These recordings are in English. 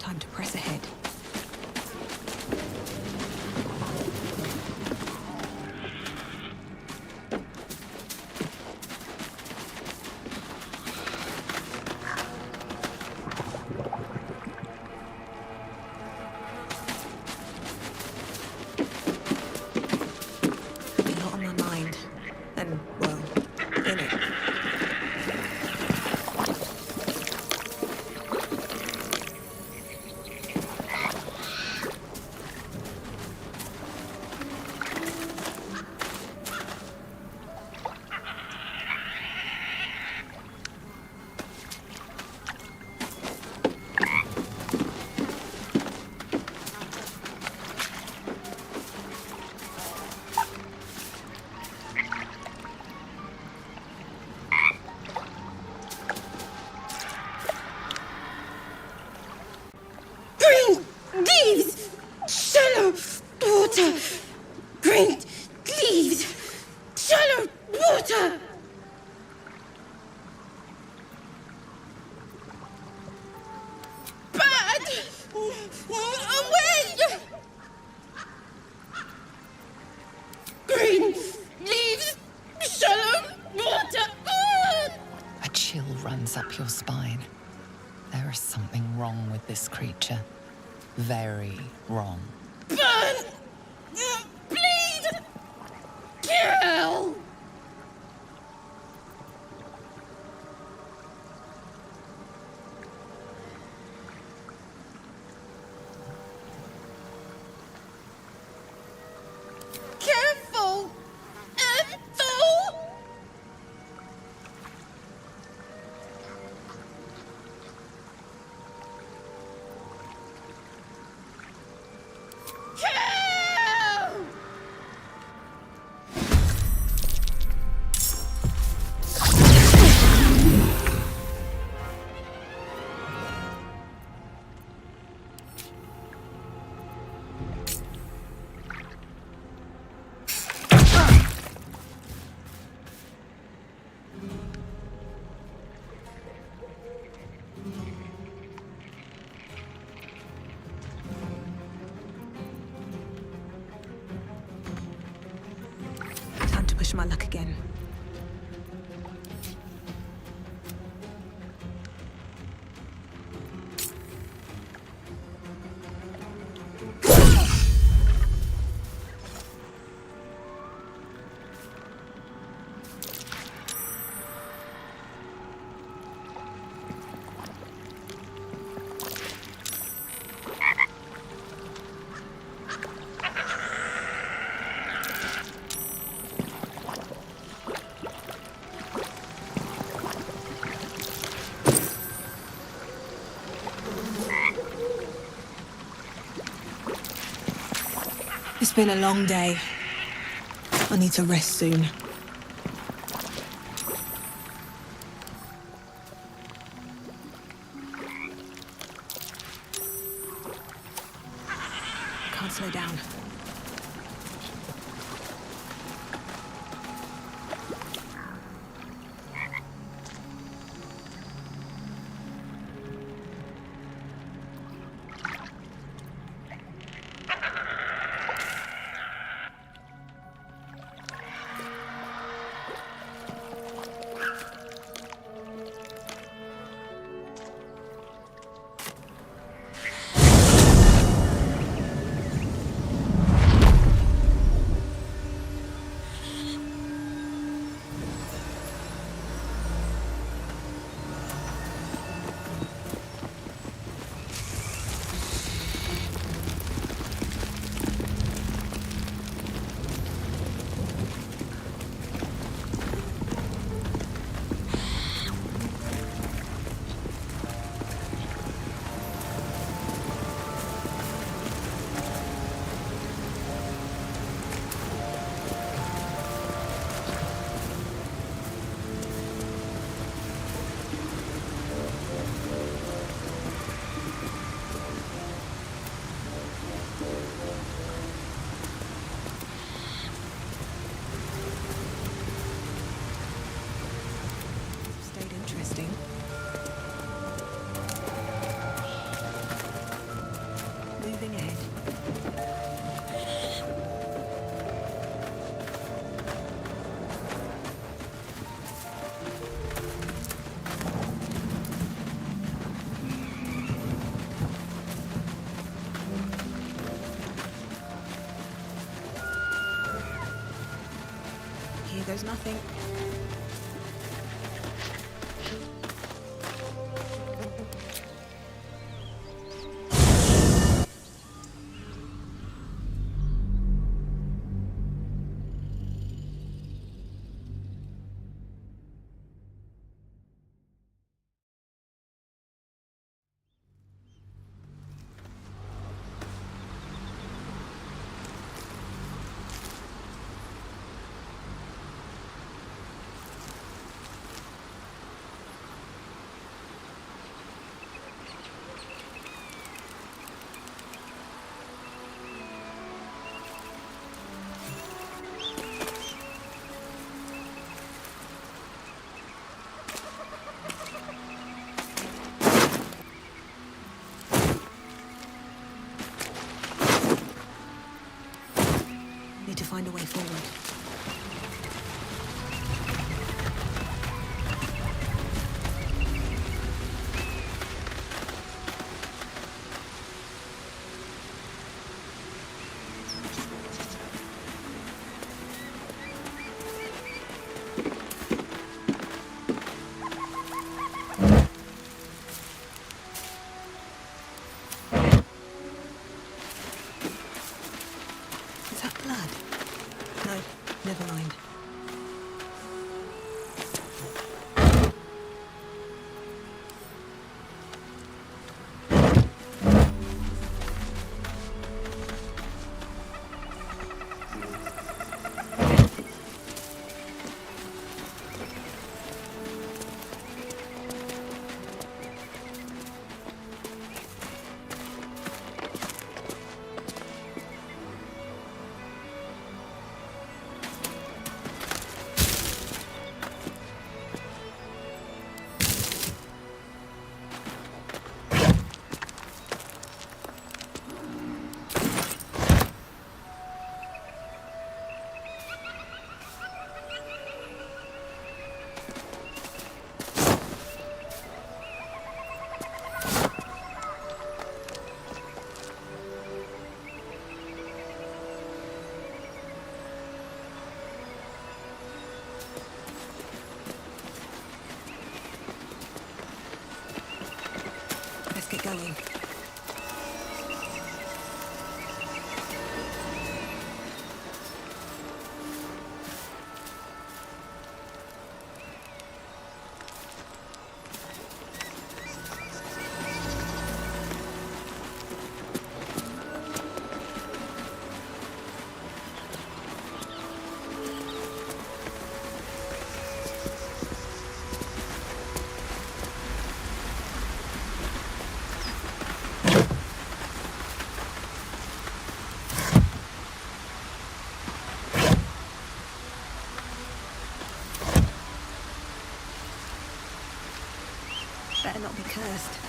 Time to press ahead. A lot on my mind. And, well, in it. Leaves! Shallow water! Green leaves! Shallow water! Bad! Away! Green leaves! Shallow water! A chill runs up your spine. There is something wrong with this creature. Very wrong. Burn! Bleed! Kill! Careful! Ethel! Kill! Time to push my luck again. It's been a long day. I need to rest soon. Can't slow down. goes nothing. Need to find a way forward. Is that blood? No, never mind. Let's get going. Better not be cursed.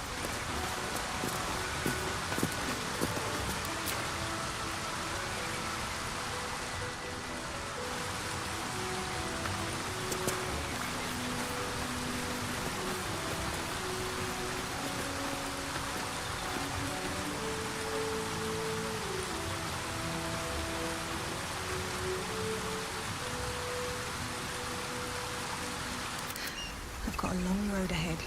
I've got a long road ahead.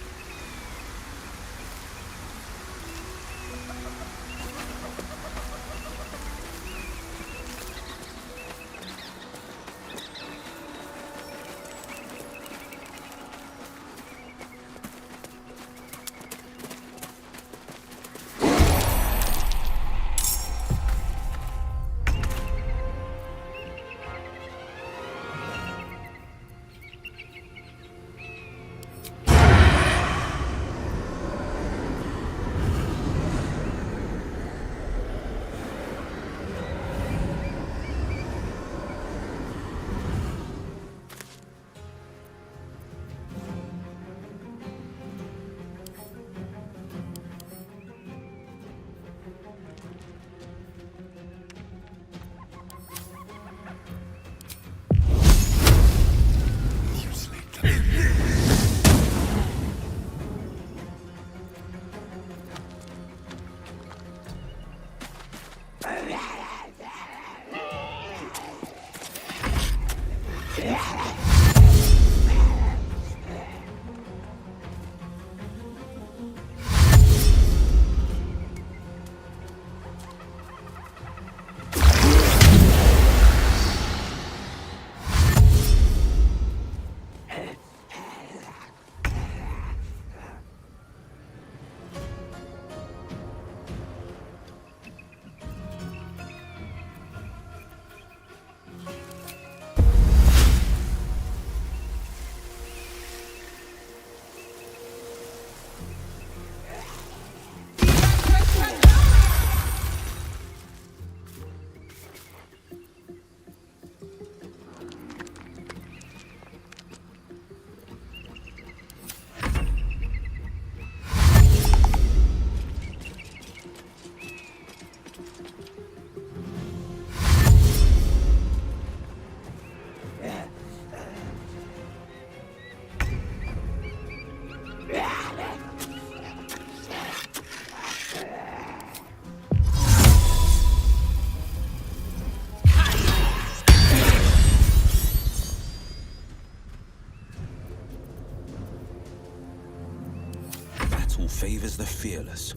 fearless.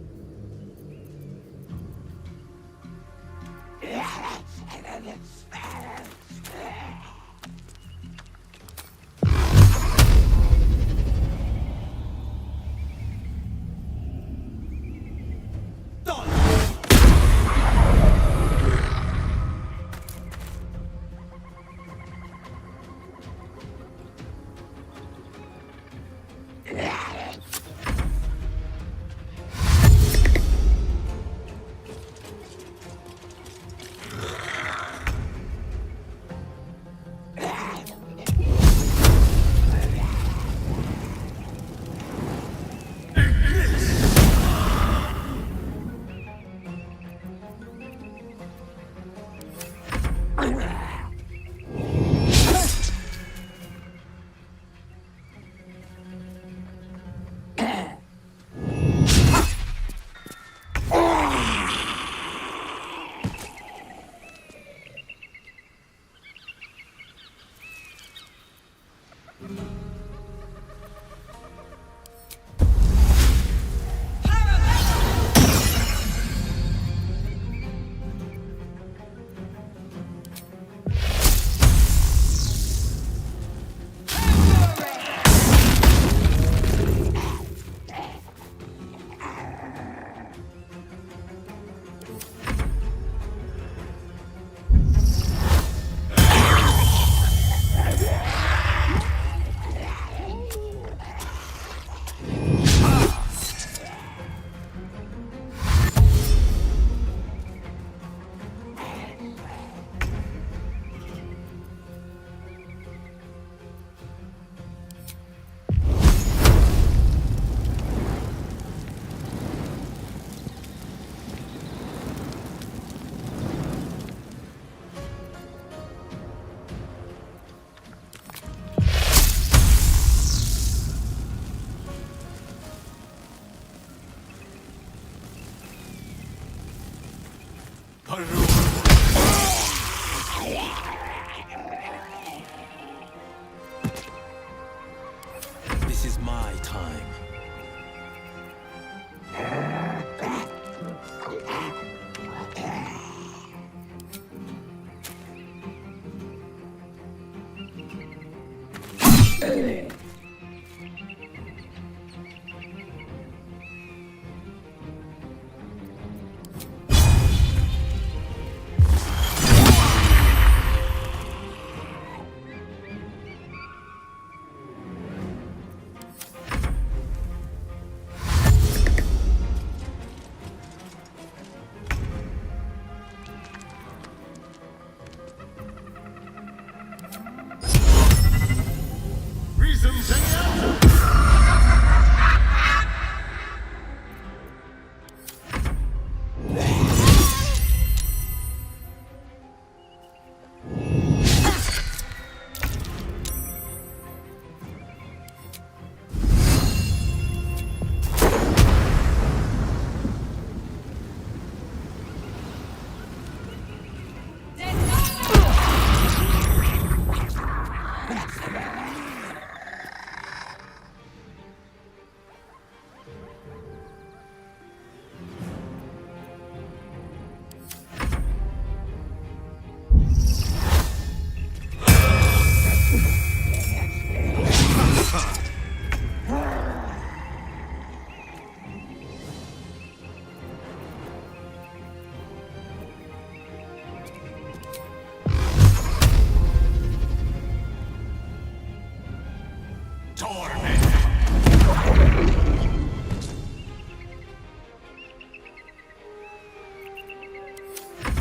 This is my time.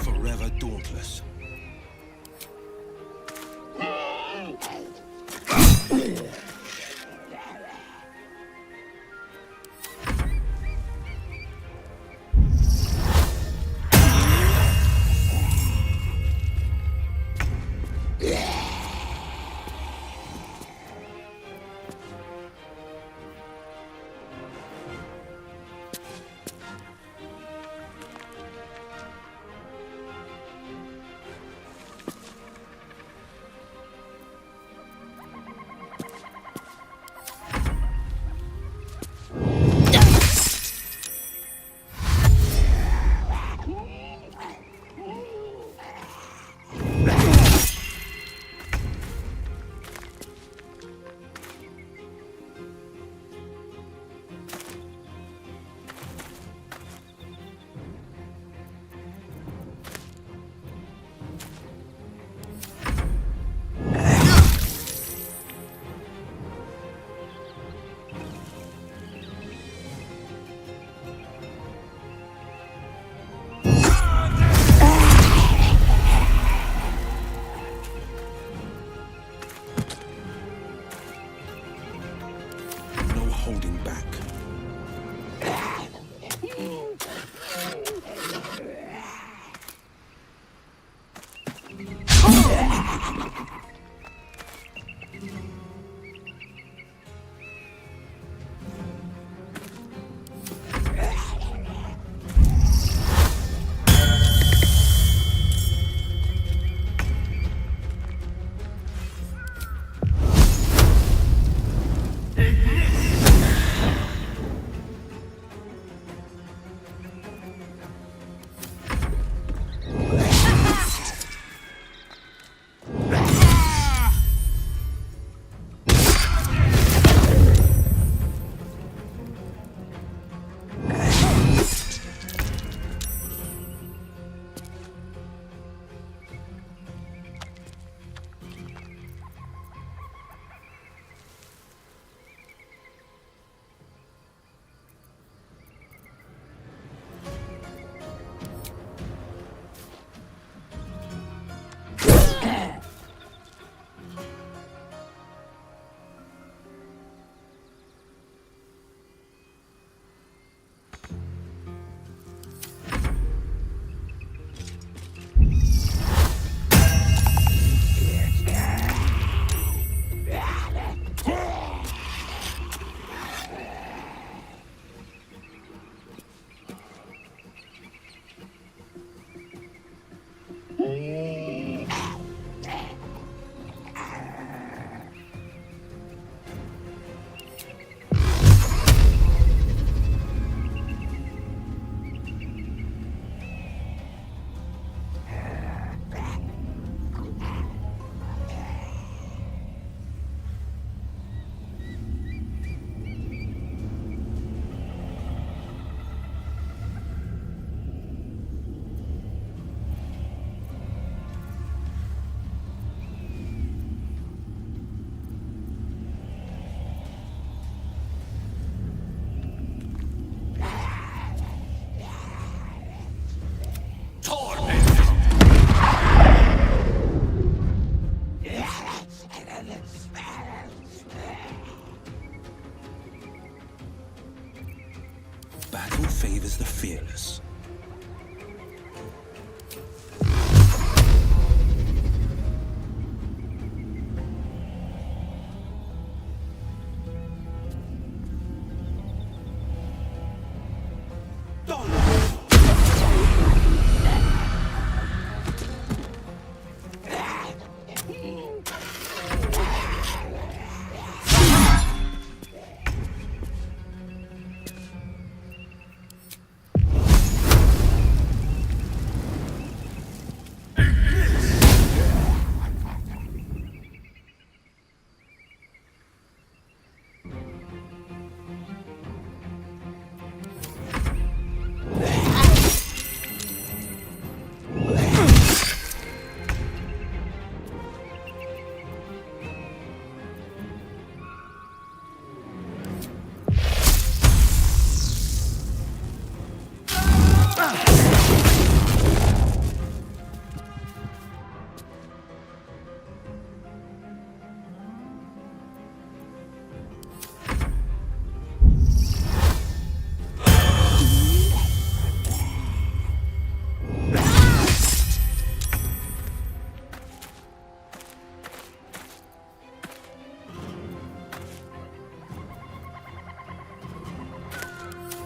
Forever dauntless.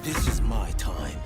This is my time.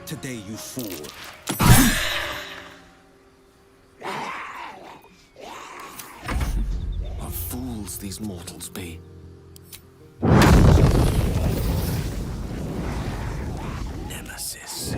Today you fool. What fools these mortals be. Nemesis.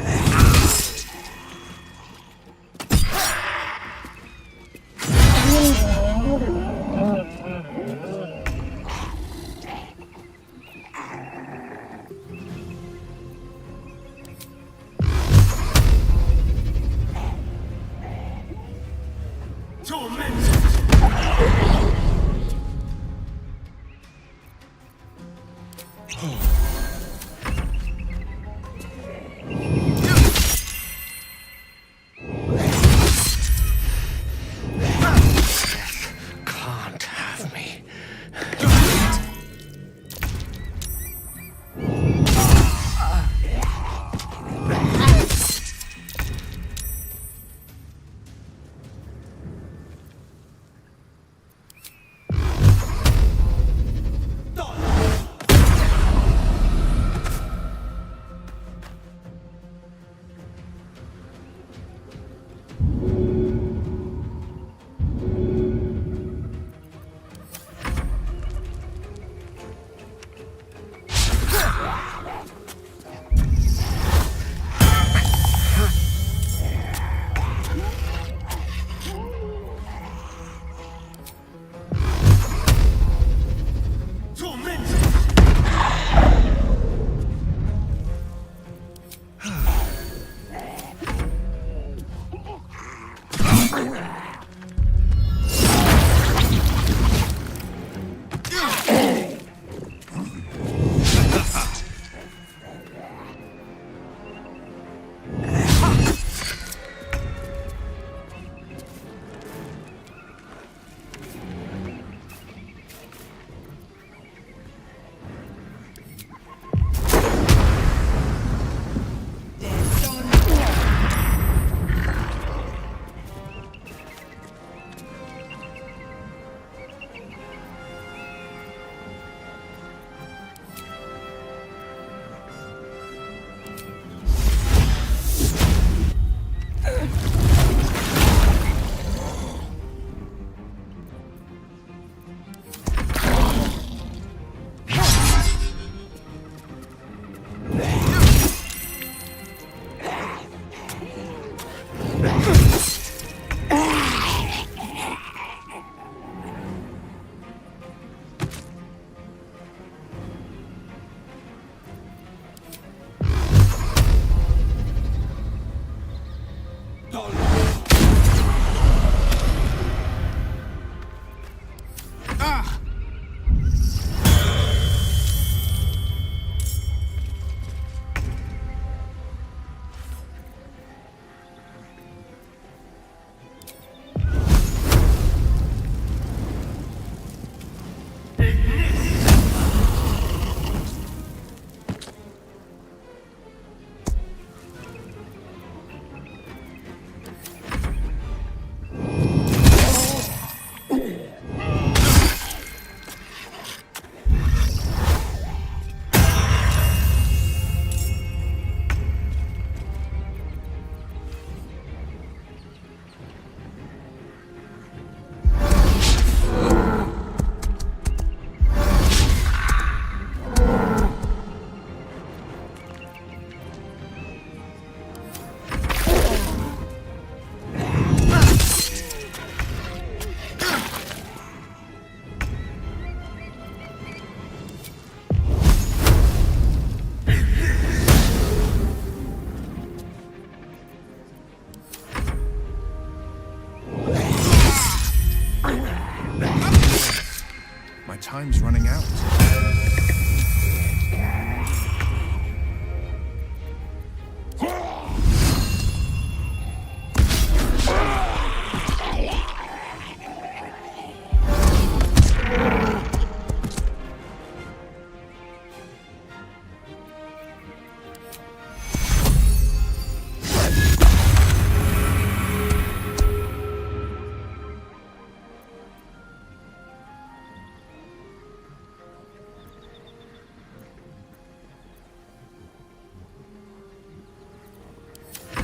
My time's running out.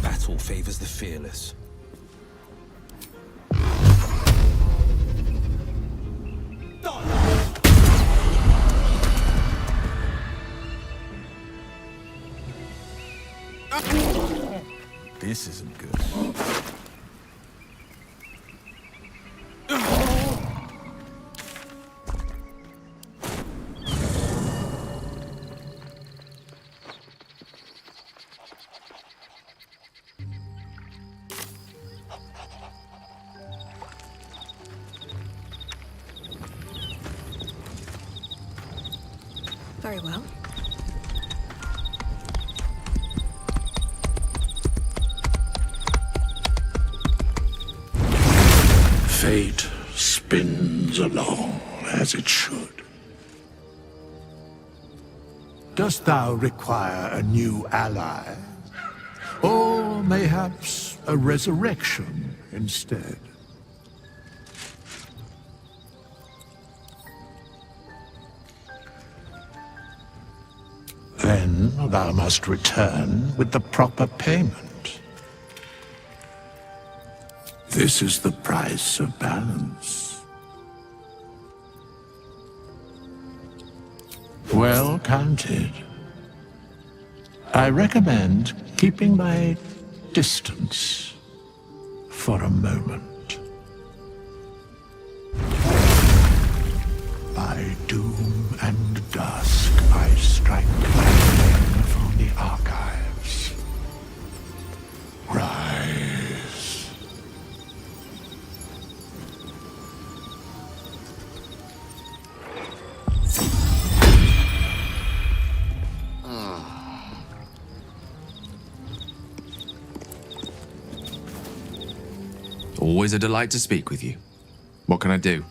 Battle favors the fearless. This isn't good. Very well. Fate spins along as it should. Dost thou require a new ally? Or mayhaps a resurrection instead? Then thou must return with the proper payment. This is the price of balance. Well counted. I recommend keeping my distance for a moment. By doom and dusk I strike my flame from the archives. Rise. Always a delight to speak with you. What can I do?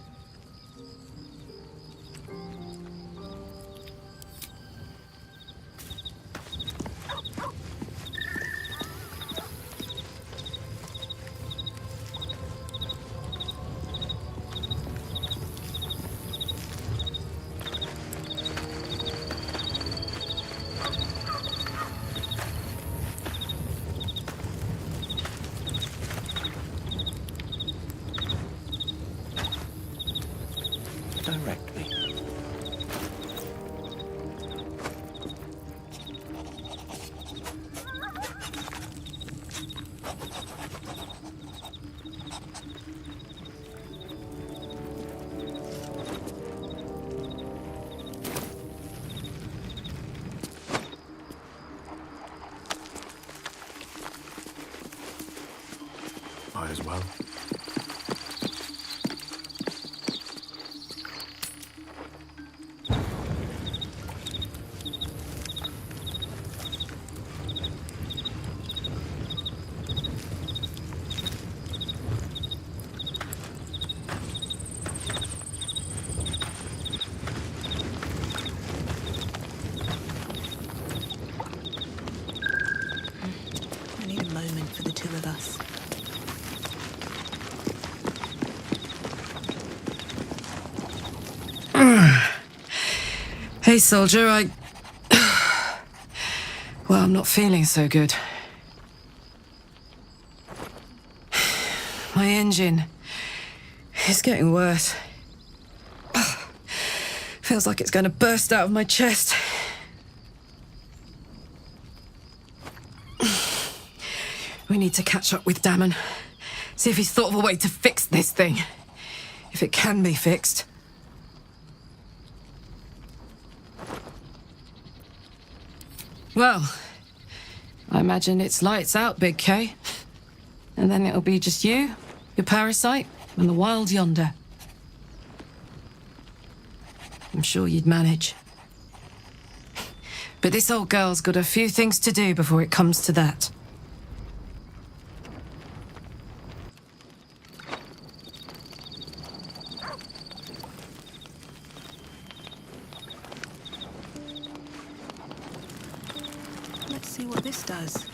Directly. Might as well. Hey, soldier, Well, I'm not feeling so good. My engine is getting worse. Feels like it's going to burst out of my chest. We need to catch up with Damon. See if he's thought of a way to fix this thing. If it can be fixed. Well, I imagine it's lights out, Big K. And then it'll be just you, your parasite, and the wild yonder. I'm sure you'd manage. But this old girl's got a few things to do before it comes to that. Let's see what this does.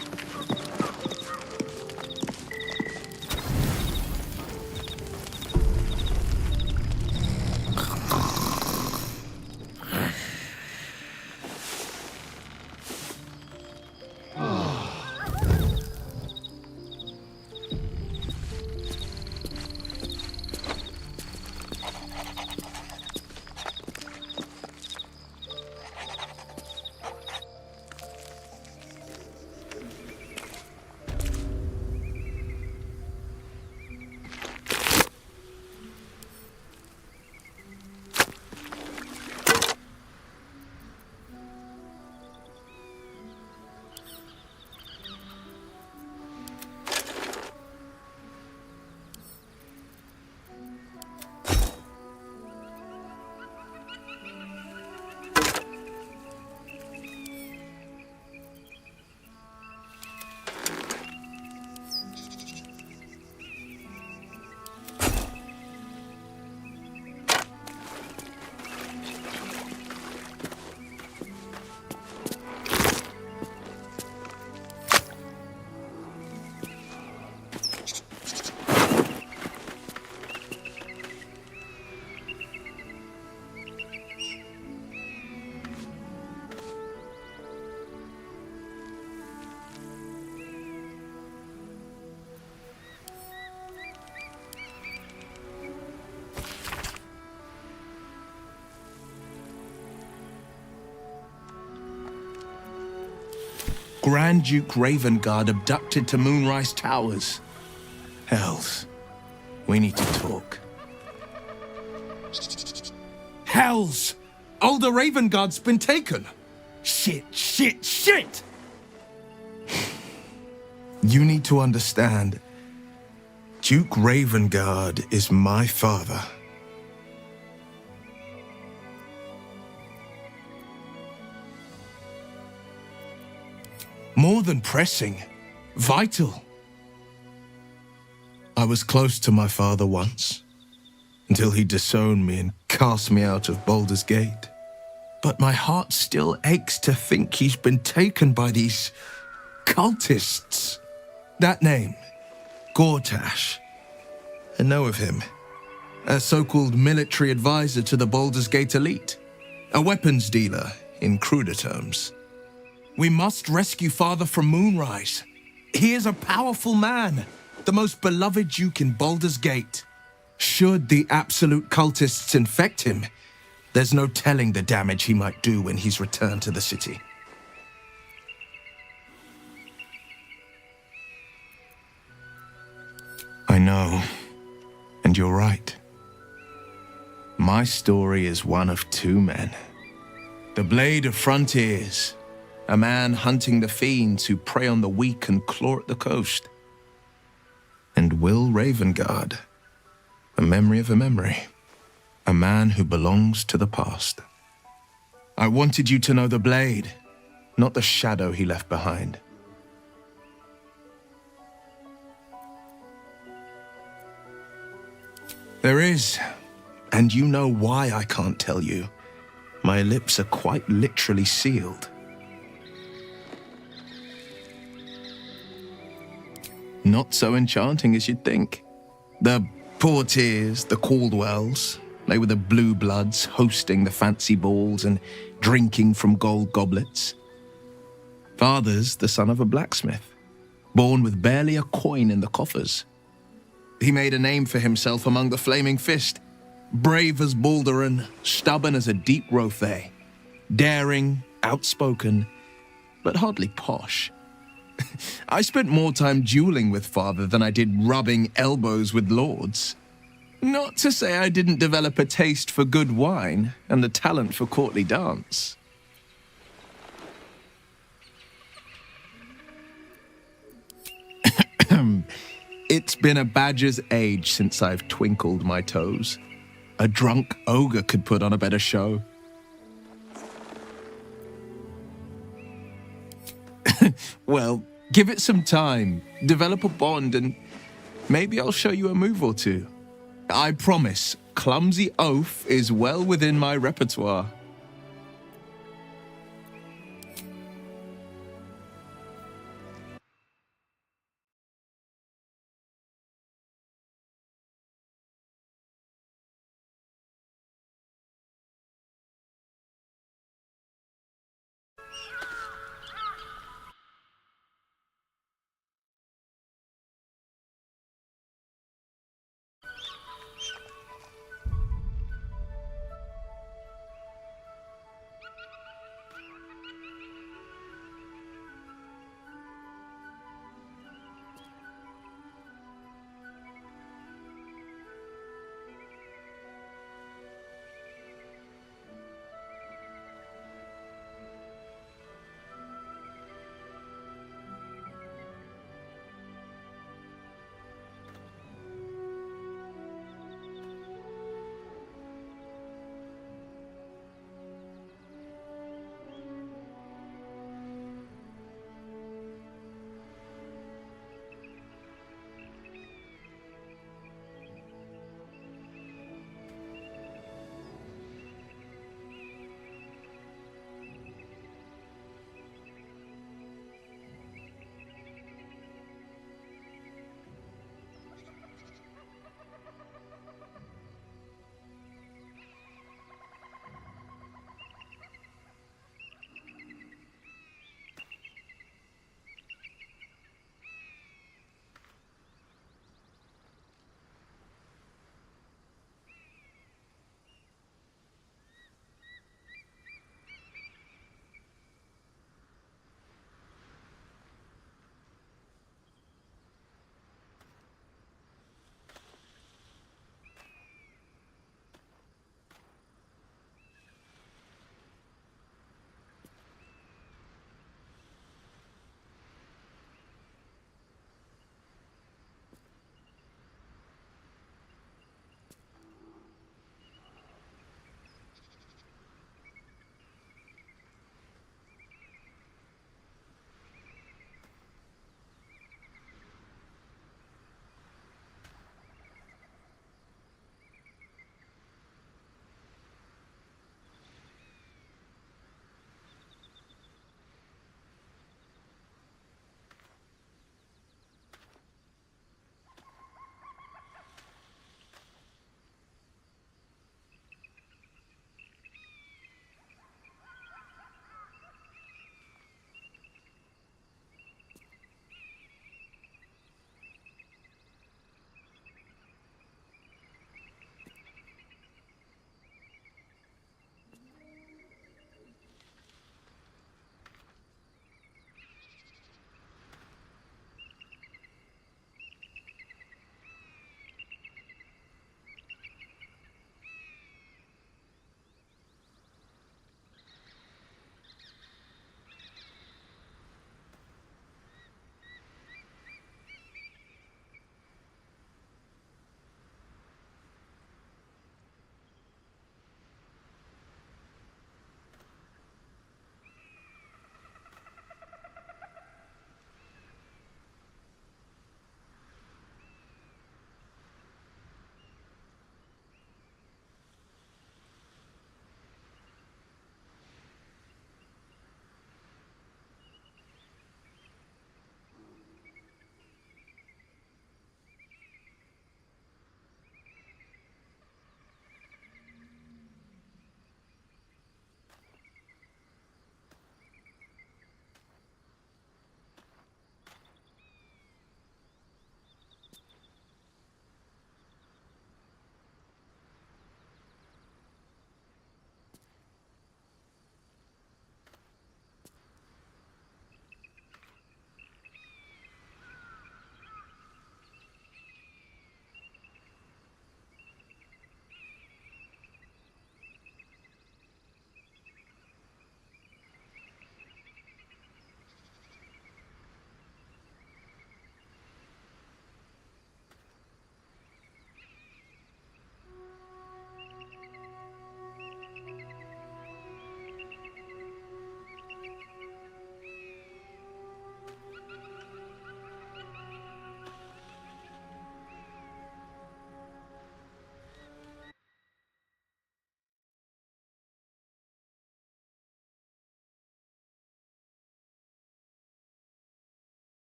Grand Duke Ravengard abducted to Moonrise Towers. Hells, we need to talk. Hells! Older Ravengard's been taken! Shit, shit, shit! You need to understand, Duke Ravengard is my father. More than pressing, vital. I was close to my father once, until he disowned me and cast me out of Baldur's Gate. But my heart still aches to think he's been taken by these cultists. That name, Gortash. I know of him. A so-called military advisor to the Baldur's Gate elite. A weapons dealer, in cruder terms. We must rescue Father from Moonrise. He is a powerful man, the most beloved duke in Baldur's Gate. Should the absolute cultists infect him, there's no telling the damage he might do when he's returned to the city. I know, and you're right. My story is one of two men. The Blade of Frontiers, a man hunting the fiends who prey on the weak and claw at the coast. And Will Ravengard, a memory of a memory, a man who belongs to the past. I wanted you to know the Blade, not the shadow he left behind. There is, and you know why I can't tell you. My lips are quite literally sealed. Not so enchanting as you'd think. The Portiers, the Caldwells, they were the blue bloods hosting the fancy balls and drinking from gold goblets. Father's the son of a blacksmith, born with barely a coin in the coffers. He made a name for himself among the Flaming Fist, brave as Balduran, stubborn as a deep Rothay, daring, outspoken, but hardly posh. I spent more time dueling with father than I did rubbing elbows with lords. Not to say I didn't develop a taste for good wine and the talent for courtly dance. It's been a badger's age since I've twinkled my toes. A drunk ogre could put on a better show. Well, give it some time, develop a bond, and maybe I'll show you a move or two. I promise, clumsy oaf is well within my repertoire.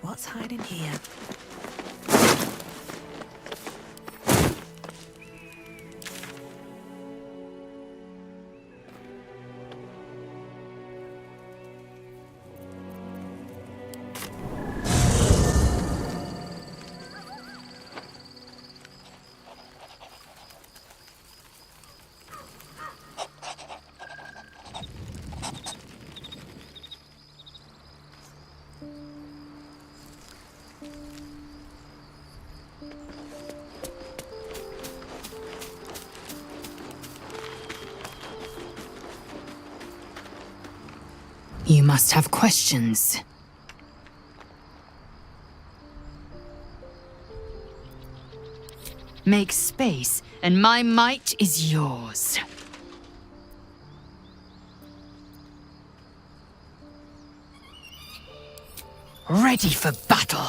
what's hiding here. You must have questions. Make space, and my might is yours. Ready for battle!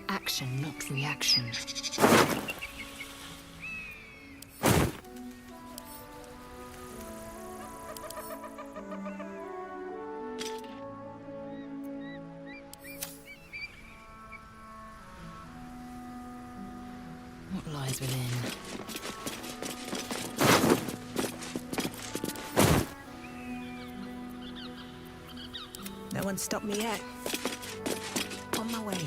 Action, not reaction. What lies within? No one stopped me yet. On my way.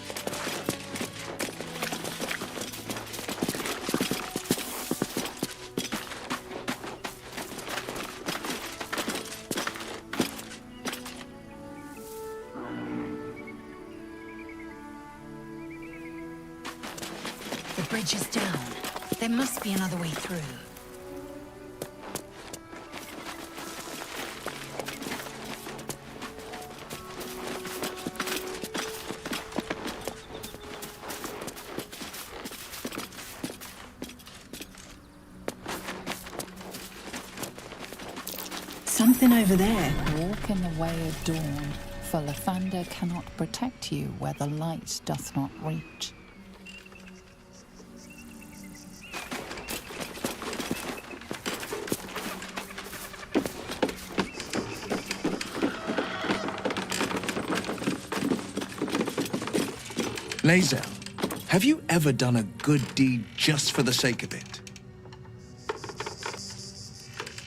The bridge is down. There must be another way through. Something over there. Walk in the way of dawn, for Lathander cannot protect you where the light doth not reach. Lae'zel, have you ever done a good deed just for the sake of it?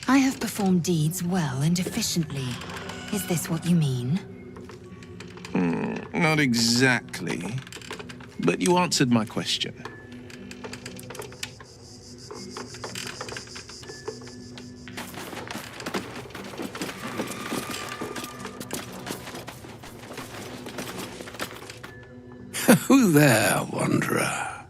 I have performed deeds well and efficiently. Is this what you mean? Not exactly, but you answered my question. Who there, wanderer?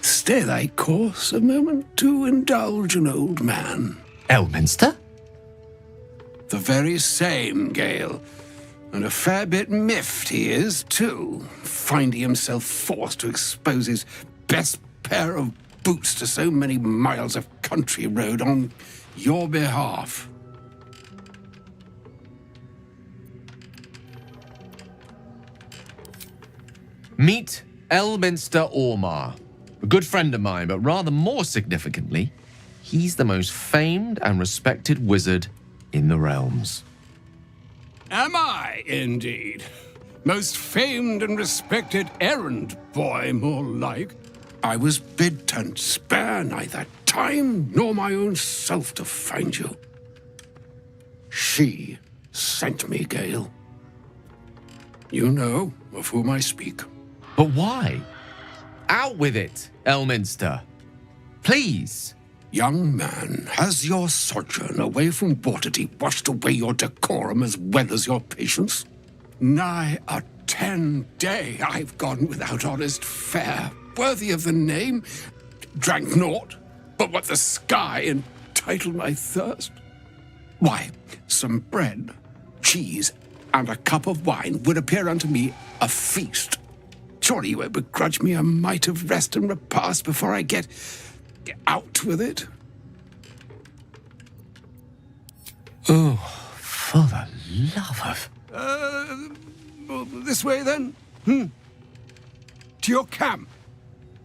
Stay thy course a moment to indulge an old man. Elminster? The very same, Gale. And a fair bit miffed he is, too, finding himself forced to expose his best pair of boots to so many miles of country road on your behalf. Meet Elminster Ormar, a good friend of mine, but rather more significantly, he's the most famed and respected wizard in the realms. Am I, indeed? Most famed and respected errand boy, more like. I was bid to spare neither time nor my own self to find you. She sent me, Gale. You know of whom I speak. But why? Out with it, Elminster. Please. Young man, has your sojourn away from Waterdeep washed away your decorum as well as your patience? Nigh a 10-day I've gone without honest fare, worthy of the name. Drank naught but what the sky entitled my thirst. Why, some bread, cheese, and a cup of wine would appear unto me a feast. Surely you won't begrudge me a mite of rest and repast before I get out with it? Oh, for the love of... This way then? To your camp.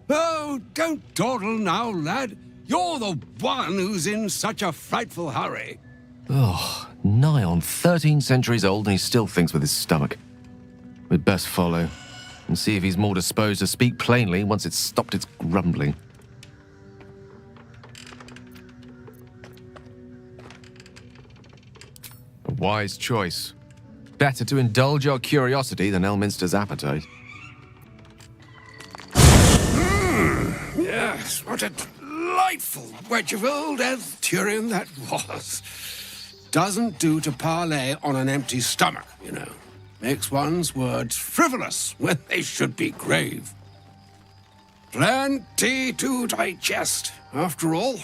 Oh, don't dawdle now, lad. You're the one who's in such a frightful hurry. Oh, nigh on 13 centuries old and he still thinks with his stomach. We'd best follow and see if he's more disposed to speak plainly once it's stopped its grumbling. A wise choice. Better to indulge your curiosity than Elminster's appetite. Yes, what a delightful wedge of old Arthurian that was. Doesn't do to parley on an empty stomach, you know. Makes one's words frivolous when they should be grave. Plenty to digest, after all.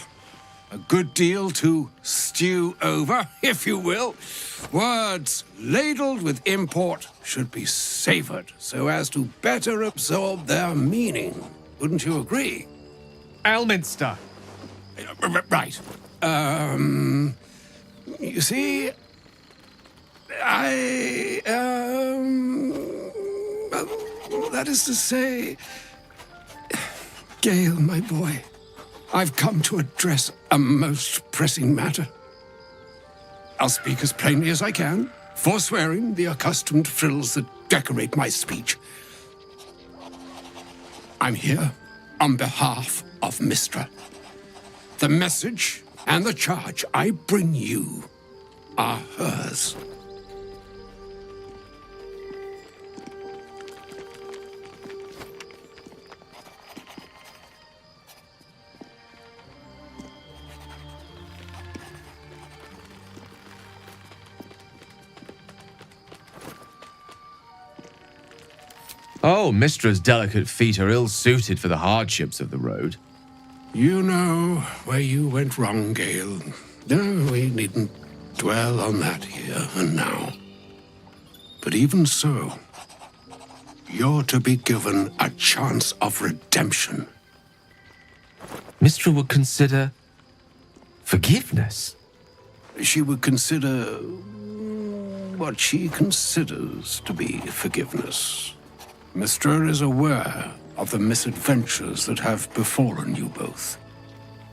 A good deal to stew over, if you will. Words ladled with import should be savoured so as to better absorb their meaning. Wouldn't you agree? Elminster! Right. You see, well, that is to say, Gale, my boy, I've come to address a most pressing matter. I'll speak as plainly as I can, forswearing the accustomed frills that decorate my speech. I'm here on behalf of Mystra. The message and the charge I bring you are hers. Oh, Mistra's delicate feet are ill-suited for the hardships of the road. You know where you went wrong, Gale. No, we needn't dwell on that here and now. But even so, you're to be given a chance of redemption. Mistra would consider forgiveness. She would consider what she considers to be forgiveness. Mystra is aware of the misadventures that have befallen you both.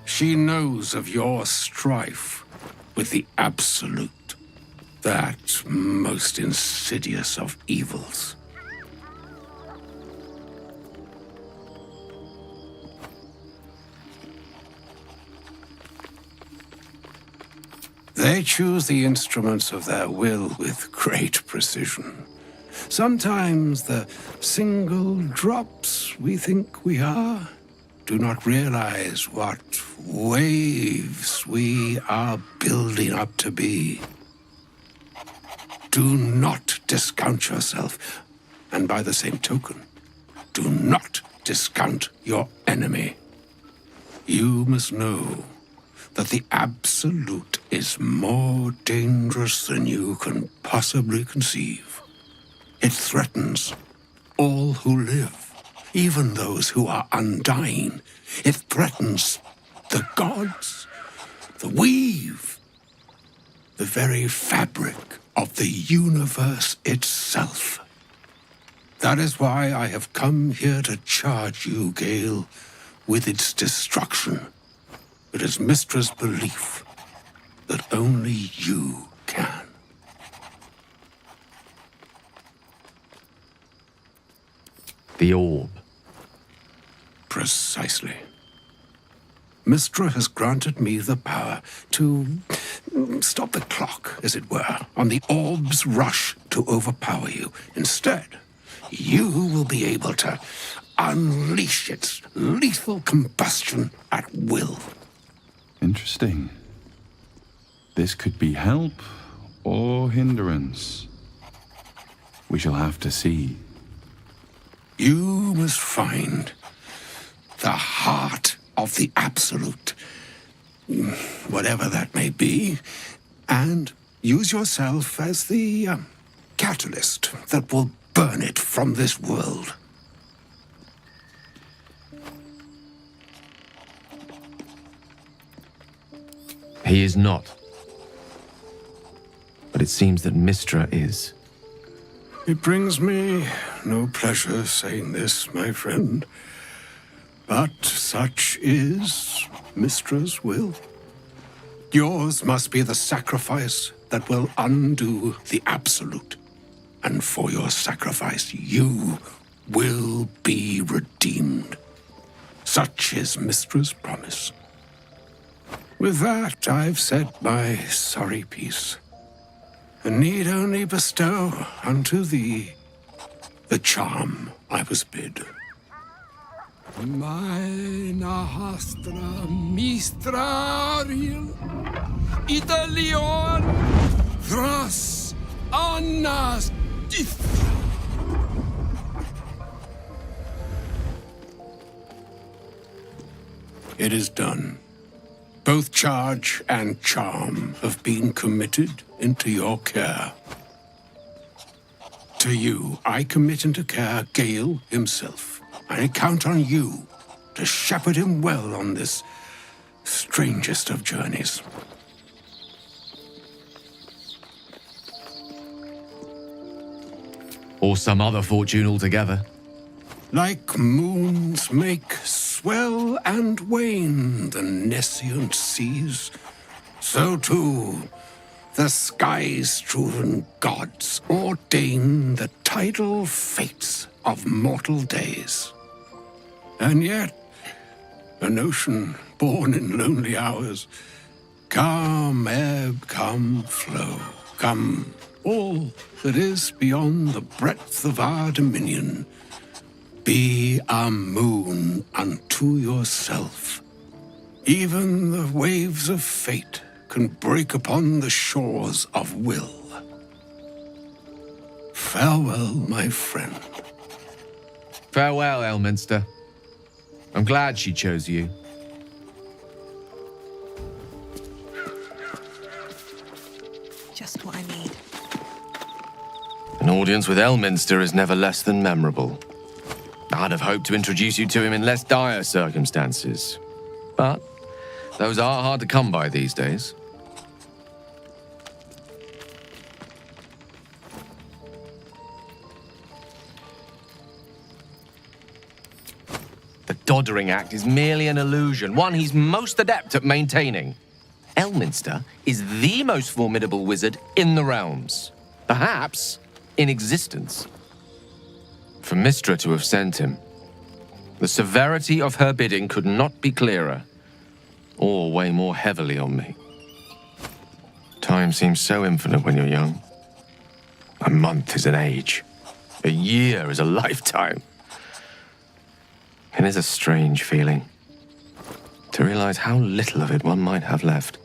She knows of your strife with the Absolute, that most insidious of evils. They choose the instruments of their will with great precision. Sometimes the single drops we think we are do not realize what waves we are building up to be. Do not discount yourself, and by the same token, do not discount your enemy. You must know that the Absolute is more dangerous than you can possibly conceive. It threatens all who live, even those who are undying. It threatens the gods, the weave, the very fabric of the universe itself. That is why I have come here to charge you, Gale, with its destruction. It is Mistra's belief that only you can. The orb. Precisely. Mystra has granted me the power to stop the clock, as it were, on the orb's rush to overpower you. Instead, you will be able to unleash its lethal combustion at will. Interesting. This could be help or hindrance. We shall have to see. You must find the heart of the Absolute, whatever that may be, and use yourself as the catalyst that will burn it from this world. He is not. But it seems that Mystra is. It brings me no pleasure saying this, my friend, but such is Mystra's will. Yours must be the sacrifice that will undo the Absolute, and for your sacrifice you will be redeemed. Such is Mystra's promise. With that, I've said my sorry piece, and need only bestow unto thee the charm I was bid. Maena hastra mistraril Italion thras annas dithra. It is done. Both charge and charm have been committed into your care. To you, I commit into care Gale himself. I count on you to shepherd him well on this strangest of journeys. Or some other fortune altogether. Like moons make swell and wane the nescient seas, so too the sky-strewn gods ordain the tidal fates of mortal days. And yet, an ocean born in lonely hours, come ebb, come flow, come all that is beyond the breadth of our dominion, be a moon unto yourself. Even the waves of fate can break upon the shores of will. Farewell, my friend. Farewell, Elminster. I'm glad she chose you. Just what I need. An audience with Elminster is never less than memorable. I'd have hoped to introduce you to him in less dire circumstances. But those are hard to come by these days. The Doddering Act is merely an illusion, one he's most adept at maintaining. Elminster is the most formidable wizard in the realms, perhaps in existence. For Mystra to have sent him, the severity of her bidding could not be clearer, or weigh more heavily on me. Time seems so infinite when you're young. A month is an age. A year is a lifetime. It is a strange feeling to realize how little of it one might have left.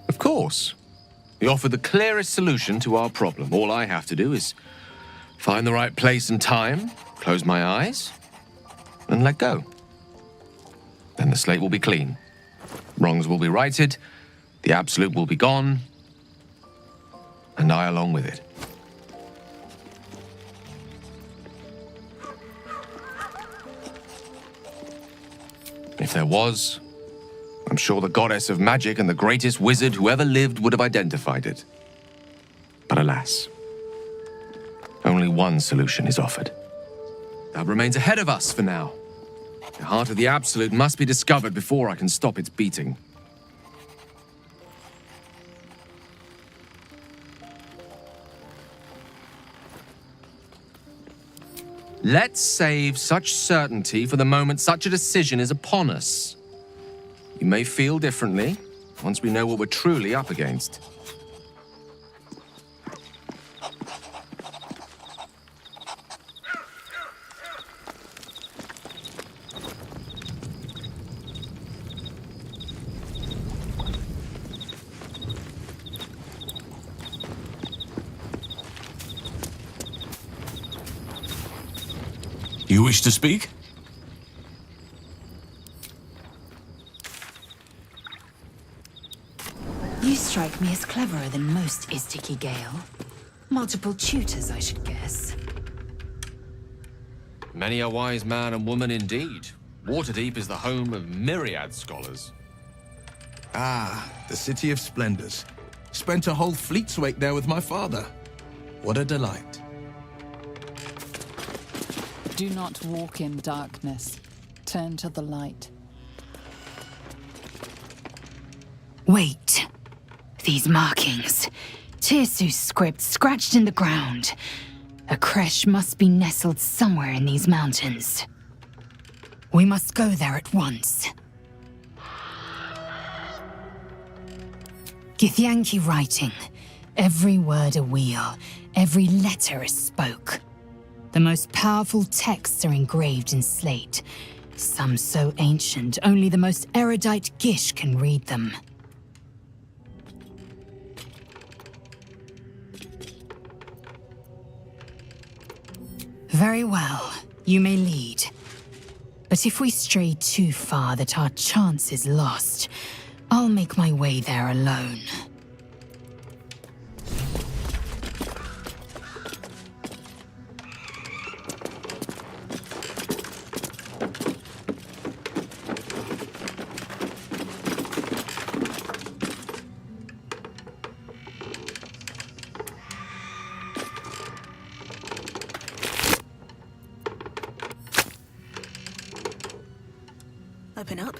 Of course, we offer the clearest solution to our problem. All I have to do is find the right place and time, close my eyes, and let go. Then the slate will be clean. Wrongs will be righted, the Absolute will be gone, and I along with it. If there was, I'm sure the goddess of magic and the greatest wizard who ever lived would have identified it. But alas, only one solution is offered. That remains ahead of us for now. The heart of the Absolute must be discovered before I can stop its beating. Let's save such certainty for the moment such a decision is upon us. You may feel differently once we know what we're truly up against. You wish to speak? You strike me as cleverer than most, Istiki Gale. Multiple tutors, I should guess. Many a wise man and woman indeed. Waterdeep is the home of myriad scholars. Ah, the City of Splendors. Spent a whole fleet's wake there with my father. What a delight. Do not walk in darkness. Turn to the light. Wait. These markings. Tirsu's script scratched in the ground. A creche must be nestled somewhere in these mountains. We must go there at once. Githyanki writing. Every word a wheel, every letter a spoke. The most powerful texts are engraved in slate. Some so ancient, only the most erudite Gish can read them. Very well, you may lead. But if we stray too far that our chance is lost, I'll make my way there alone. Open up.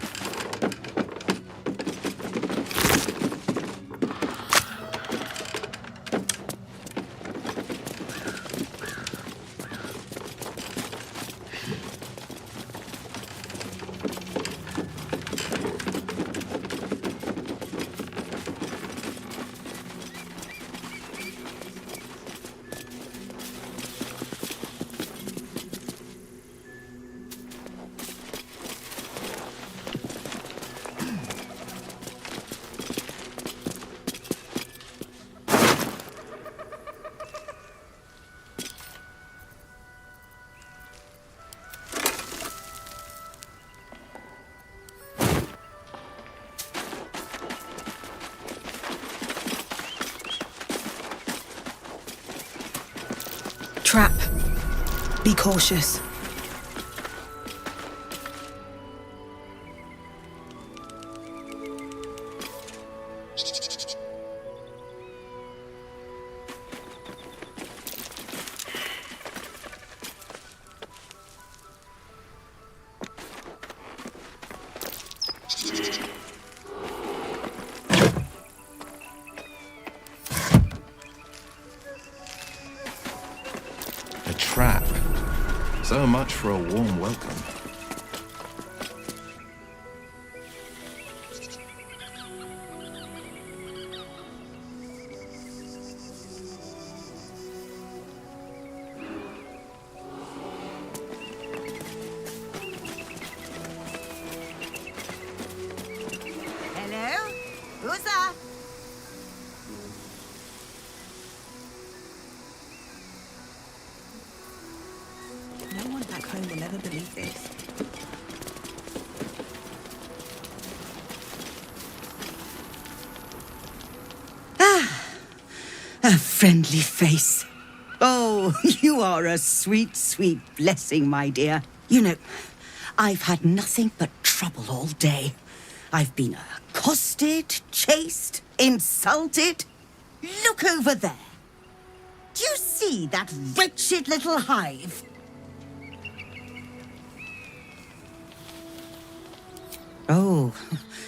Trap. Be cautious. Trap. So much for a warm welcome. Hello? Who's that? No one back home will ever believe this. A friendly face. Oh, you are a sweet, sweet blessing, my dear. You know, I've had nothing but trouble all day. I've been accosted, chased, insulted. Look over there. Do you see that wretched little hive? Oh,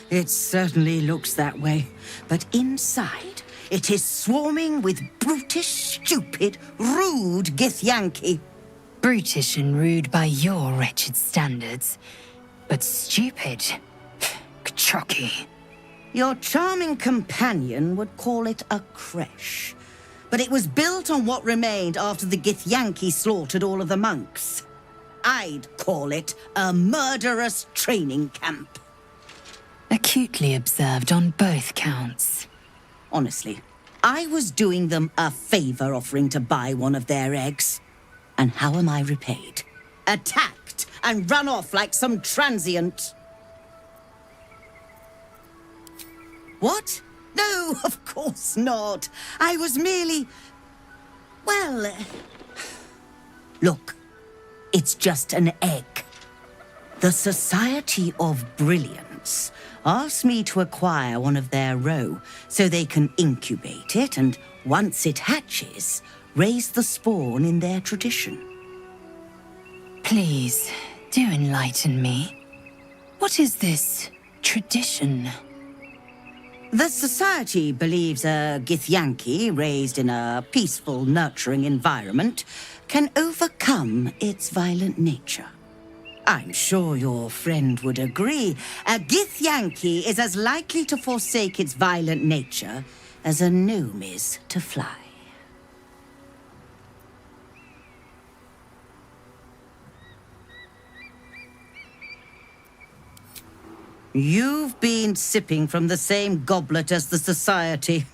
it certainly looks that way. But inside, it is swarming with brutish, stupid, rude Githyanki. Brutish and rude by your wretched standards, but stupid. Kachaki. Your charming companion would call it a creche. But it was built on what remained after the Githyanki slaughtered all of the monks. I'd call it a murderous training camp. Acutely observed on both counts. Honestly, I was doing them a favor offering to buy one of their eggs. And how am I repaid? attacked, and run off like some transient. What? No, of course not. I was merely... well... Look, it's just an egg. The Society of Brilliance asked me to acquire one of their roe so they can incubate it and, once it hatches, raise the spawn in their tradition. Please, do enlighten me. What is this tradition? The Society believes a Githyanki raised in a peaceful, nurturing environment can overcome its violent nature. I'm sure your friend would agree. A Githyanki is as likely to forsake its violent nature as a gnome is to fly. You've been sipping from the same goblet as the Society.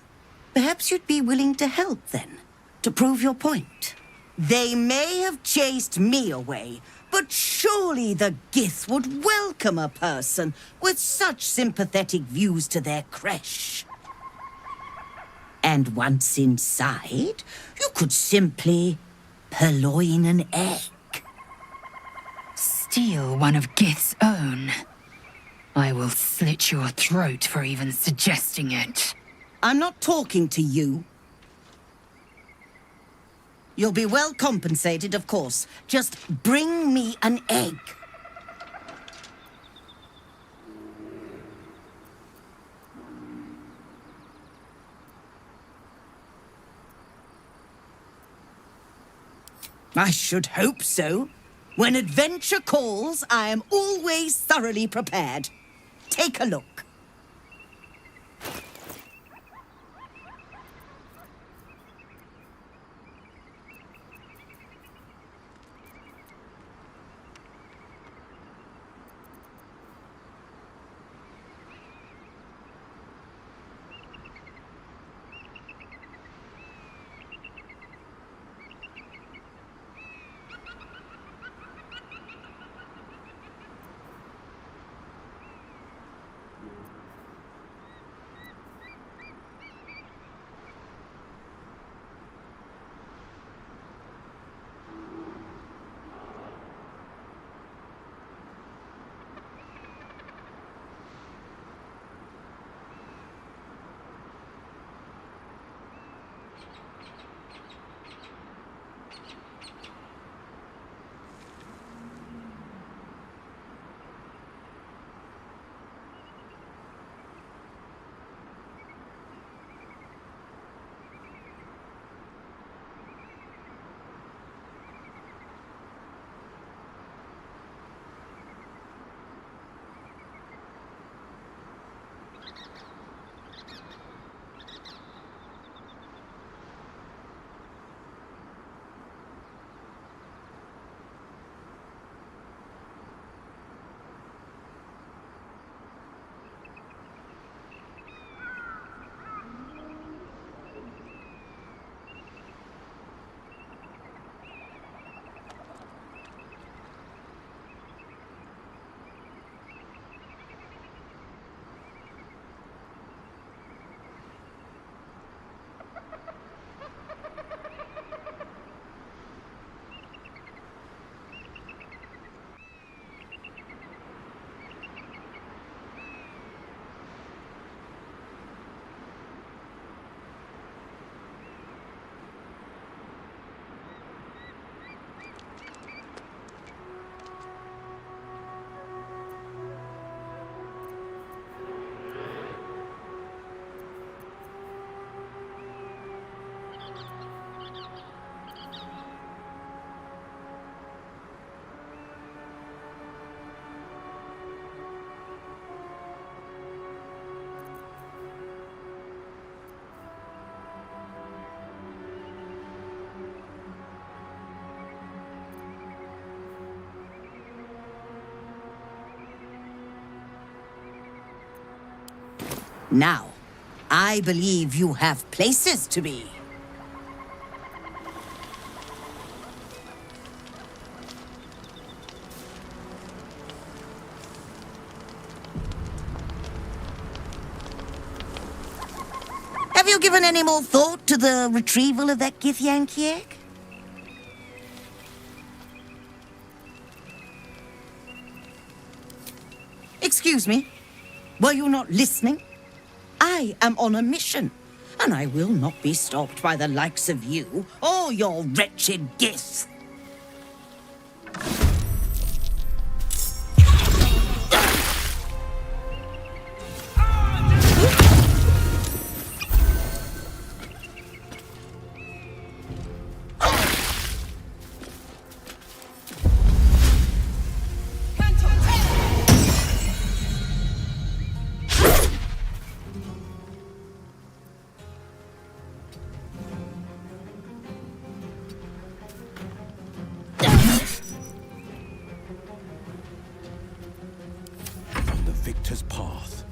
Perhaps you'd be willing to help, then, to prove your point. They may have chased me away, but surely the Gith would welcome a person with such sympathetic views to their creche. And once inside, you could simply purloin an egg. Steal one of Gith's own. I will slit your throat for even suggesting it. I'm not talking to you. You'll be well compensated, of course. Just bring me an egg. I should hope so. When adventure calls, I am always thoroughly prepared. Take a look. Now, I believe you have places to be. you given any more thought to the retrieval of that Githyanki egg? Excuse me, were you not listening? I am on a mission, and I will not be stopped by the likes of you or your wretched gith. The victor's path.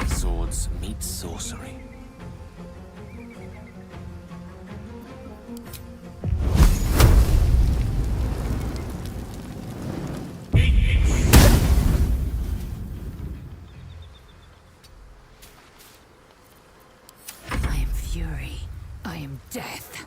Swords meet sorcery. I am fury. I am death.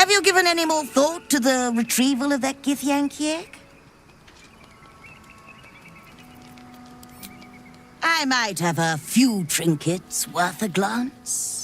Have you given any more thought to the retrieval of that Githyanki egg? I might have a few trinkets worth a glance.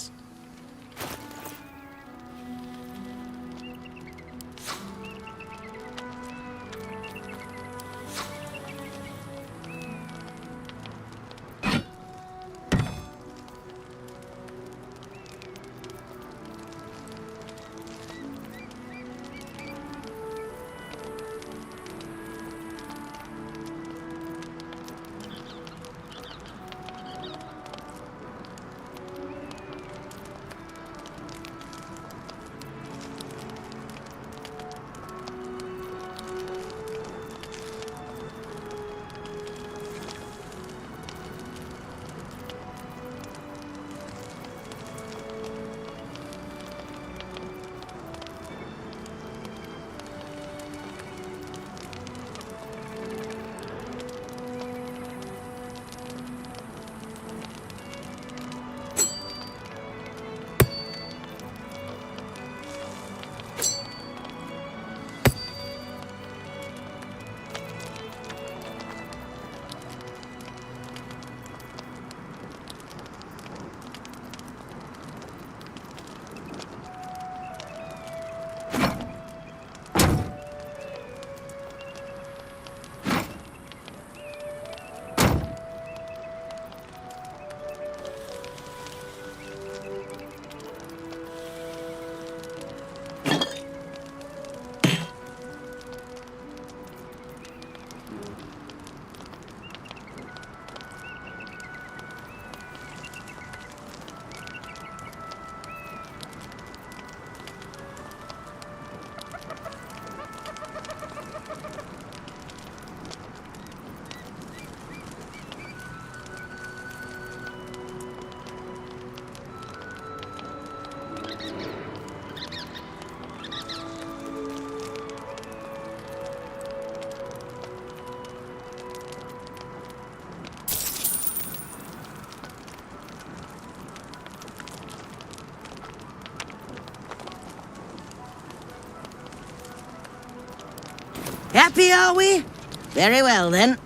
Happy, are we? Very well, then.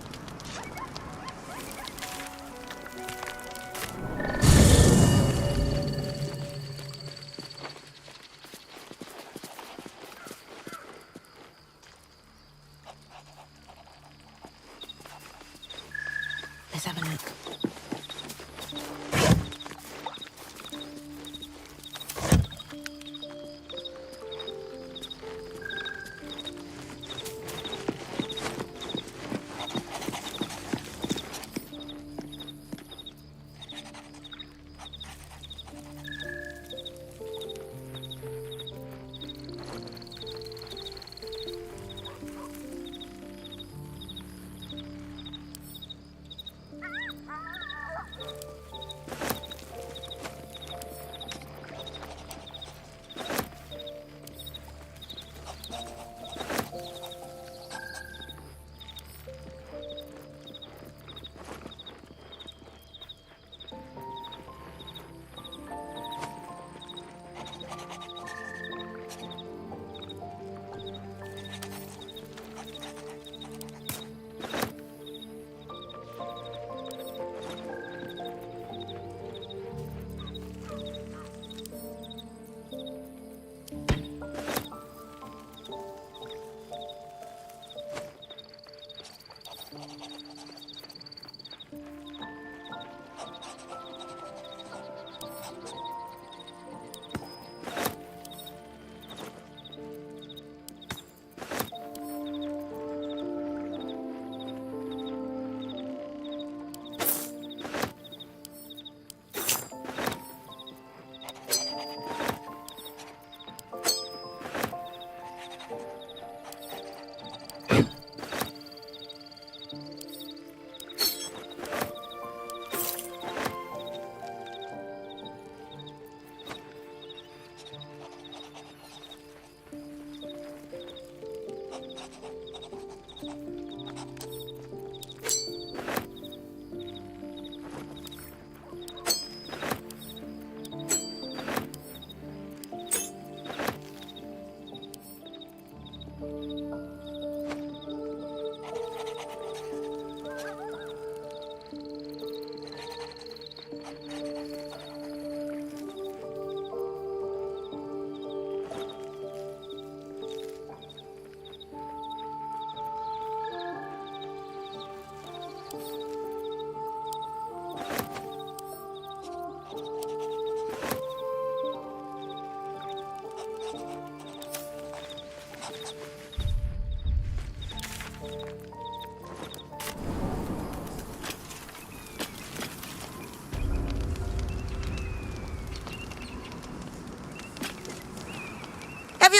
Let's have a look.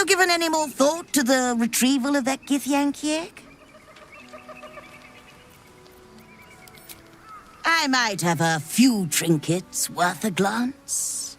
you given any more thought to the retrieval of that Githyanki egg? I might have a few trinkets worth a glance.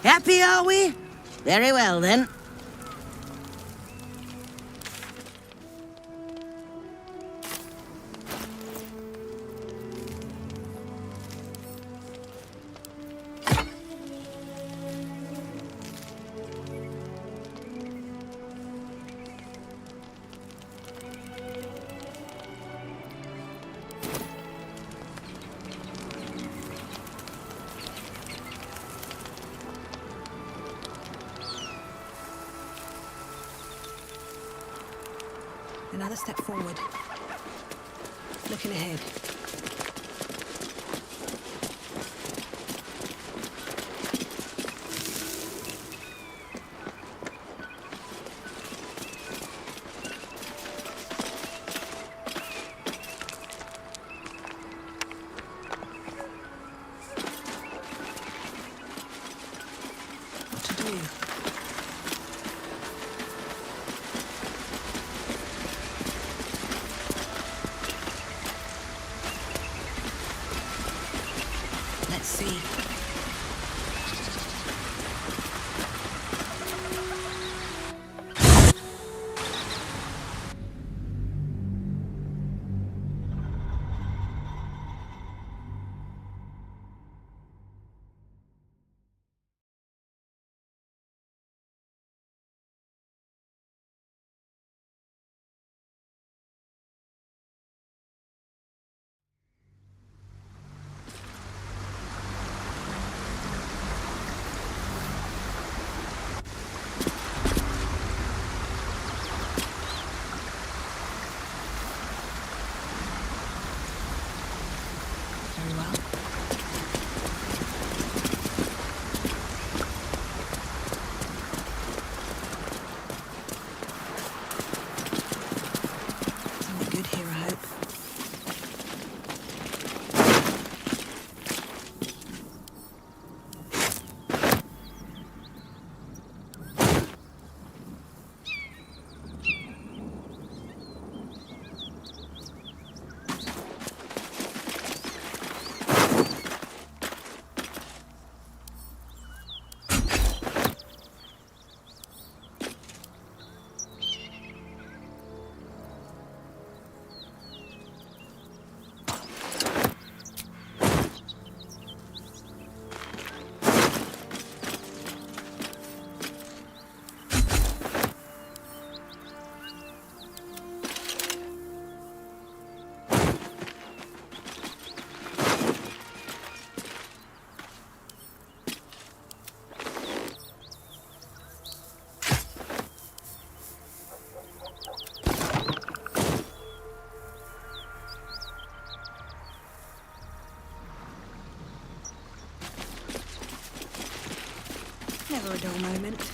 Happy, are we? Very well, then. Another step forward. Looking ahead. What to do? See. Very well. Something good here, I hope. Never a dull moment.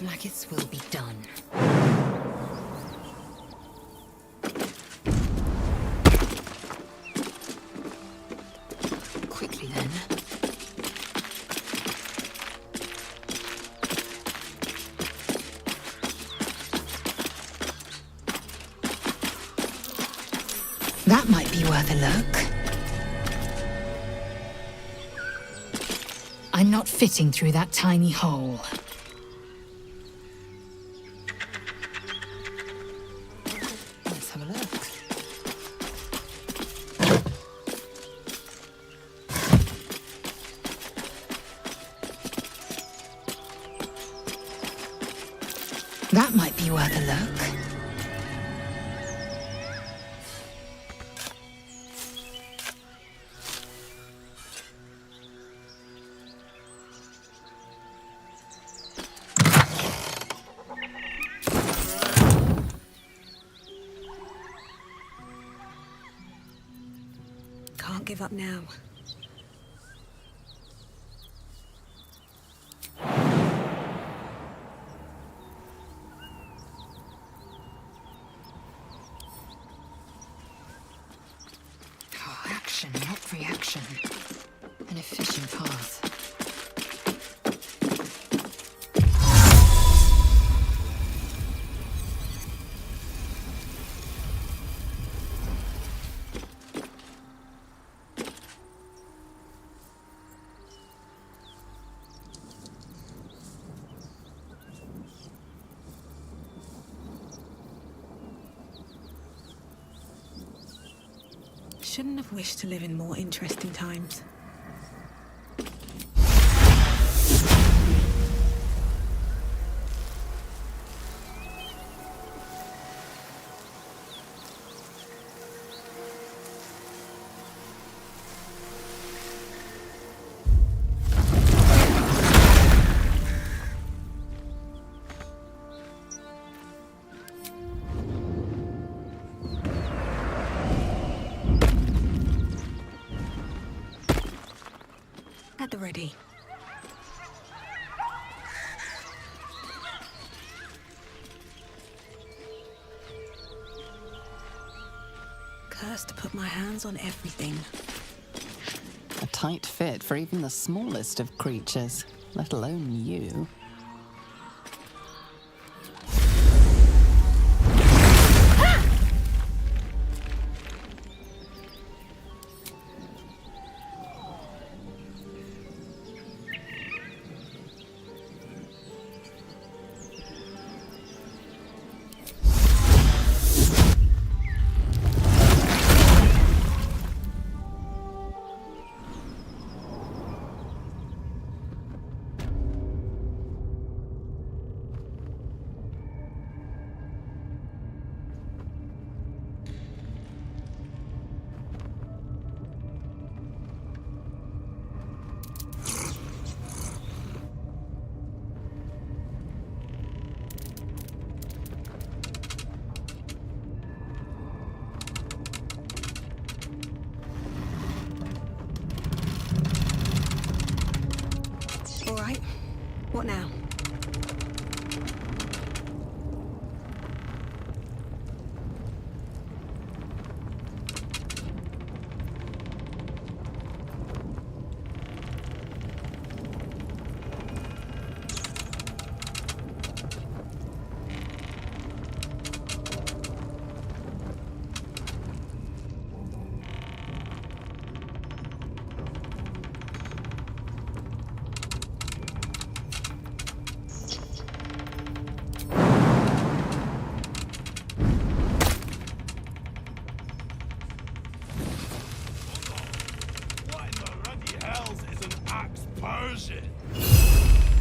Maggots will be done. Quickly then. That might be worth a look. I'm not fitting through that tiny hole. Let's have a look. That might be worth a look. Can't give up now. Oh, action, not reaction. An efficient path. Shouldn't have wished to live in more interesting times. already. Cursed to put my hands on everything. A tight fit for even the smallest of creatures, let alone you. All right. What now?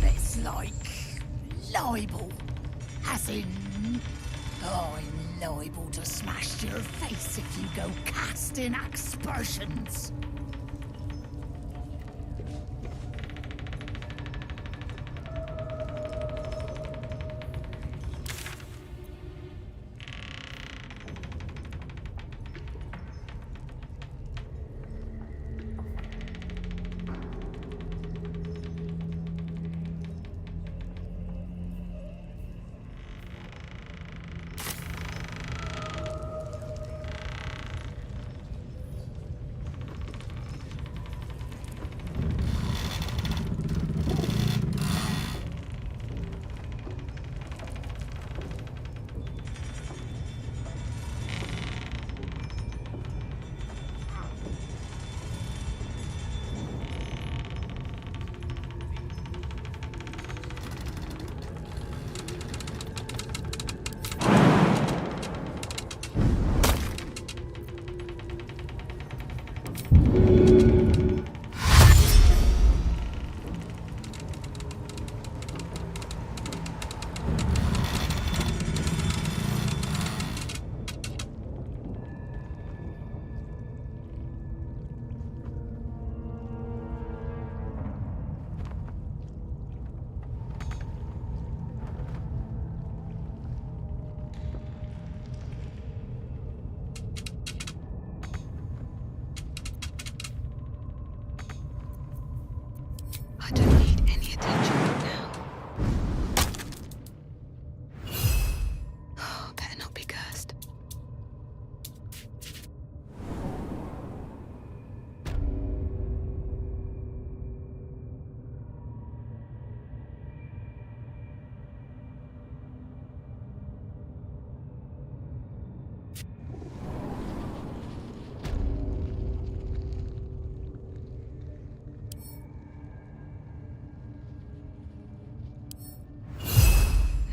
It's like libel. As in, I'm liable to smash your face if you go casting aspersions. I don't need any attention right now. Oh, better not be cursed.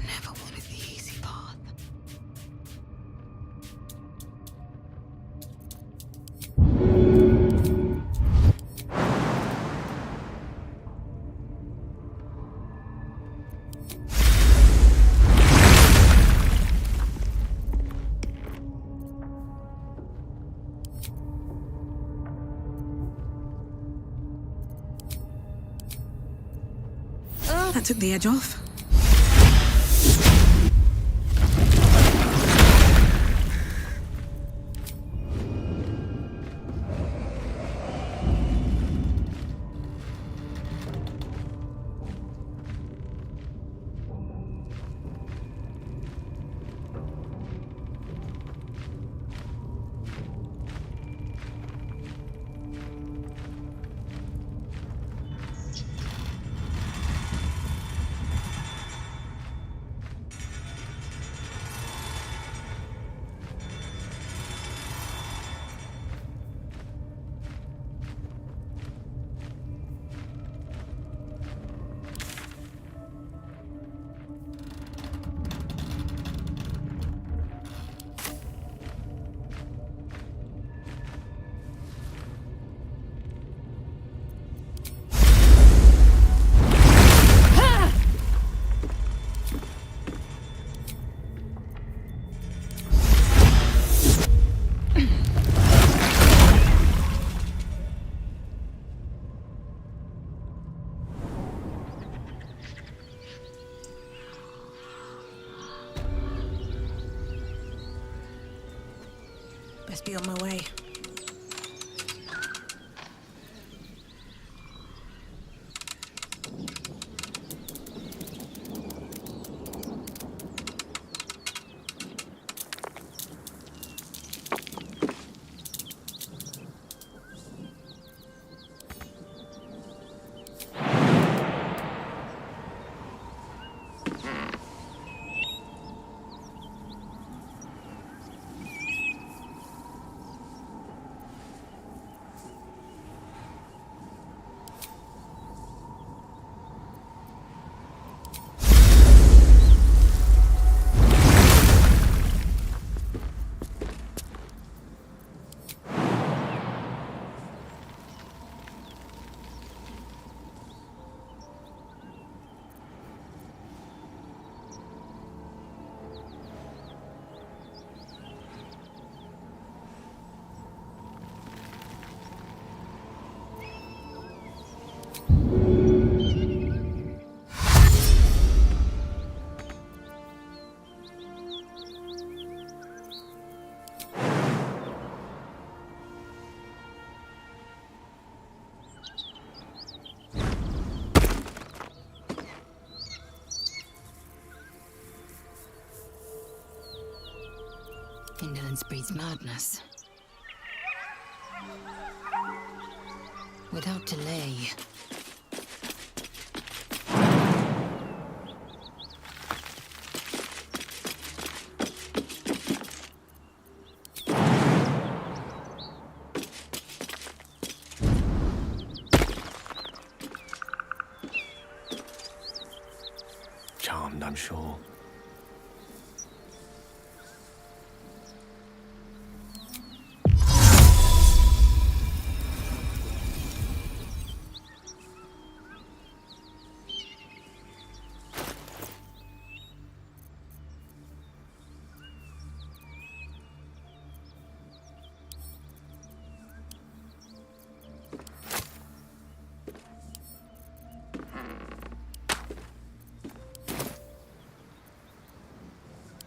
Never wanted the easy path. Oh, that took the edge off. Best be on my way. Indolence breeds madness. Without delay. Charmed, I'm sure.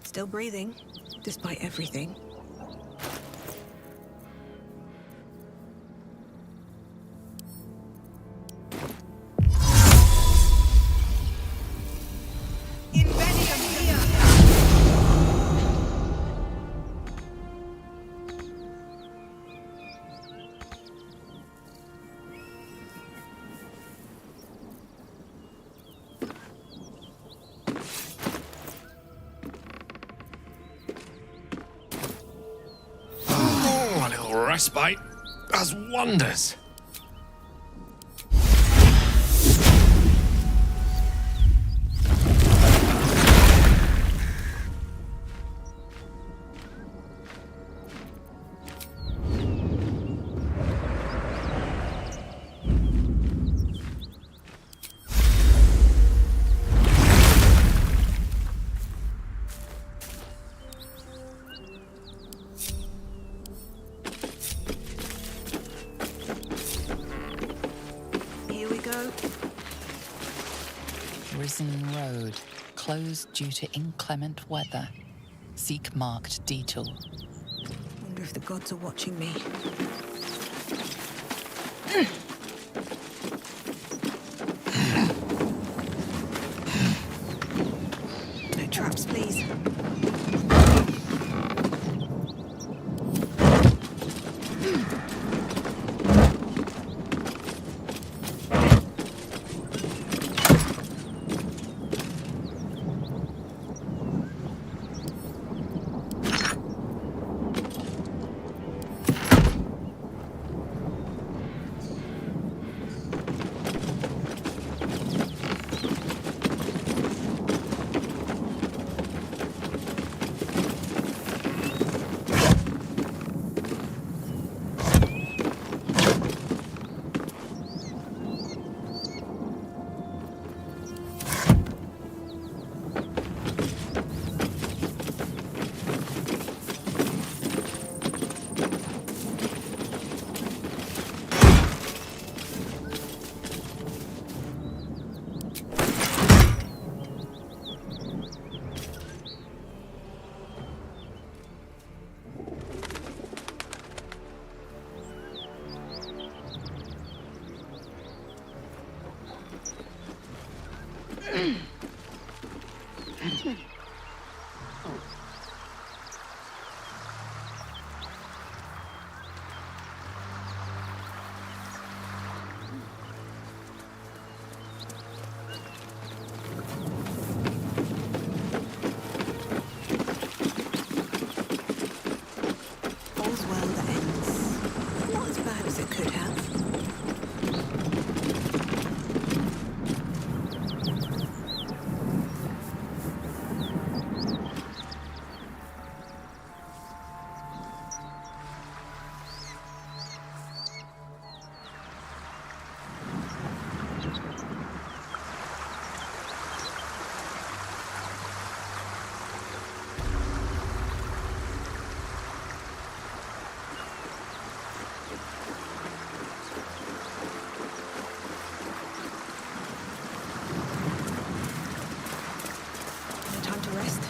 Still breathing, despite everything. Respite does wonders. Risen Road, closed due to inclement weather. Seek marked detour. Wonder if the gods are watching me. No traps, please. All's well that ends. Not as bad as it could have. Time to rest.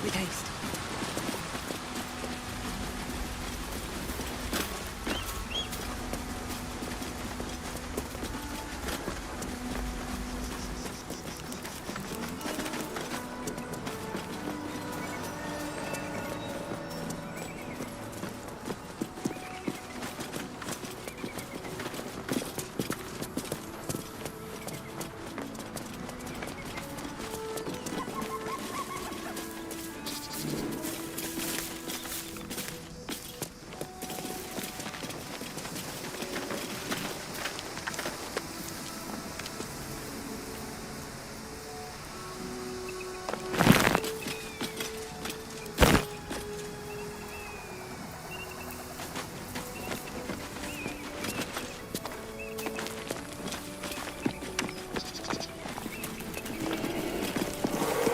With haste.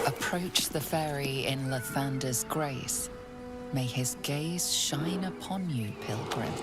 Approach the ferry in Lathander's grace. May his gaze shine upon you, pilgrim.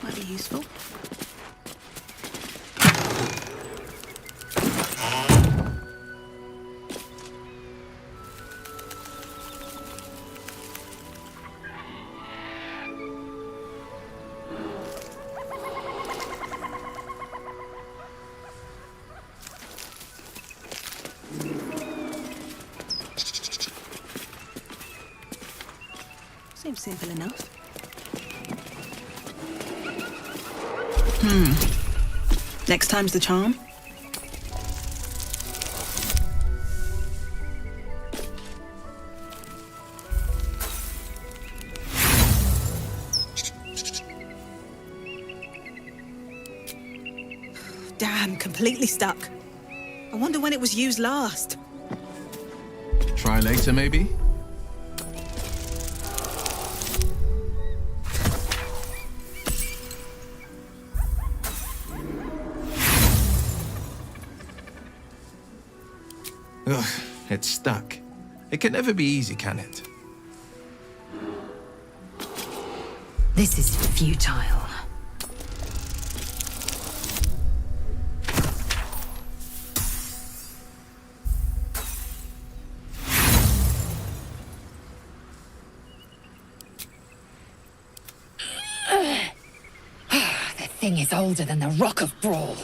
Might be useful. Seems simple enough. Next time's the charm. Damn, completely stuck. I wonder when it was used last. Try later, maybe? Ugh, it's stuck. It can never be easy, can it? This is futile. The thing is older than the Rock of Brawl,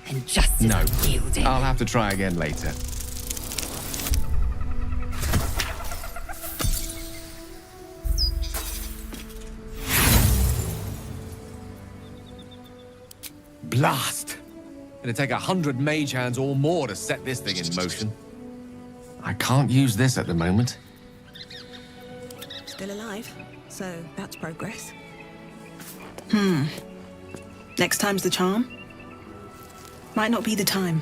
and just as unyielding. I'll have to try again later. Blast! It'd take 100 mage hands or more to set this thing in motion. I can't use this at the moment. Still alive, so that's progress. Next time's the charm. Might not be the time.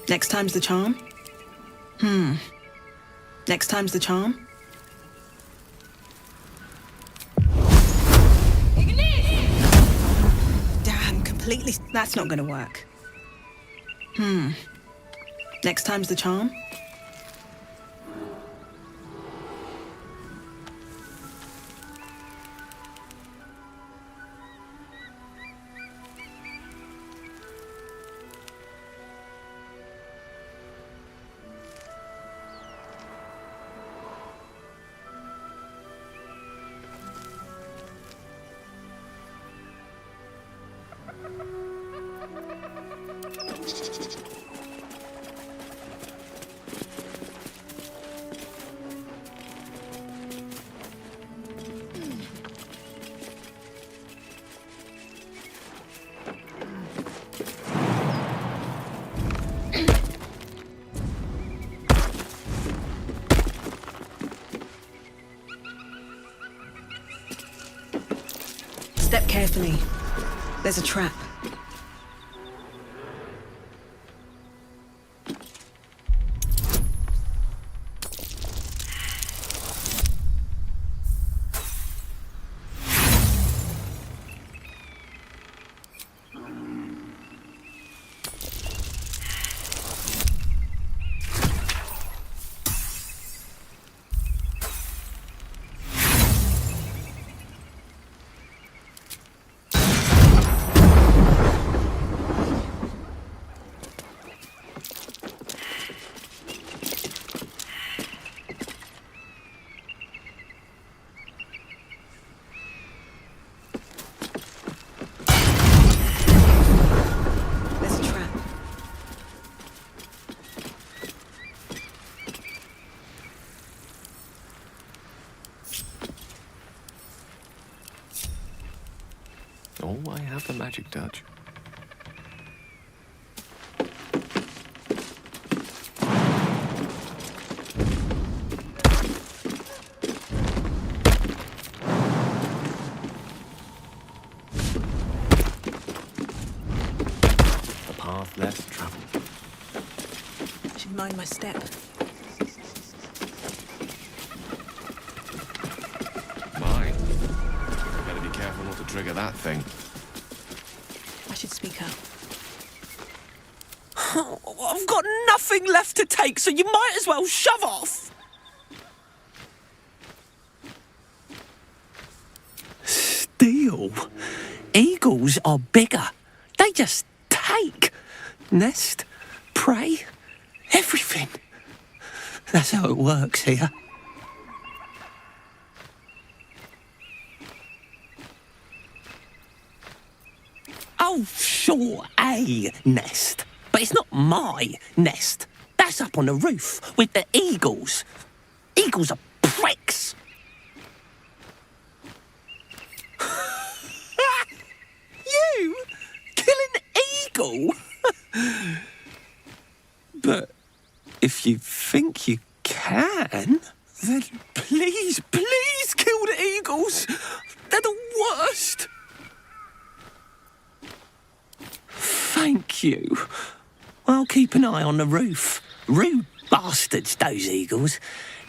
Next time's the charm. Next time's the charm. Damn, completely. That's not gonna work. Next time's the charm. Step carefully. There's a trap. Oh, I have the magic touch. The path less traveled. Should mind my step. Mine. Better be careful not to trigger that thing. I should speak up. I've got nothing left to take, so you might as well shove off. Steal? Eagles are bigger. They just take. Nest, prey, everything. That's how it works here. Oh, sure, a nest. But it's not my nest. That's up on the roof with the eagles. Eagles are pricks. You? Kill an eagle? But if you think you can, then please, please kill the eagles. They're the worst. Thank you. I'll keep an eye on the roof. Rude bastards, those eagles.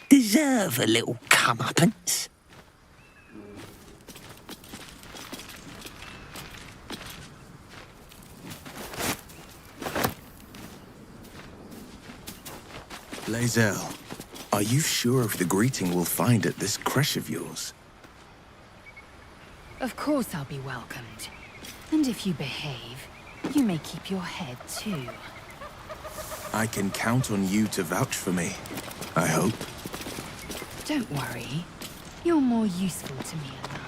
Deserve a little comeuppance. Lae'zel, are you sure of the greeting we'll find at this creche of yours? Of course I'll be welcomed. And if you behave, you may keep your head too. I can count on you to vouch for me, I hope. Don't worry. You're more useful to me alive.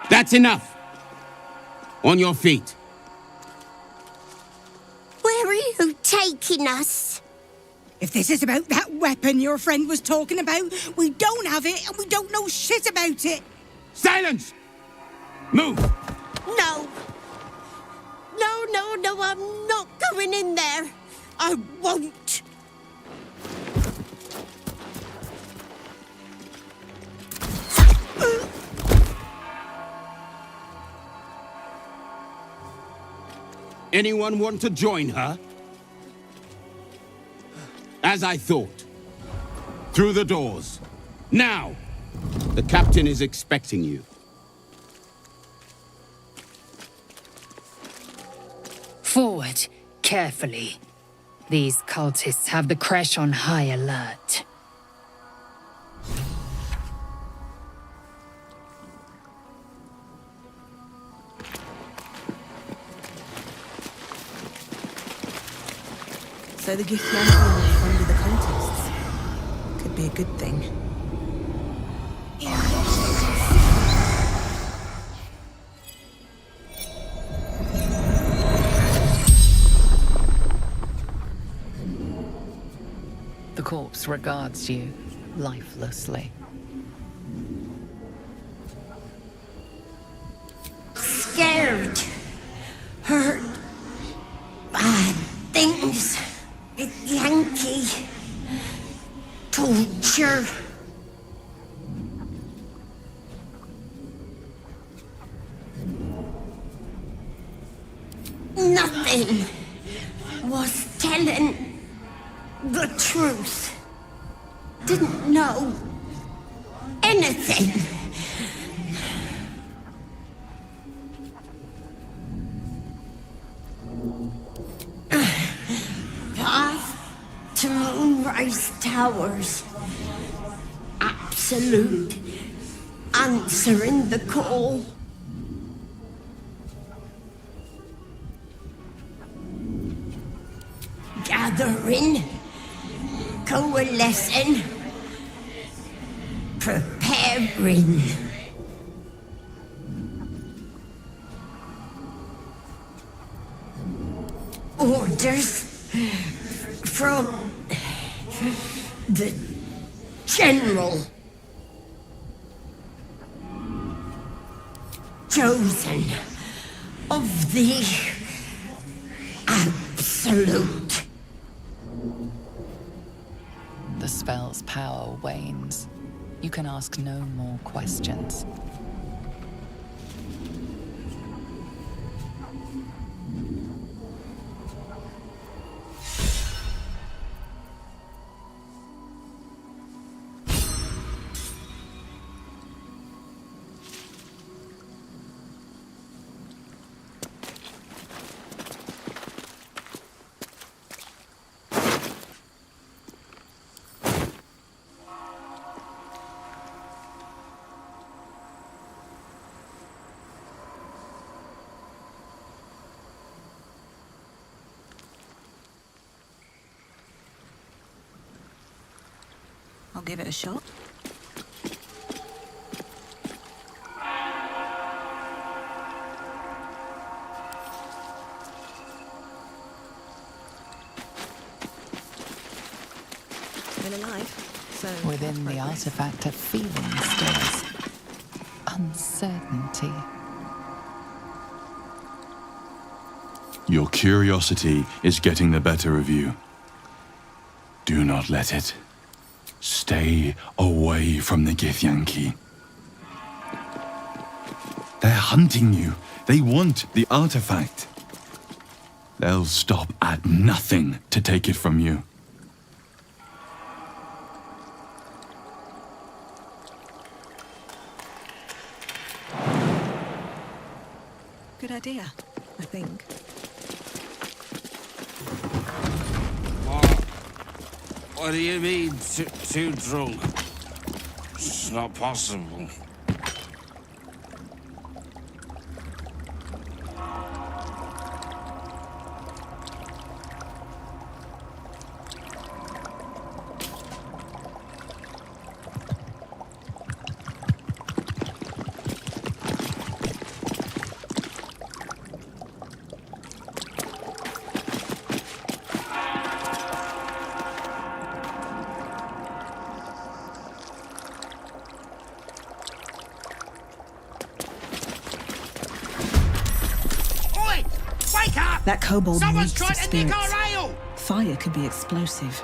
That's enough. On your feet. Where are you taking us? If this is about that weapon your friend was talking about, we don't have it and we don't know shit about it. Silence! Move! No. No, I'm not going in there. I won't. Anyone want to join her? As I thought. Through the doors. Now! The captain is expecting you. Forward, carefully. These cultists have the creche on high alert. So the gift man funded the contests. Could be a good thing. The corpse regards you lifelessly. Scared. Heard bad things. It's Yankee. Torture. Nothing was telling the truth. Didn't know anything. Path powers. Absolute. Answering the call. Gathering. Coalescing. Preparing. Orders from the General. Chosen of the Absolute. The spell's power wanes. You can ask no more questions. I'll give it a shot. Still alive, so... Within the artifact, a feeling stirs. Uncertainty. Your curiosity is getting the better of you. Do not let it. Stay away from the Githyanki. They're hunting you. They want the artifact. They'll stop at nothing to take it from you. Good idea, I think. What do you mean, too drunk? It's not possible. That kobold Someone's reeks trying of to nick spirits. our ale! Fire could be explosive.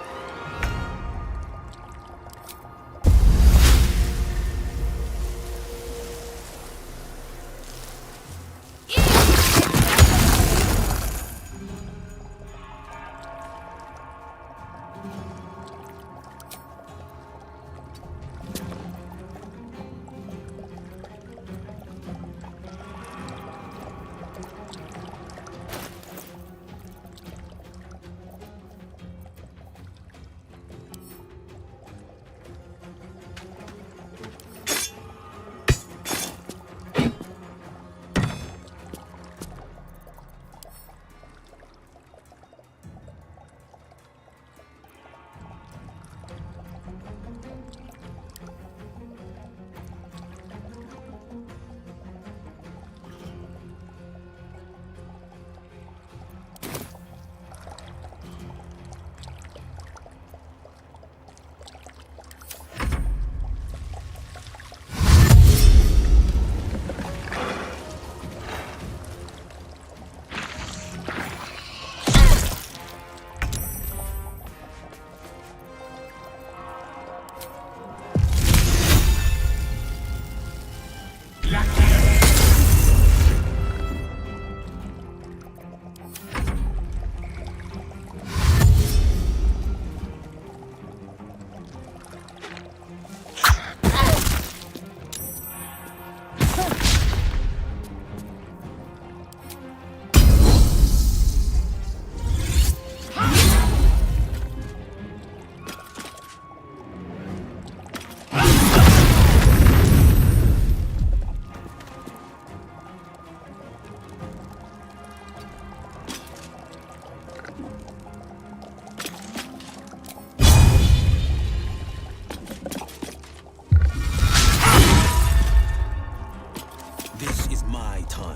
time.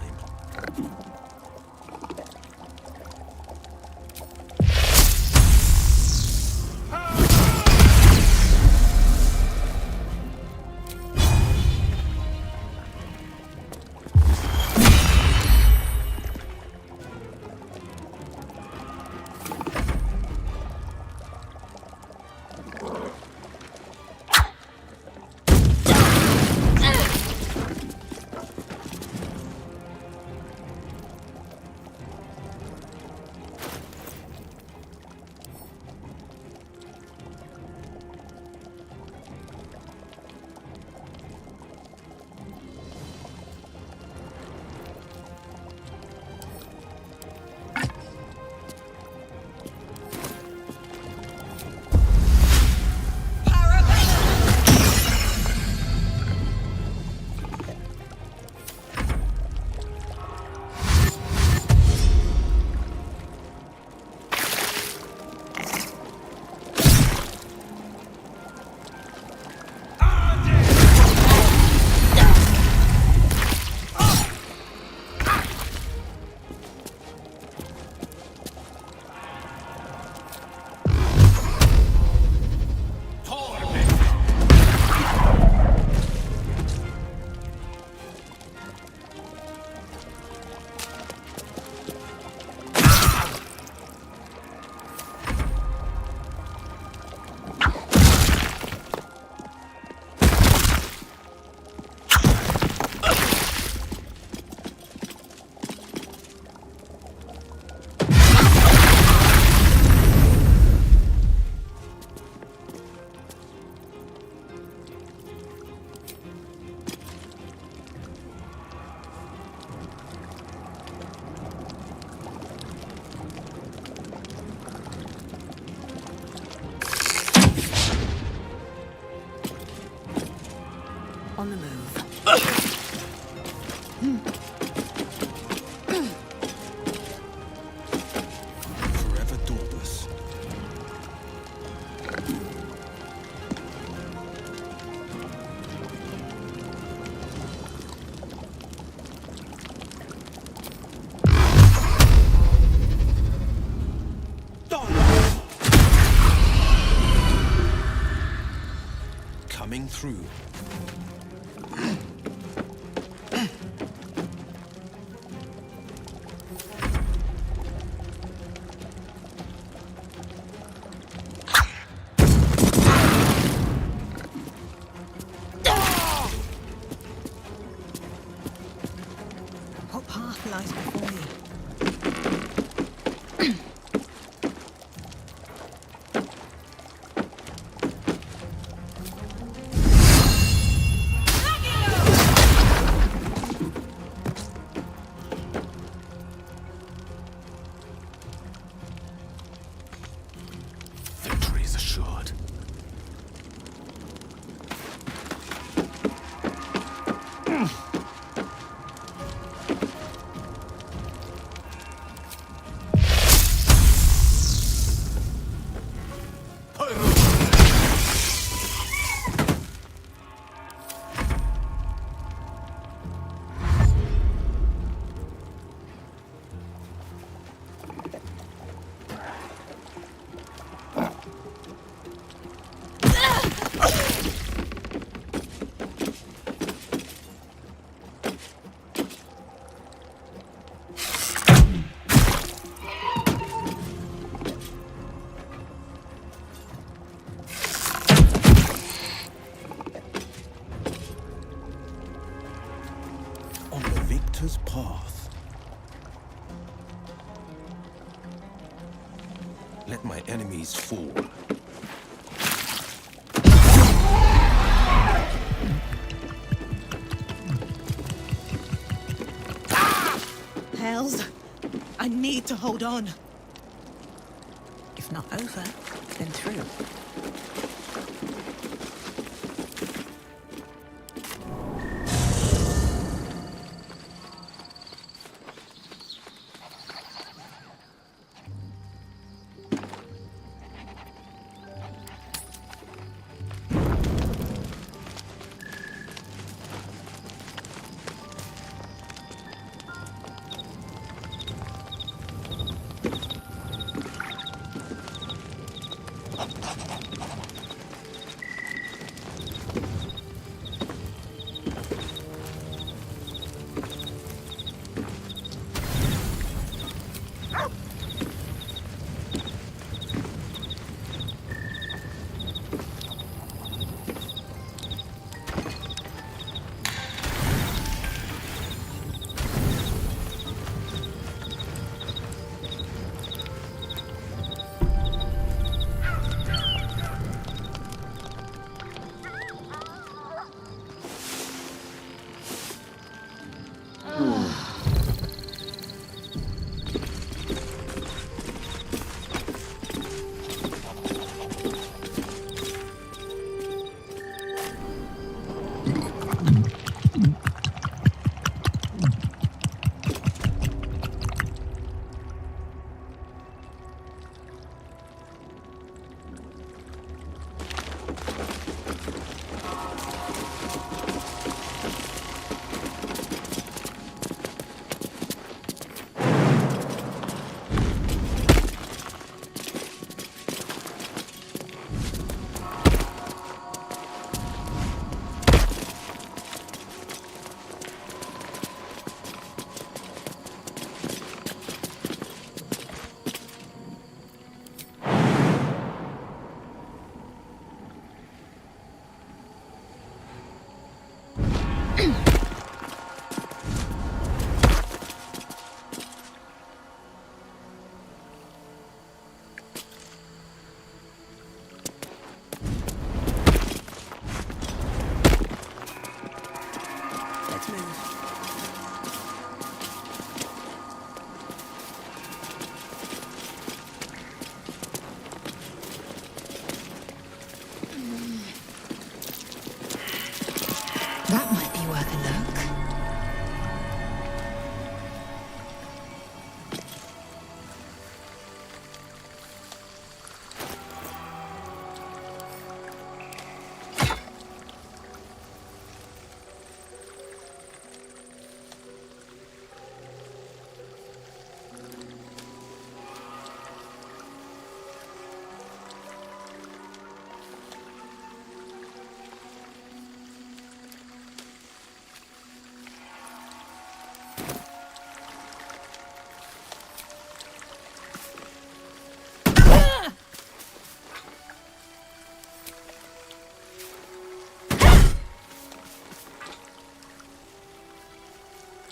On the move. Forever dauntless. Coming through. What path lies before you? Victory is assured. On the victor's path. Let my enemies fall. Hells, I need to hold on. If not over, then through. Let's move. That might be worth a look.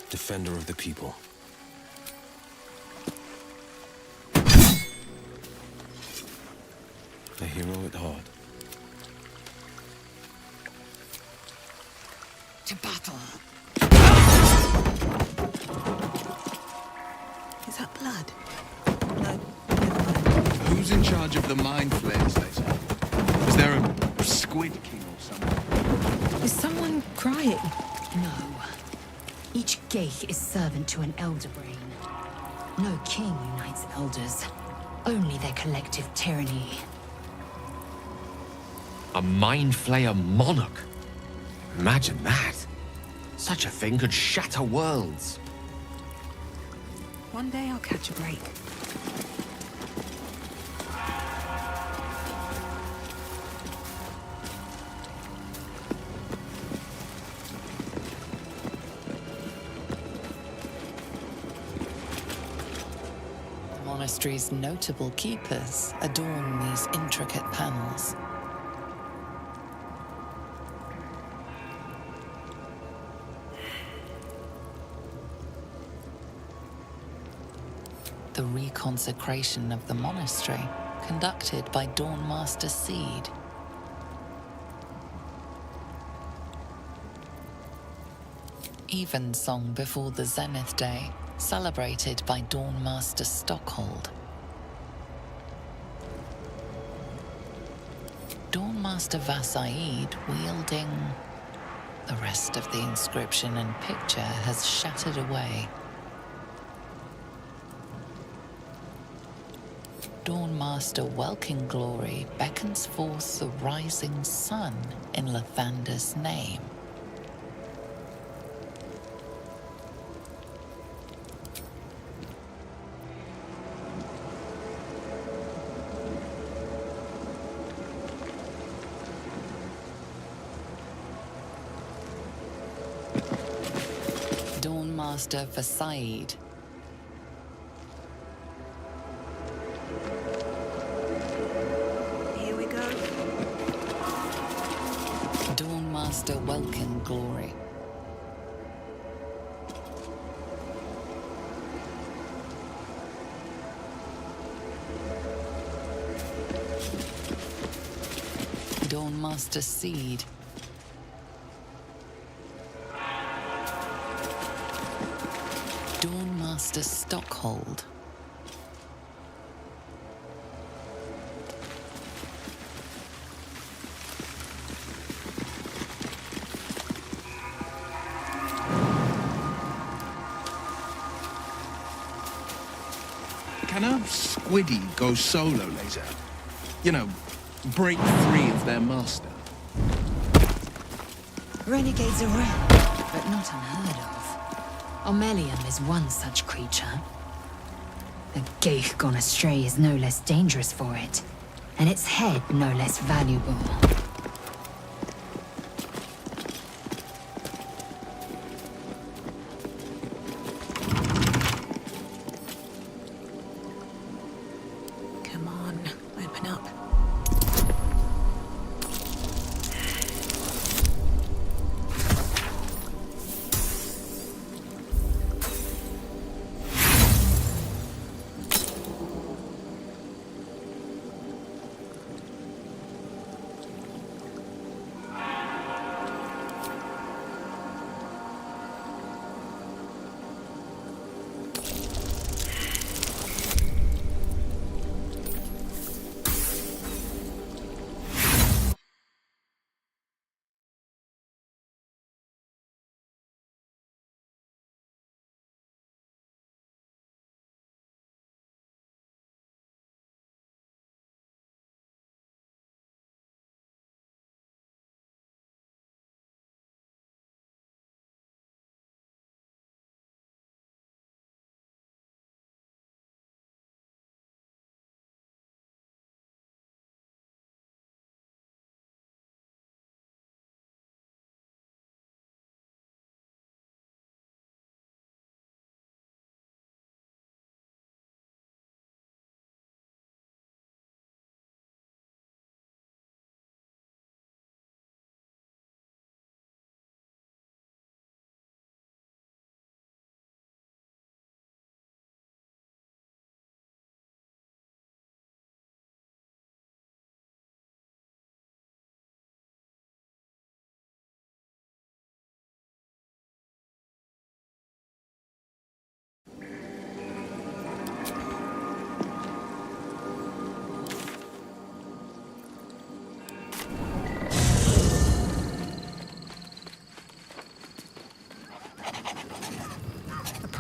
Defender of the people. A hero at heart. To battle. Is that blood? No. Who's in charge of the mind flayers later? Is there a squid king or something? Is someone crying? No. Each Geich is servant to an elder brain. No king unites elders. Only their collective tyranny. A mind flayer monarch. Imagine that. Such a thing could shatter worlds. One day I'll catch a break. The monastery's notable keepers adorn these intricate panels. The reconsecration of the monastery, conducted by Dawnmaster Seed. Evensong before the Zenith Day, celebrated by Dawnmaster Stockhold. Dawnmaster Vassaid wielding... The rest of the inscription and picture has shattered away. Dawnmaster Welkin Glory beckons forth the rising sun in Lathander's name. Dawnmaster Vassaid. Here we go. Dawnmaster Welkin Glory. Dawnmaster Seed. Dawnmaster Stockhold. Can a squiddy go solo later? You know, break free of their master. Renegades are rare, but not unheard of. Omelium is one such creature. The Geich gone astray is no less dangerous for it, and its head no less valuable. Come on, open up.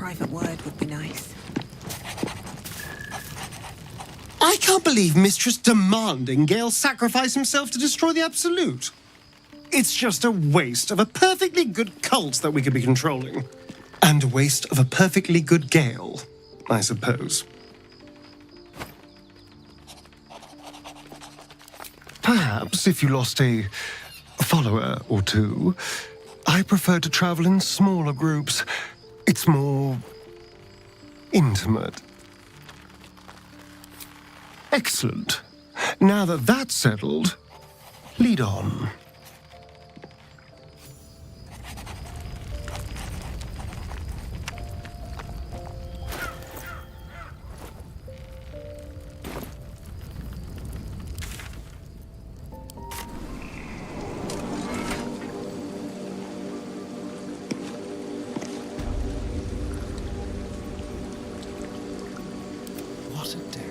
private word would be nice. I can't believe Mistress demanding Gale sacrifice himself to destroy the Absolute. It's just a waste of a perfectly good cult that we could be controlling. And a waste of a perfectly good Gale, I suppose. Perhaps if you lost a follower or two, I prefer to travel in smaller groups. It's more intimate. Excellent. Now that that's settled, lead on. What a day.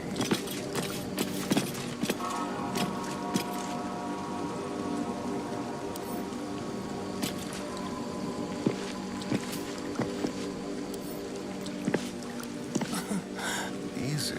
Easy.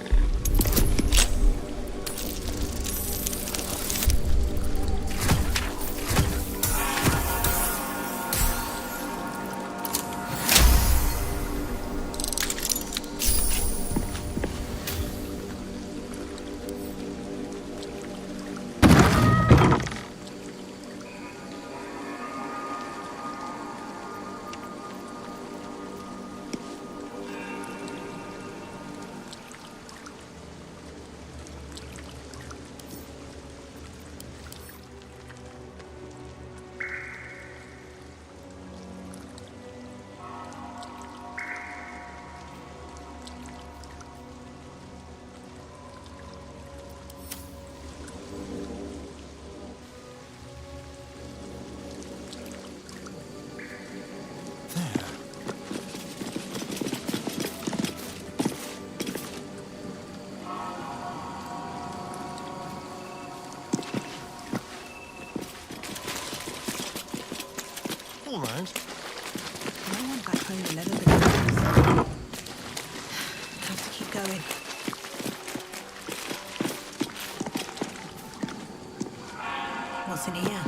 All right. No one got home 11 minutes. Have to keep going. What's in here?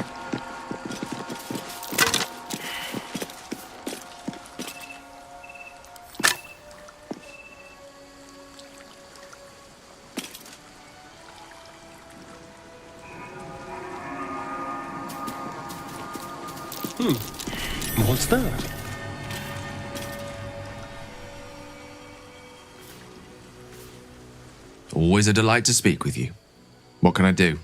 What's that? Always a delight to speak with you. What can I do?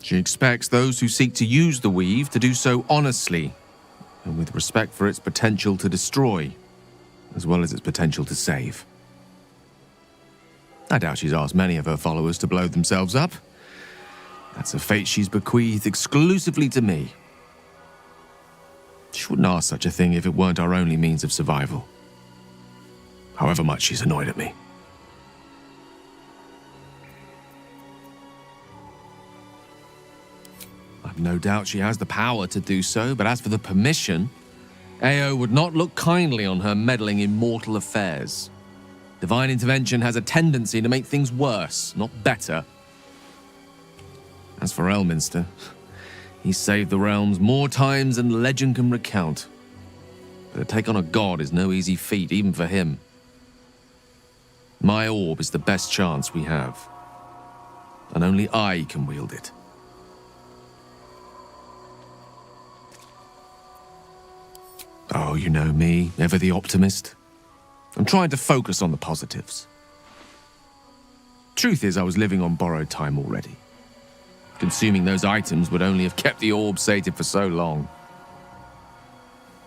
She expects those who seek to use the weave to do so honestly and with respect for its potential to destroy, as well as its potential to save. I doubt she's asked many of her followers to blow themselves up. That's a fate she's bequeathed exclusively to me. She wouldn't ask such a thing if it weren't our only means of survival. However much she's annoyed at me. I've no doubt she has the power to do so, but as for the permission, Ao would not look kindly on her meddling in mortal affairs. Divine intervention has a tendency to make things worse, not better. As for Elminster, he saved the realms more times than legend can recount. But to take on a god is no easy feat, even for him. My orb is the best chance we have, and only I can wield it. Oh, you know me, ever the optimist. I'm trying to focus on the positives. Truth is, I was living on borrowed time already. Consuming those items would only have kept the orb sated for so long.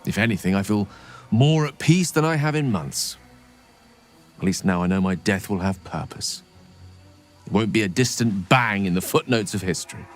If anything, I feel more at peace than I have in months. At least now I know my death will have purpose. It won't be a distant bang in the footnotes of history.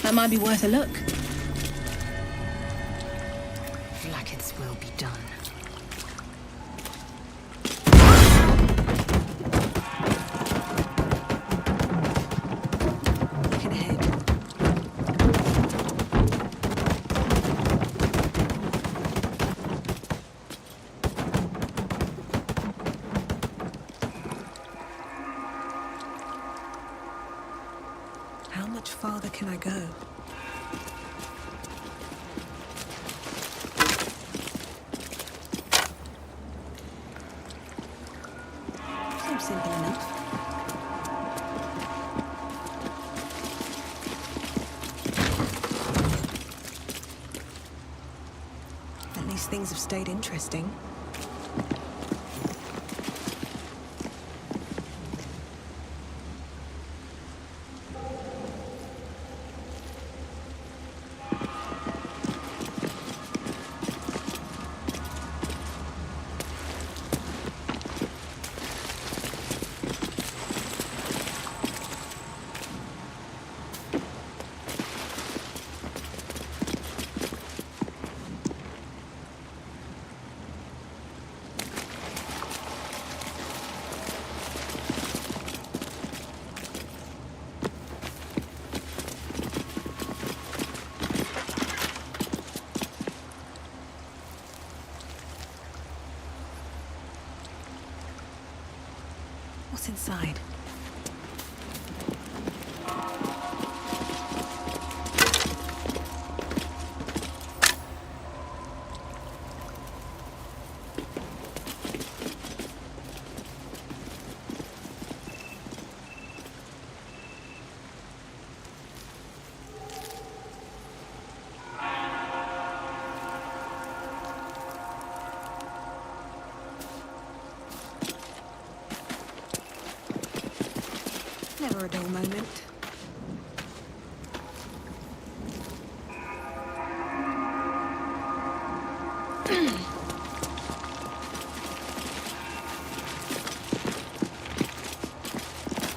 That might be worth a look. Blackets will be done. How much farther can I go? Seems simple enough. At least things have stayed interesting. What's inside? Never a dull moment.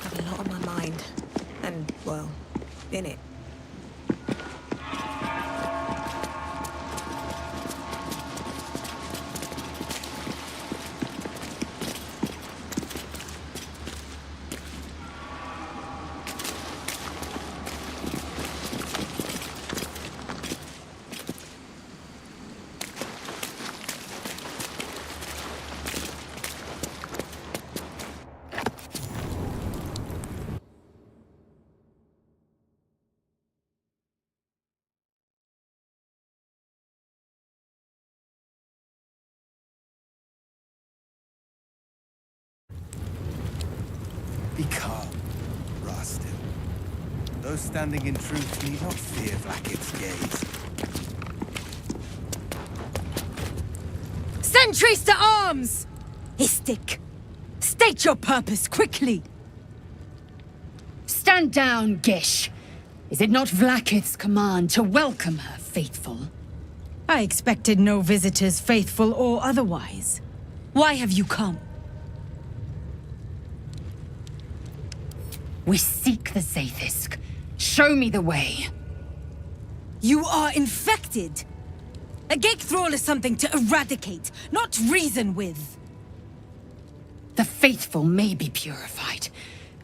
Have a lot on my mind. And, well, in it. Be calm, Rastin. Those standing in truth need not fear Vlaakith's gaze. Sentries to arms! Istik, state your purpose quickly! Stand down, Gish. Is it not Vlaakith's command to welcome her, faithful? I expected no visitors, faithful or otherwise. Why have you come? We seek the Zaithisk. Show me the way. You are infected! A gate thrall is something to eradicate, not reason with. The faithful may be purified.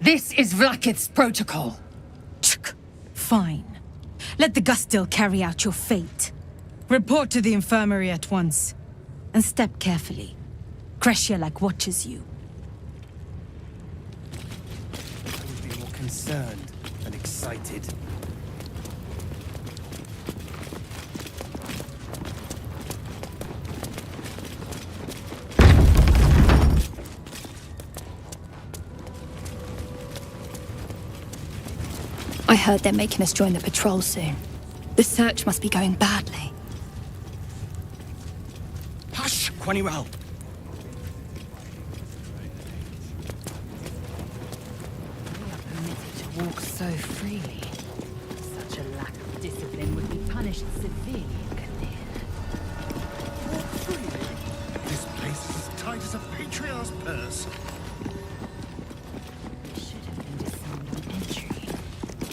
This is Vlaakith's protocol. Fine. Let the Gustil carry out your fate. Report to the infirmary at once. And step carefully. Kreshia watches you. Concerned and excited. I heard they're making us join the patrol soon. The search must be going badly. Hush, Quanirel! Walk so freely. Such a lack of discipline would be punished severely in Kadir. Walk freely? This place is as tight as a patriarch's purse. We should have been disarmed on entry.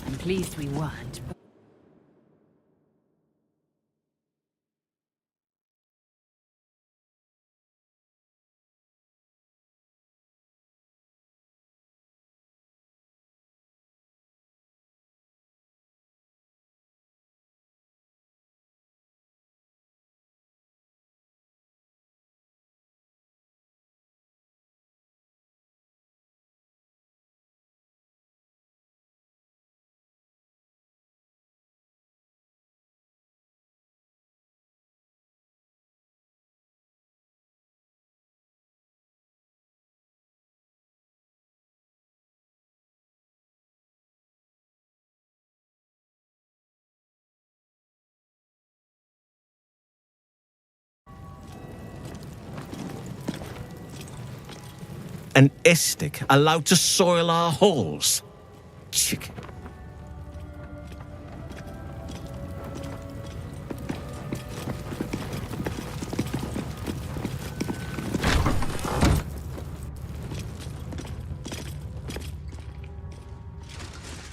I'm pleased we weren't, but An Istik allowed to soil our halls? Chicken.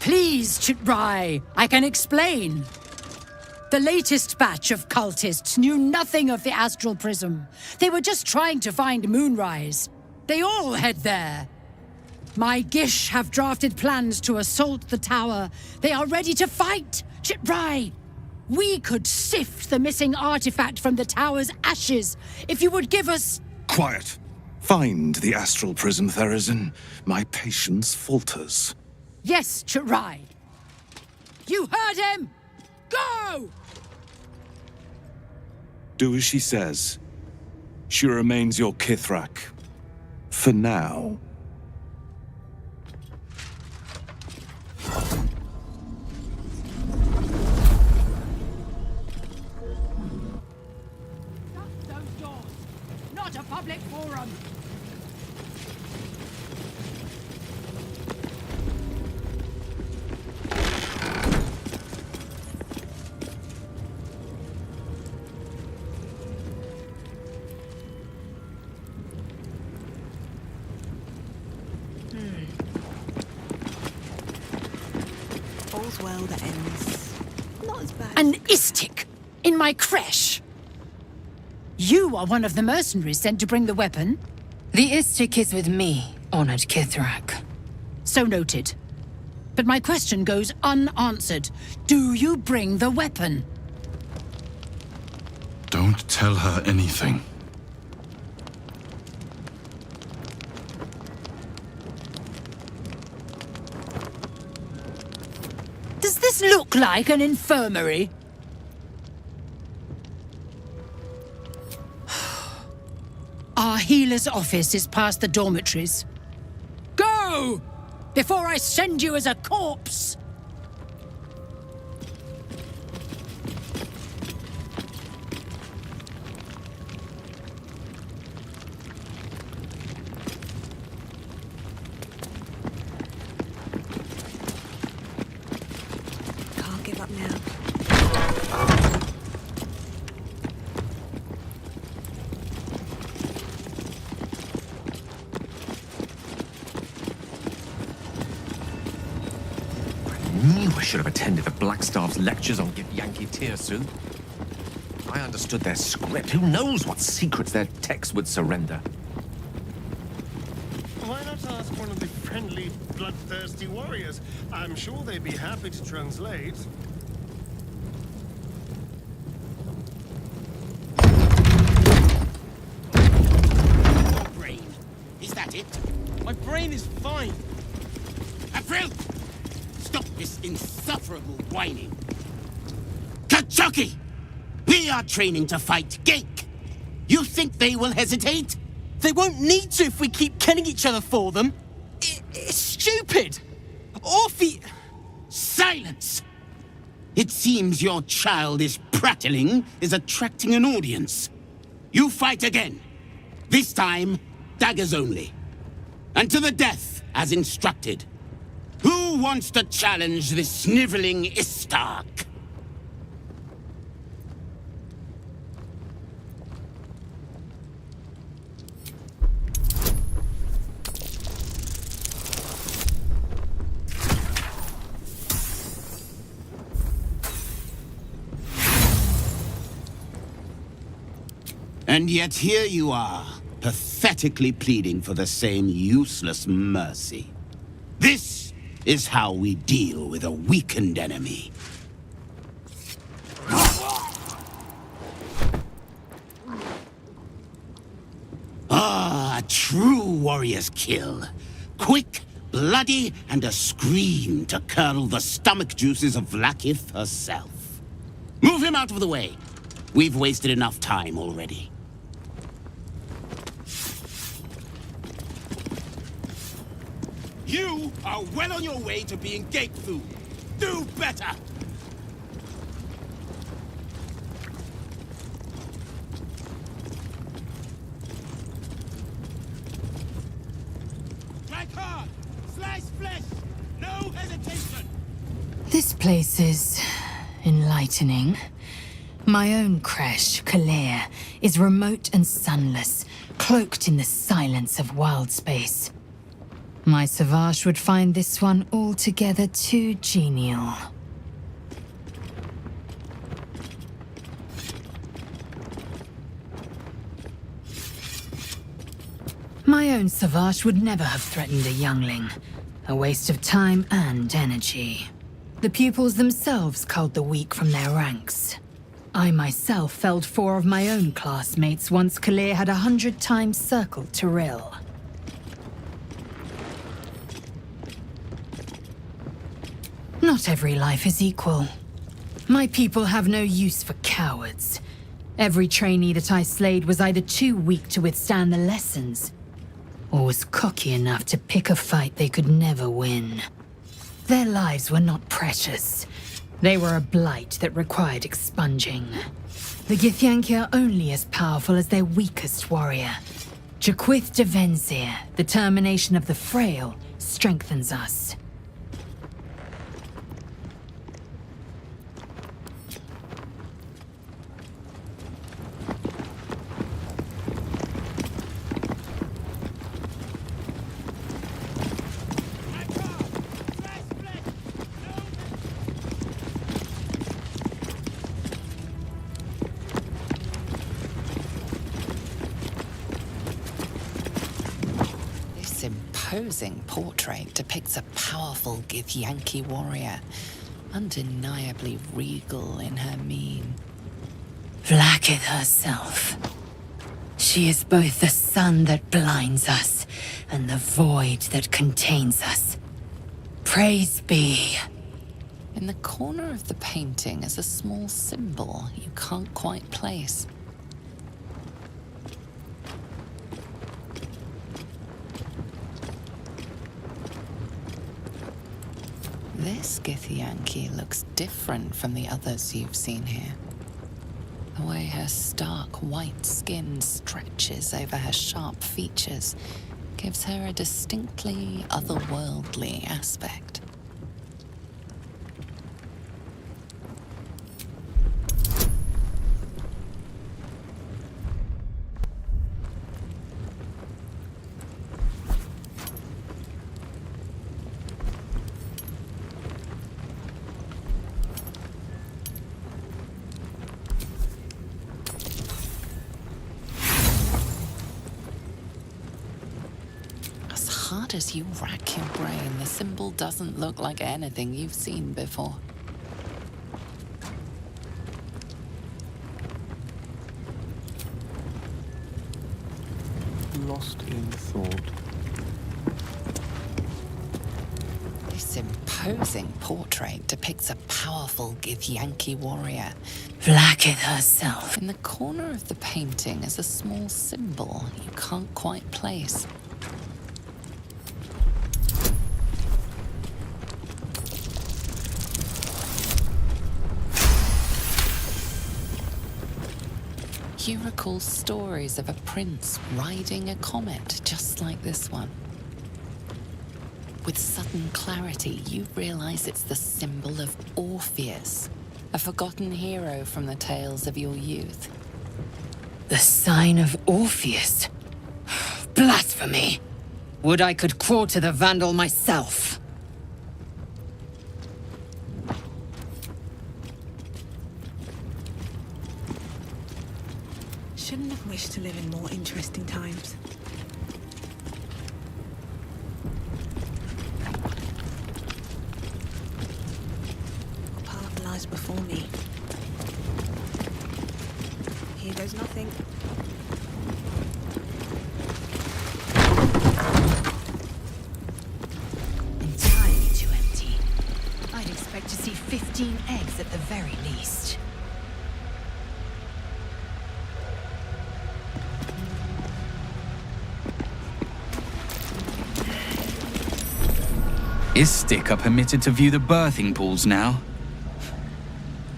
Please, Chitrai, I can explain. The latest batch of cultists knew nothing of the astral prism. They were just trying to find Moonrise. They all head there. My Gish have drafted plans to assault the tower. They are ready to fight, Chitrai. We could sift the missing artifact from the tower's ashes if you would give us... Quiet. Find the astral prism, Therazin. My patience falters. Yes, Chitrai. You heard him! Go! Do as she says. She remains your Kithrak. For now. Shut those doors. Not a public forum. All's well that ends. Not as bad. An Istik in my creche. You are one of the mercenaries sent to bring the weapon. The Istik is with me, honored Kithrak. So noted. But my question goes unanswered. Do you bring the weapon? Don't tell her anything. Does this look like an infirmary? Our healer's office is past the dormitories. Go! Before I send you as a corpse! Can't give up now. I should have attended the Blackstaff's lectures on Yankee Tirsu. I understood their script. Who knows what secrets their texts would surrender? Why not ask one of the friendly, bloodthirsty warriors? I'm sure they'd be happy to translate. Brain. Is that it? My brain is fine. April! Stop this insufferable whining. Kachuki! We are training to fight Gake. You think they will hesitate? They won't need to if we keep killing each other for them. It's stupid. Orphe... Silence! It seems your childish prattling is attracting an audience. You fight again. This time, daggers only. And to the death, as instructed. Who wants to challenge this sniveling Istark? And yet here you are, pathetically pleading for the same useless mercy. This is how we deal with a weakened enemy. Ah, a true warrior's kill. Quick, bloody, and a scream to curdle the stomach juices of Vlaakith herself. Move him out of the way. We've wasted enough time already. You are well on your way to being gate food. Do better! Strike hard! Slice flesh! No hesitation! This place is enlightening. My own creche, Kalir, is remote and sunless, cloaked in the silence of wild space. My Savage would find this one altogether too genial. My own Savage would never have threatened a youngling. A waste of time and energy. The pupils themselves culled the weak from their ranks. I myself felled 4 of my own classmates once Kalir had 100 times circled Tyrell. Not every life is equal. My people have no use for cowards. Every trainee that I slayed was either too weak to withstand the lessons, or was cocky enough to pick a fight they could never win. Their lives were not precious. They were a blight that required expunging. The Githyanki are only as powerful as their weakest warrior. Jaquith de Venzir, the termination of the frail, strengthens us. Imposing portrait depicts a powerful Githyanki warrior, undeniably regal in her mien. Vlaakith herself. She is both the sun that blinds us and the void that contains us. Praise be. In the corner of the painting is a small symbol you can't quite place. This Githyanki looks different from the others you've seen here. The way her stark white skin stretches over her sharp features gives her a distinctly otherworldly aspect. Hard as you rack your brain, the symbol doesn't look like anything you've seen before. Lost in thought. This imposing portrait depicts a powerful Githyanki warrior. Vlaakith herself. In the corner of the painting is a small symbol you can't quite place. You recall stories of a prince riding a comet just like this one. With sudden clarity, you realize it's the symbol of Orpheus, a forgotten hero from the tales of your youth. The sign of Orpheus? Blasphemy! Would I could quarter the Vandal myself! Shouldn't have wished to live in more interesting times. What path lies before me? Here goes nothing. Entirely too empty. I'd expect to see 15 eggs at the very least. Is Sticker permitted to view the birthing pools now?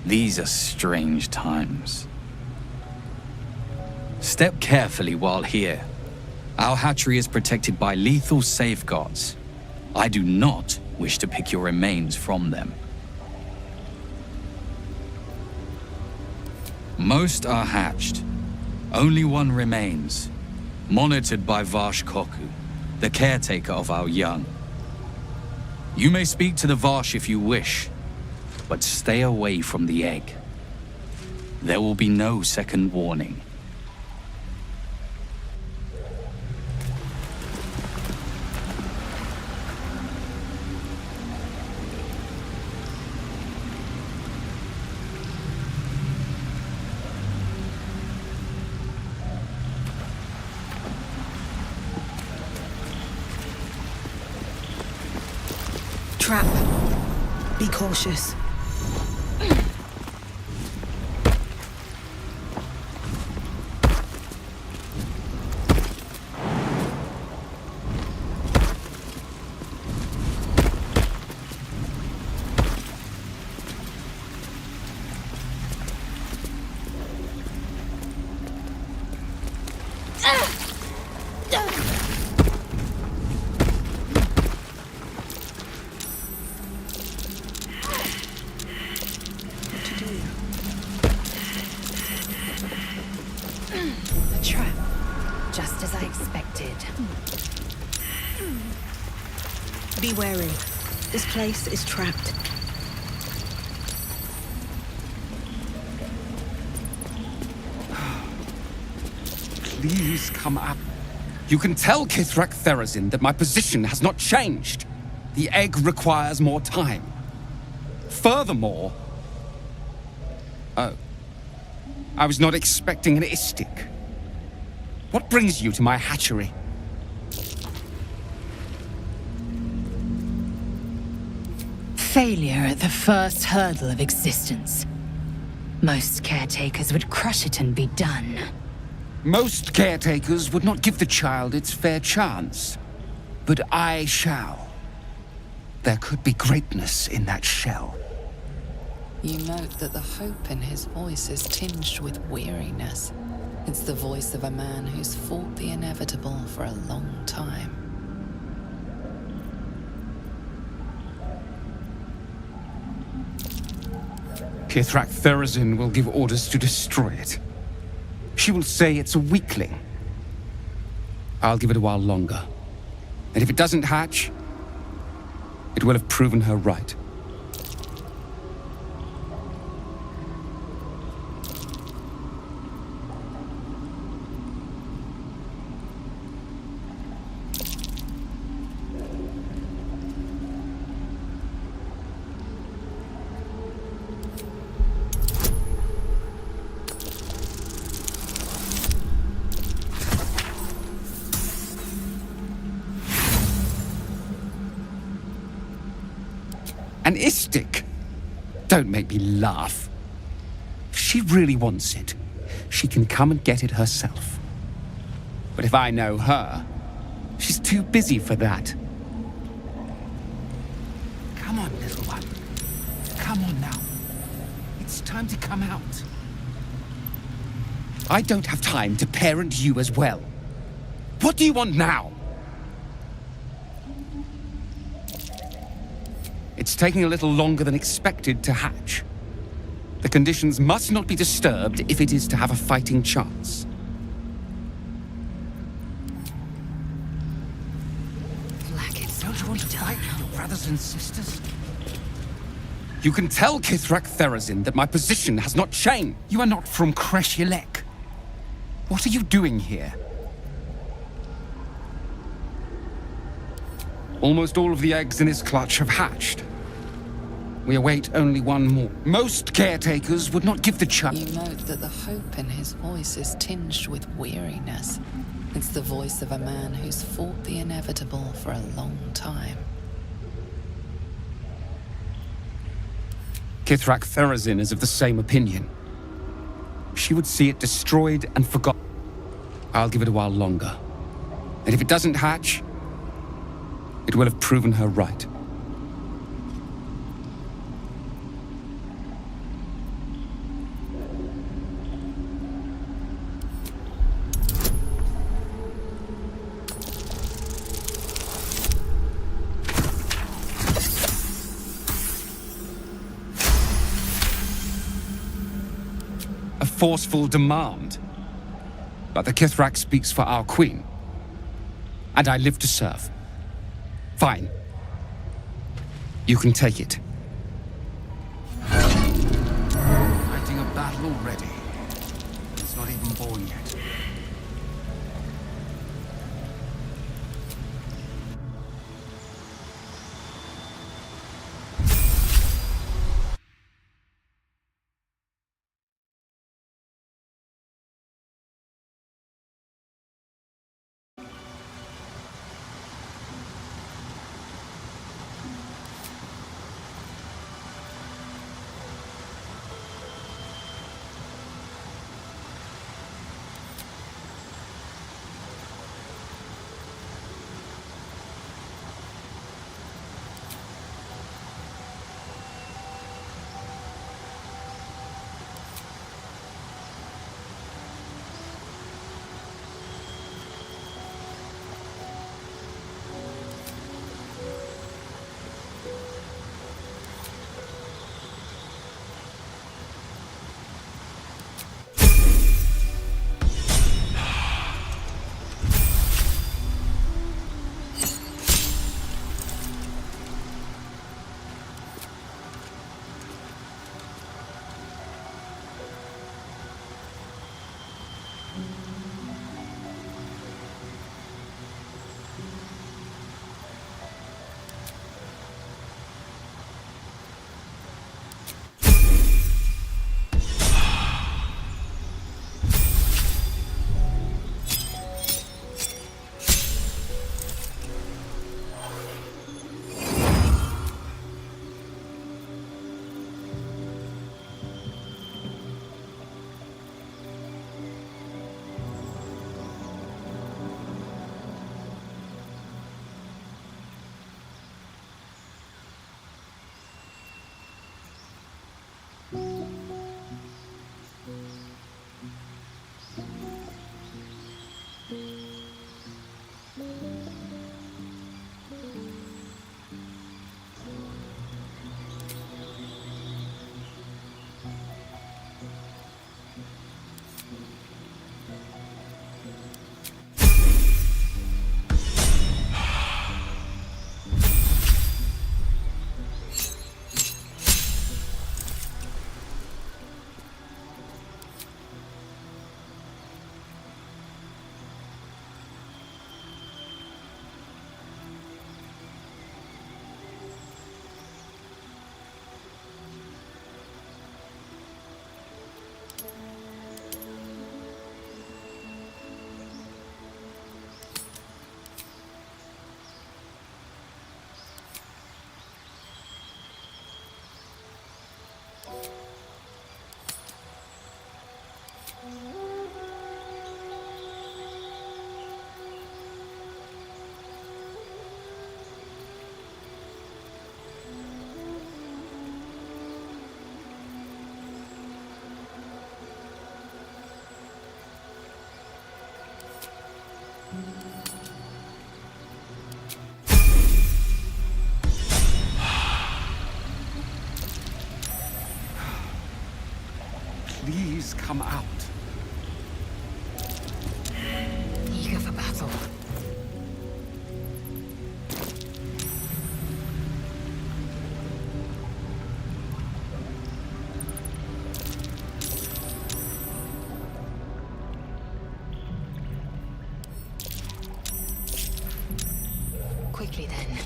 These are strange times. Step carefully while here. Our hatchery is protected by lethal safeguards. I do not wish to pick your remains from them. Most are hatched. Only one remains, monitored by Varsh Koku, the caretaker of our young. You may speak to the Varsh if you wish, but stay away from the egg. There will be no second warning. Trap. Be cautious. A trap. Just as I expected. Be wary. This place is trapped. Please come up. You can tell Kithrak Therazin that my position has not changed. The egg requires more time. Furthermore... Oh. I was not expecting an istik. What brings you to my hatchery? Failure at the first hurdle of existence. Most caretakers would crush it and be done. Most caretakers would not give the child its fair chance. But I shall. There could be greatness in that shell. You note that the hope in his voice is tinged with weariness. It's the voice of a man who's fought the inevitable for a long time. Kithrak Therazin will give orders to destroy it. She will say it's a weakling. I'll give it a while longer. And if it doesn't hatch, it will have proven her right. An istik? Don't make me laugh. If she really wants it, she can come and get it herself. But if I know her, she's too busy for that. Come on, little one. Come on now. It's time to come out. I don't have time to parent you as well. What do you want now? It's taking a little longer than expected to hatch. The conditions must not be disturbed if it is to have a fighting chance. Don't you want to fight with your brothers and sisters? You can tell Kithrak Therazin that my position has not changed. You are not from Kreshilek. What are you doing here? Almost all of the eggs in his clutch have hatched. We await only one more. Most caretakers would not give the child. You note that the hope in his voice is tinged with weariness. It's the voice of a man who's fought the inevitable for a long time. Kithrak Therazin is of the same opinion. She would see it destroyed and forgotten. I'll give it a while longer. And if it doesn't hatch, it will have proven her right. forceful demand. But the Kithrak speaks for our queen. And I live to serve. Fine. You can take it. Fighting a battle already. It's not even born yet. Please come out. Eager for battle. Quickly then.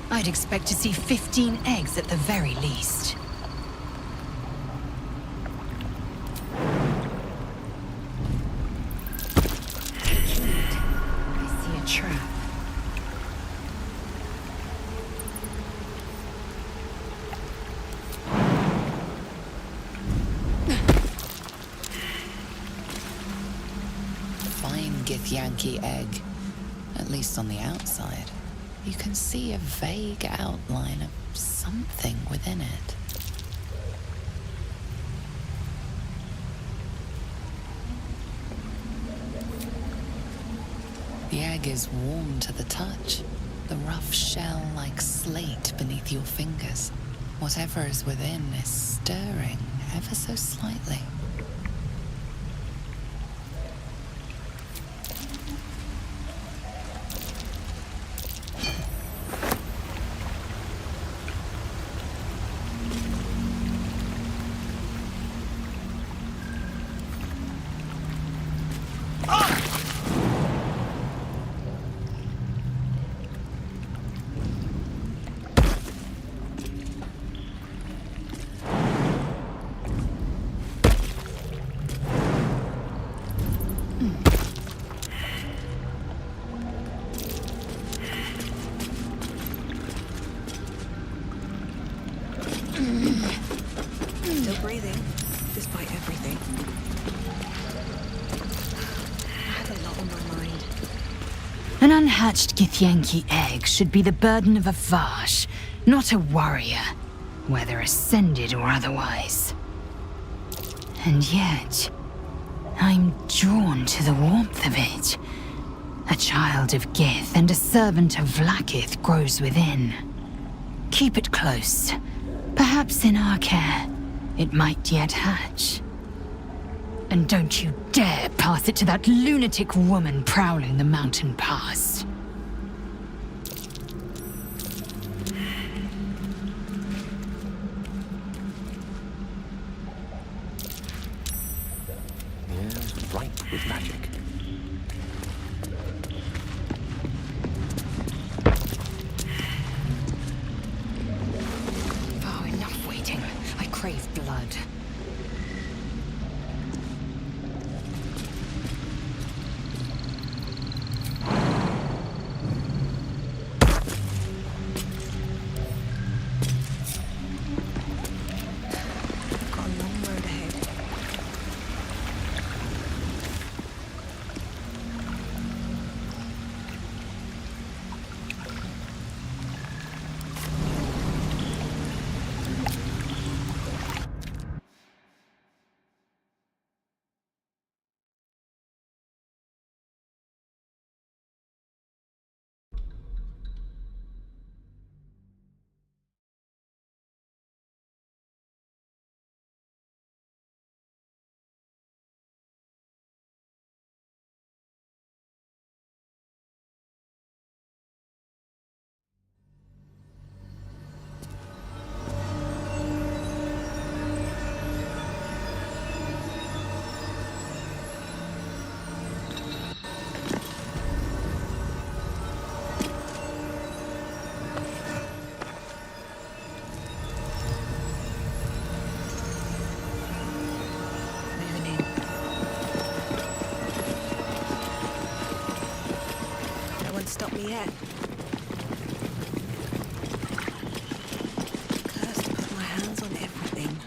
I'd expect to see 15 eggs at the very least. I see a trap. Githyanki egg, at least on the outside. You can see a vague outline of something within it. The egg is warm to the touch, the rough shell like slate beneath your fingers. Whatever is within is stirring ever so slightly. Still breathing, despite everything. I had a lot on my mind. An unhatched Githyanki egg should be the burden of a Vash, not a warrior, whether ascended or otherwise. And yet, I'm drawn to the warmth of it. A child of Gith and a servant of Vlaakith grows within. Keep it close. Perhaps in our care, it might yet hatch. And don't you dare pass it to that lunatic woman prowling the mountain pass. The air's ripe with magic. Oh, enough waiting. I crave blood. Got a long road ahead. Stop me yet. Cursed to put my hands on everything.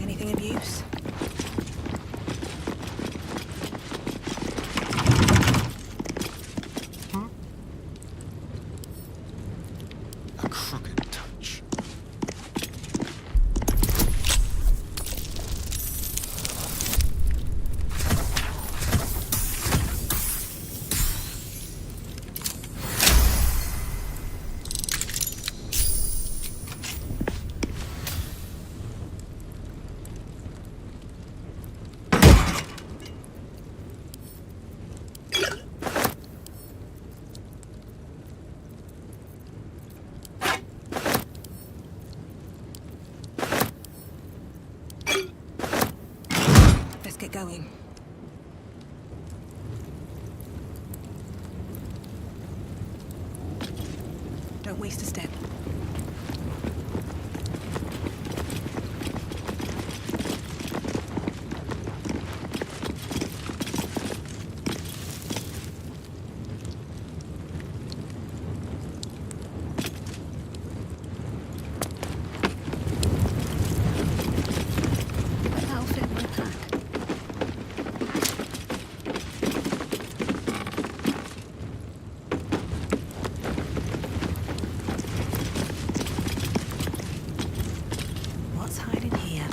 Anything of use? A crooked touch. get going. Don't waste a step. That'll fit my pack. What's hiding here?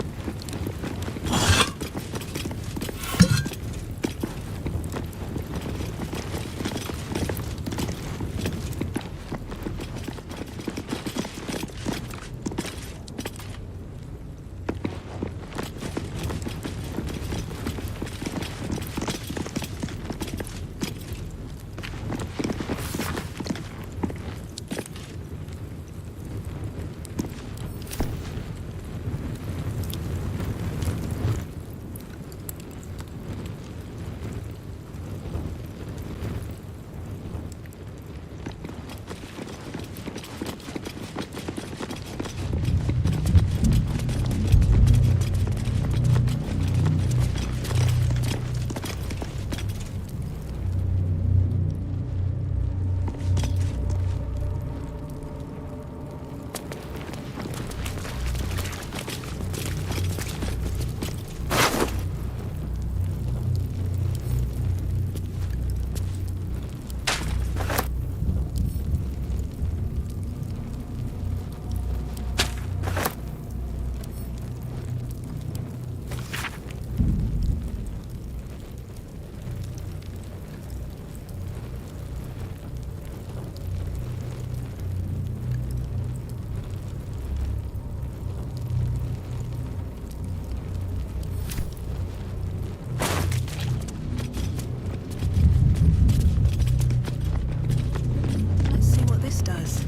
Let's see what this does.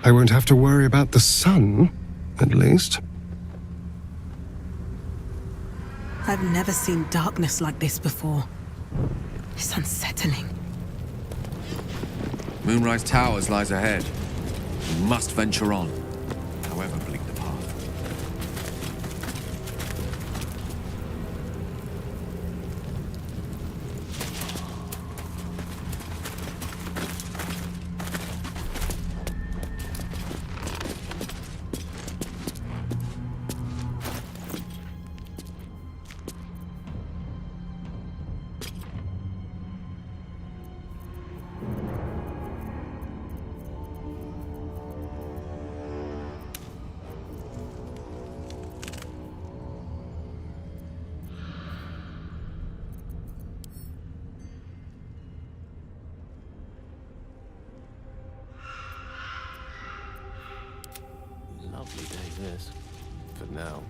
I won't have to worry about the sun, at least. I've never seen darkness like this before. It's unsettling. Moonrise Towers lies ahead. We must venture on, however bleak the path. Lovely day this, for now.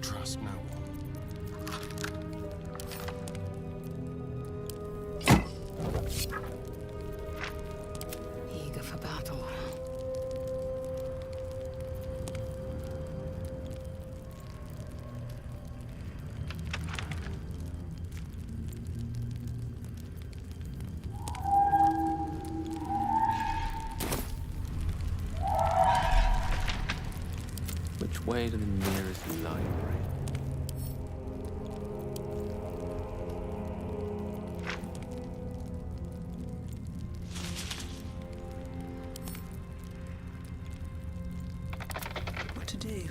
Trust no one. Eager for battle. Which way to the nearest library? What to do?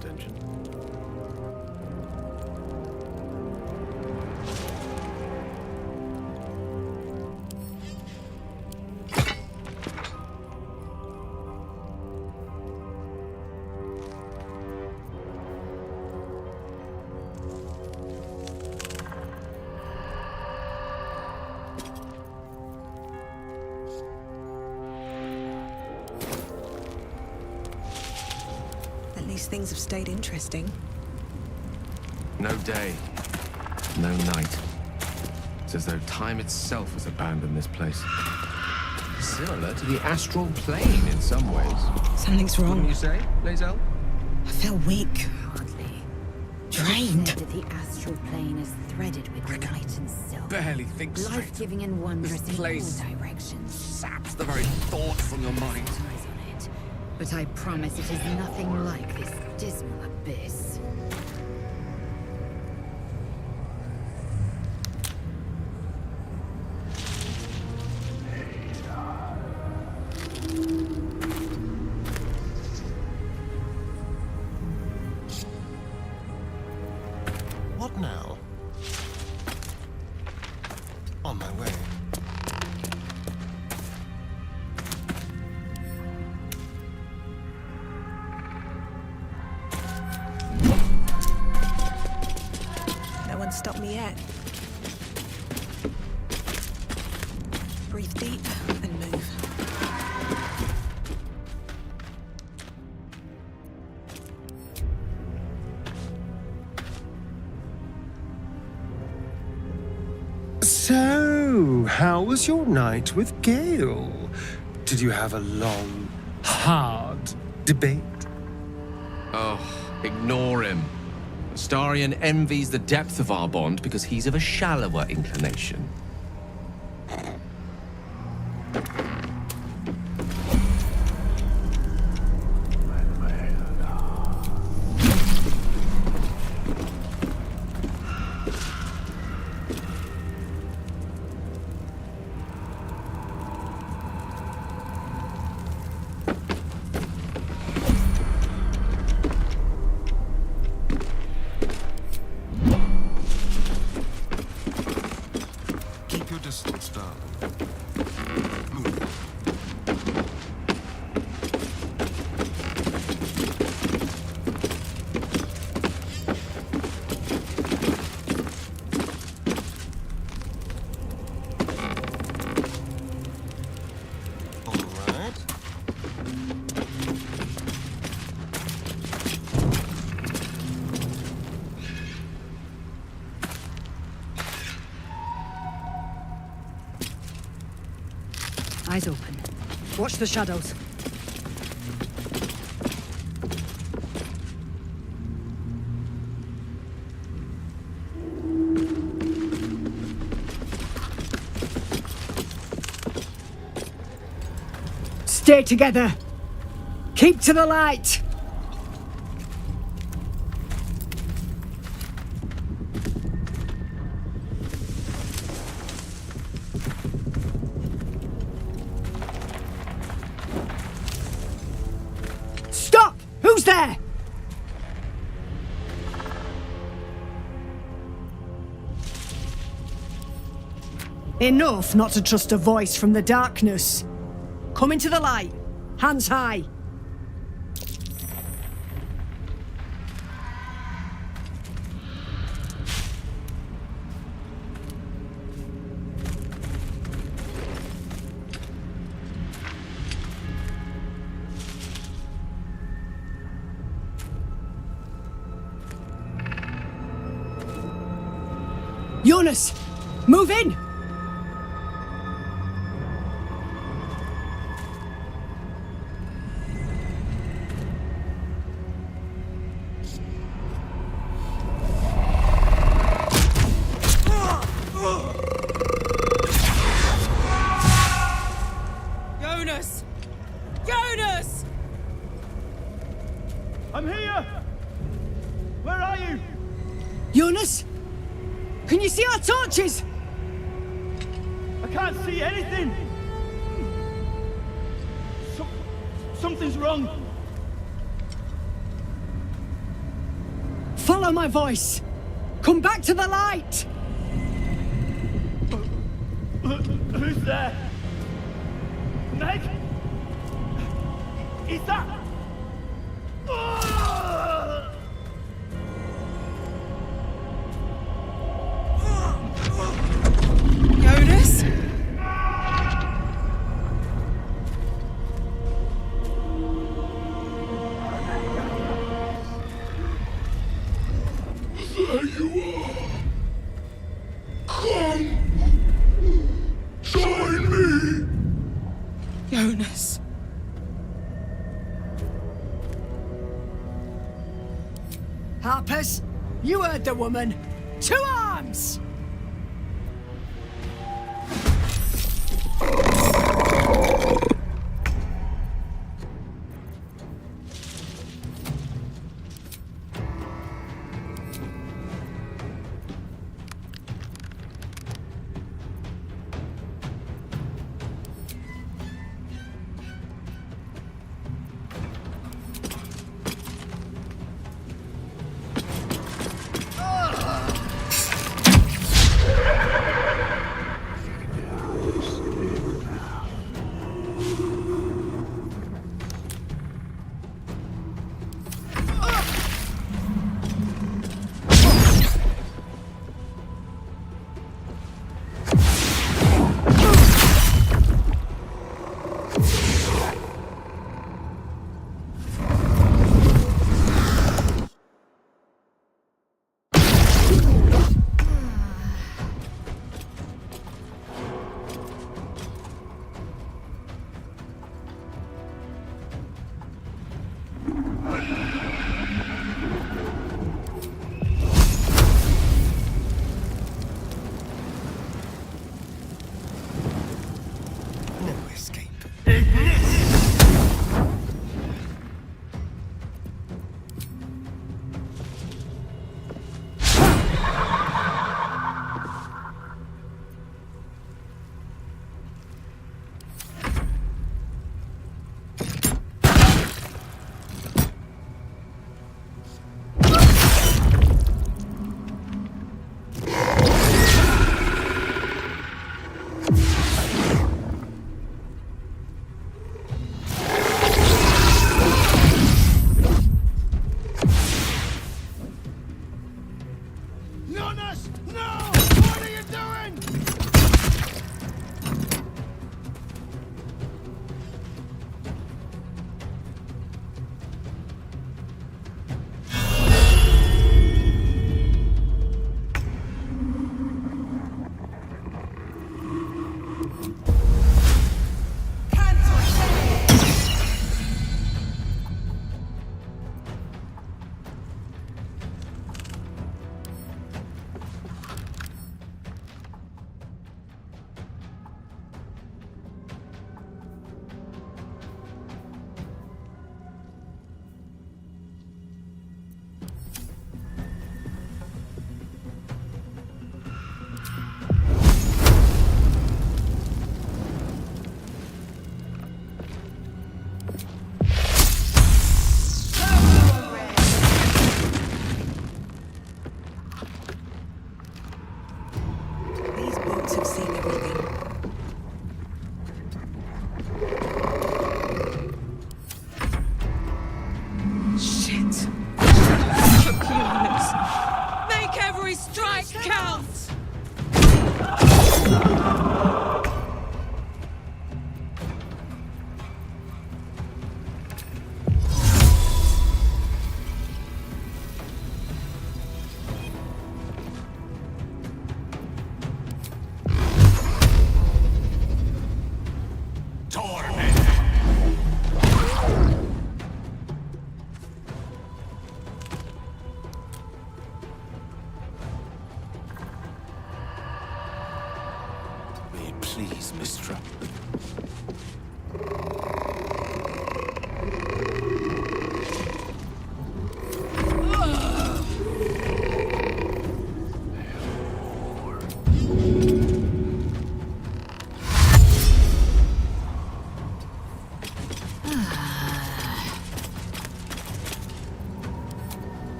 attention. At least things have stayed interesting. No day, no night. It's as though time itself has abandoned this place. Similar to the astral plane in some ways. Something's wrong. Wouldn't you say, Lae'zel? I feel weak. Hardly. Drained. The astral plane is threaded with light and silk. Barely think straight. Life-giving and wondrous This in place all directions. saps the very thought from your mind. Eyes on it, but I promise it is nothing like this dismal abyss. What now? On my way. No one's stopped me yet. Breathe deep and move. So, how was your night with Gale? Did you have a long, hard debate? Oh, ignore him. Astarion envies the depth of our bond because he's of a shallower inclination. Keep your distance, darling. All right. Eyes open. Watch the shadows. Stay together. Keep to the light. Stop! Who's there? Enough not to trust a voice from the darkness. Come into the light. Hands high. Jonas, move in! Jonas! Jonas! I'm here! Where are you? Jonas? Can you see our torches? I can't see anything! Something's wrong. Follow my voice. Come back to the light. Who's there? Meg? Is that... Jonas? There you are. Come. Join me. Jonas. Harpers, you heard the woman. To arms!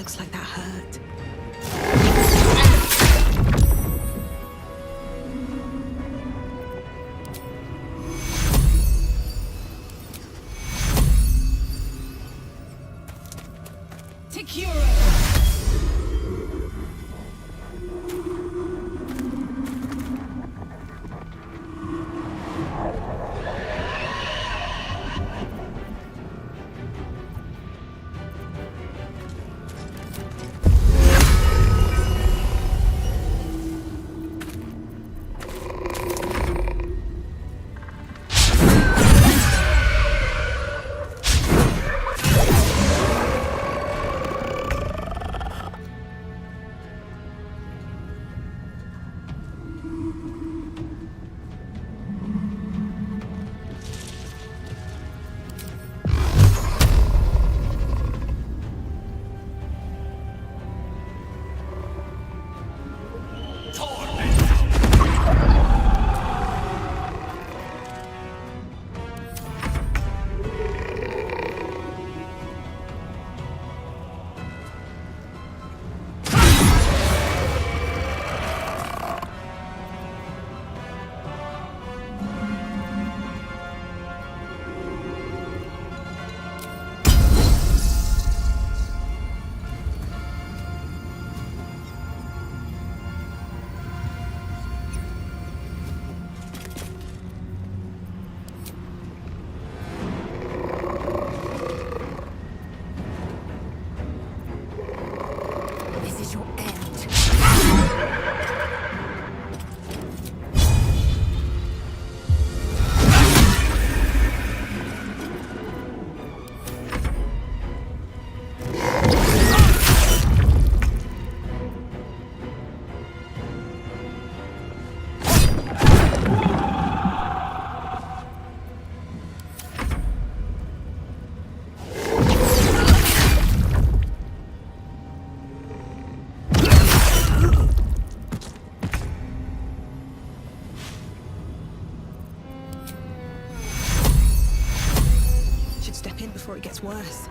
Looks like that hurt. Before it gets worse.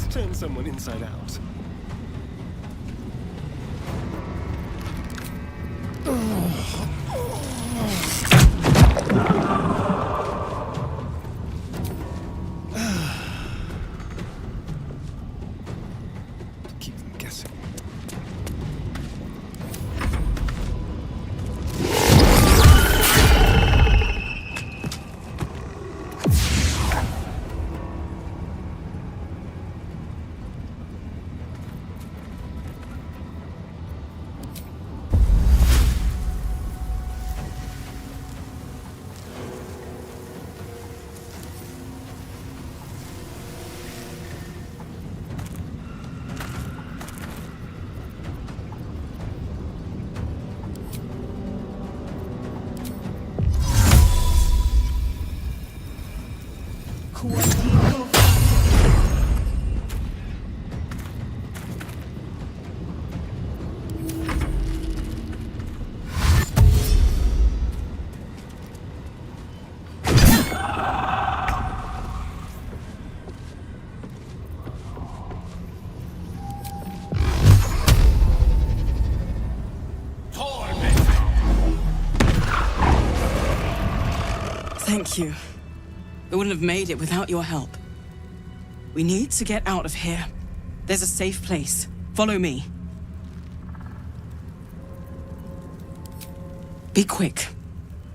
Turn someone inside out. Keep them guessing. Thank you. I wouldn't have made it without your help. We need to get out of here. There's a safe place. Follow me. Be quick.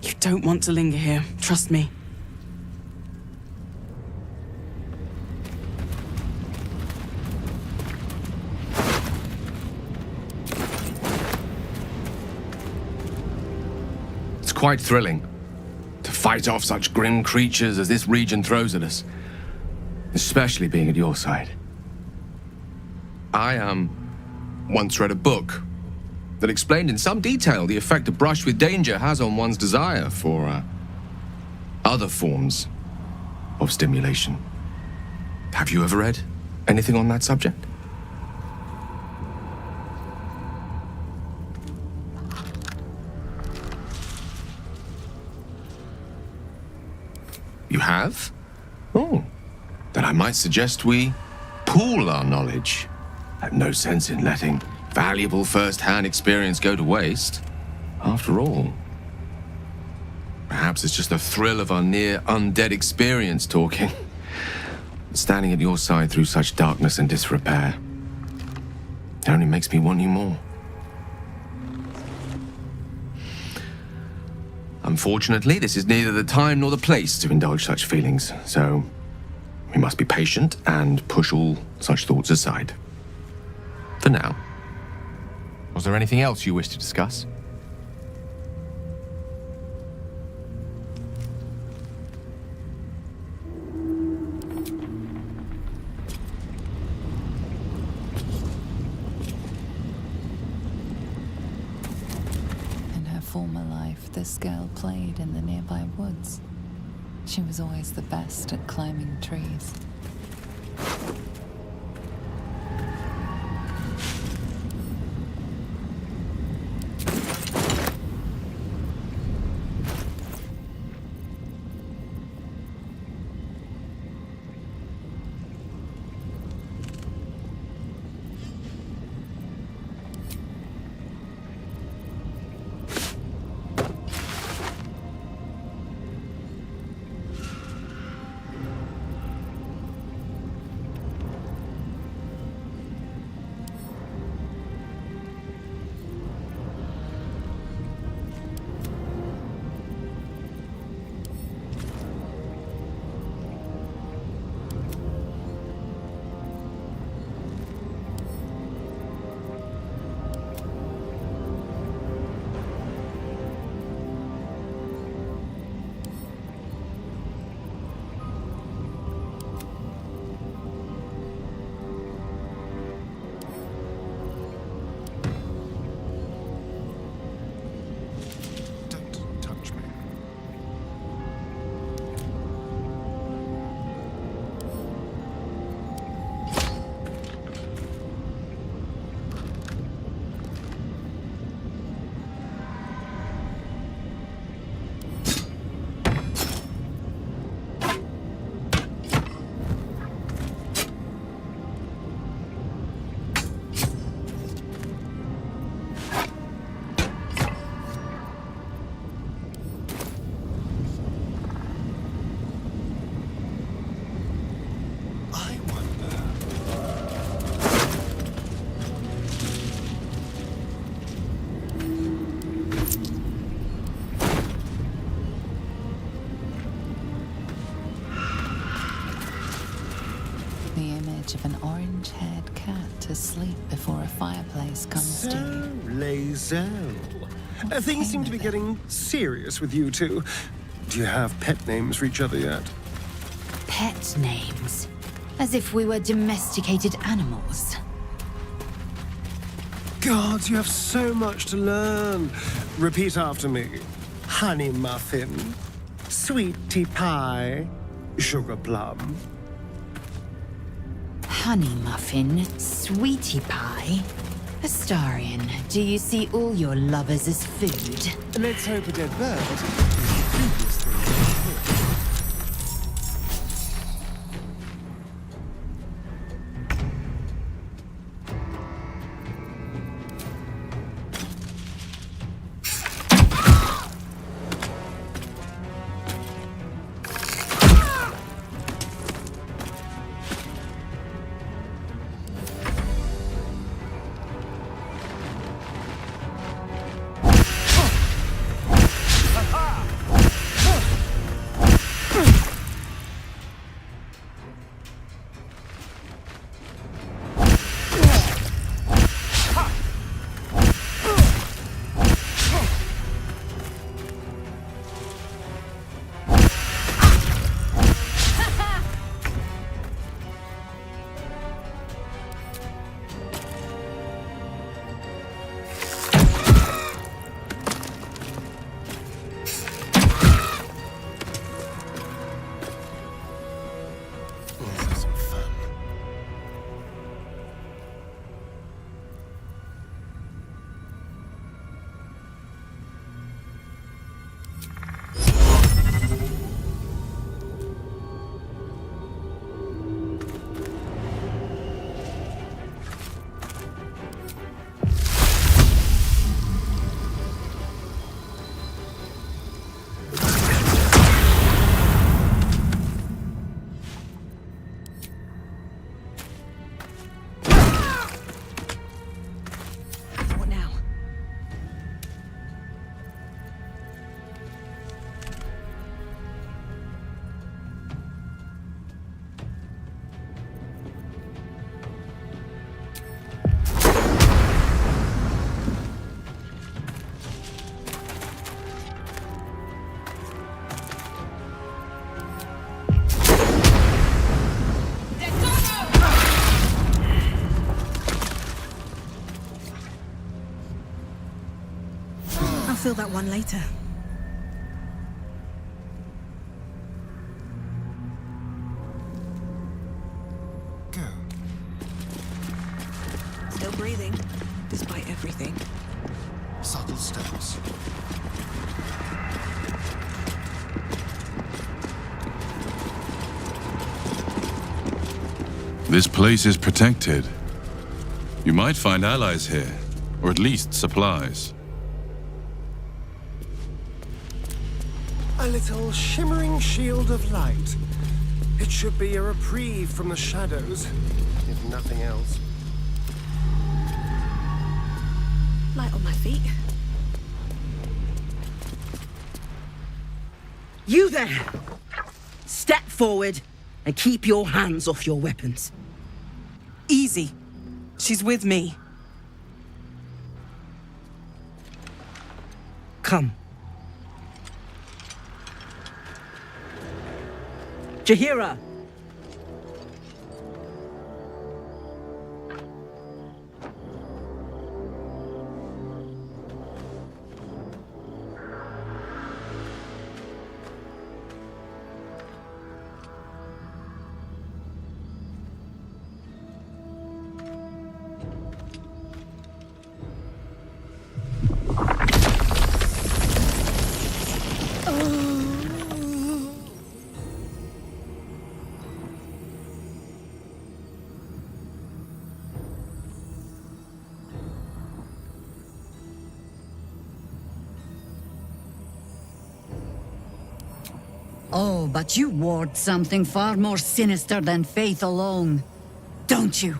You don't want to linger here. Trust me. It's quite thrilling to fight off such grim creatures as this region throws at us, especially being at your side. I once read a book that explained in some detail the effect a brush with danger has on one's desire for other forms of stimulation. Have you ever read anything on that subject? You have? Oh, then I might suggest we pool our knowledge. I have no sense in letting valuable first-hand experience go to waste. After all, perhaps it's just the thrill of our near-undead experience talking. Standing at your side through such darkness and disrepair, it only makes me want you more. Unfortunately, this is neither the time nor the place to indulge such feelings, so we must be patient and push all such thoughts aside. For now. Was there anything else you wish to discuss? In her former life, this girl played in the nearby woods. She was always the best at climbing trees. Of an orange-haired cat asleep before a fireplace comes to you. Lae'zel. Things seem to be getting serious with you two. Do you have pet names for each other yet? Pet names? As if we were domesticated animals. God, you have so much to learn. Repeat after me. Honey muffin, sweetie pie, sugar plum. Honey muffin, sweetie pie. Astarion, do you see all your lovers as food? Let's hope a dead bird. fill that one later. Go. Still breathing, despite everything. Subtle steps. This place is protected. You might find allies here, or at least supplies. A little shimmering shield of light. It should be a reprieve from the shadows, if nothing else. Light on my feet. You there! Step forward and keep your hands off your weapons. Easy. She's with me. Come. Jahira! Oh, but you ward something far more sinister than faith alone, don't you?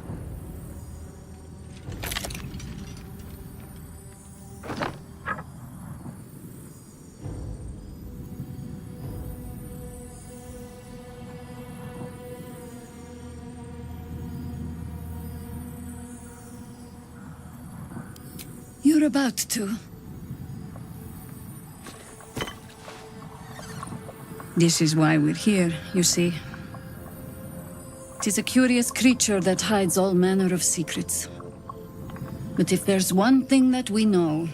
You're about to. This is why we're here, you see. 'Tis a curious creature that hides all manner of secrets. But if there's one thing that we know,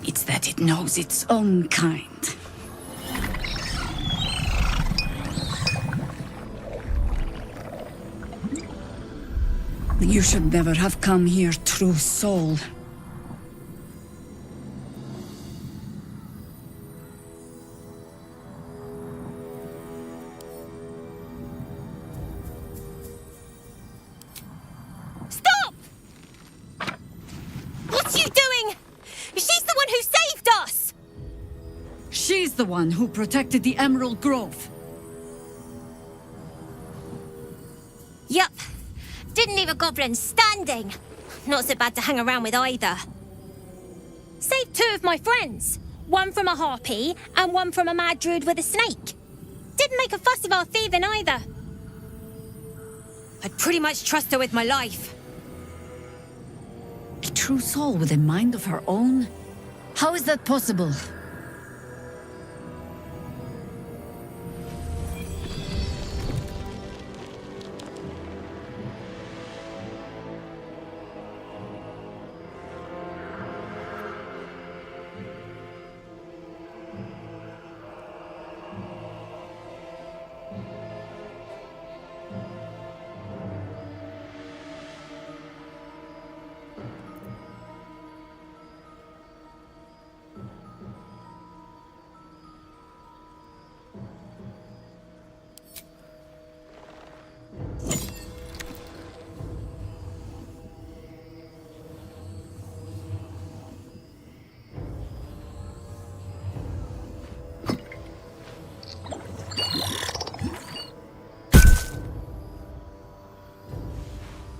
it's that it knows its own kind. You should never have come here, true soul. She's the one who protected the Emerald Grove. Yup. Didn't leave a goblin standing. Not so bad to hang around with either. Saved two of my friends. One from a harpy and one from a mad druid with a snake. Didn't make a fuss of our thieving either. I'd pretty much trust her with my life. A true soul with a mind of her own? How is that possible?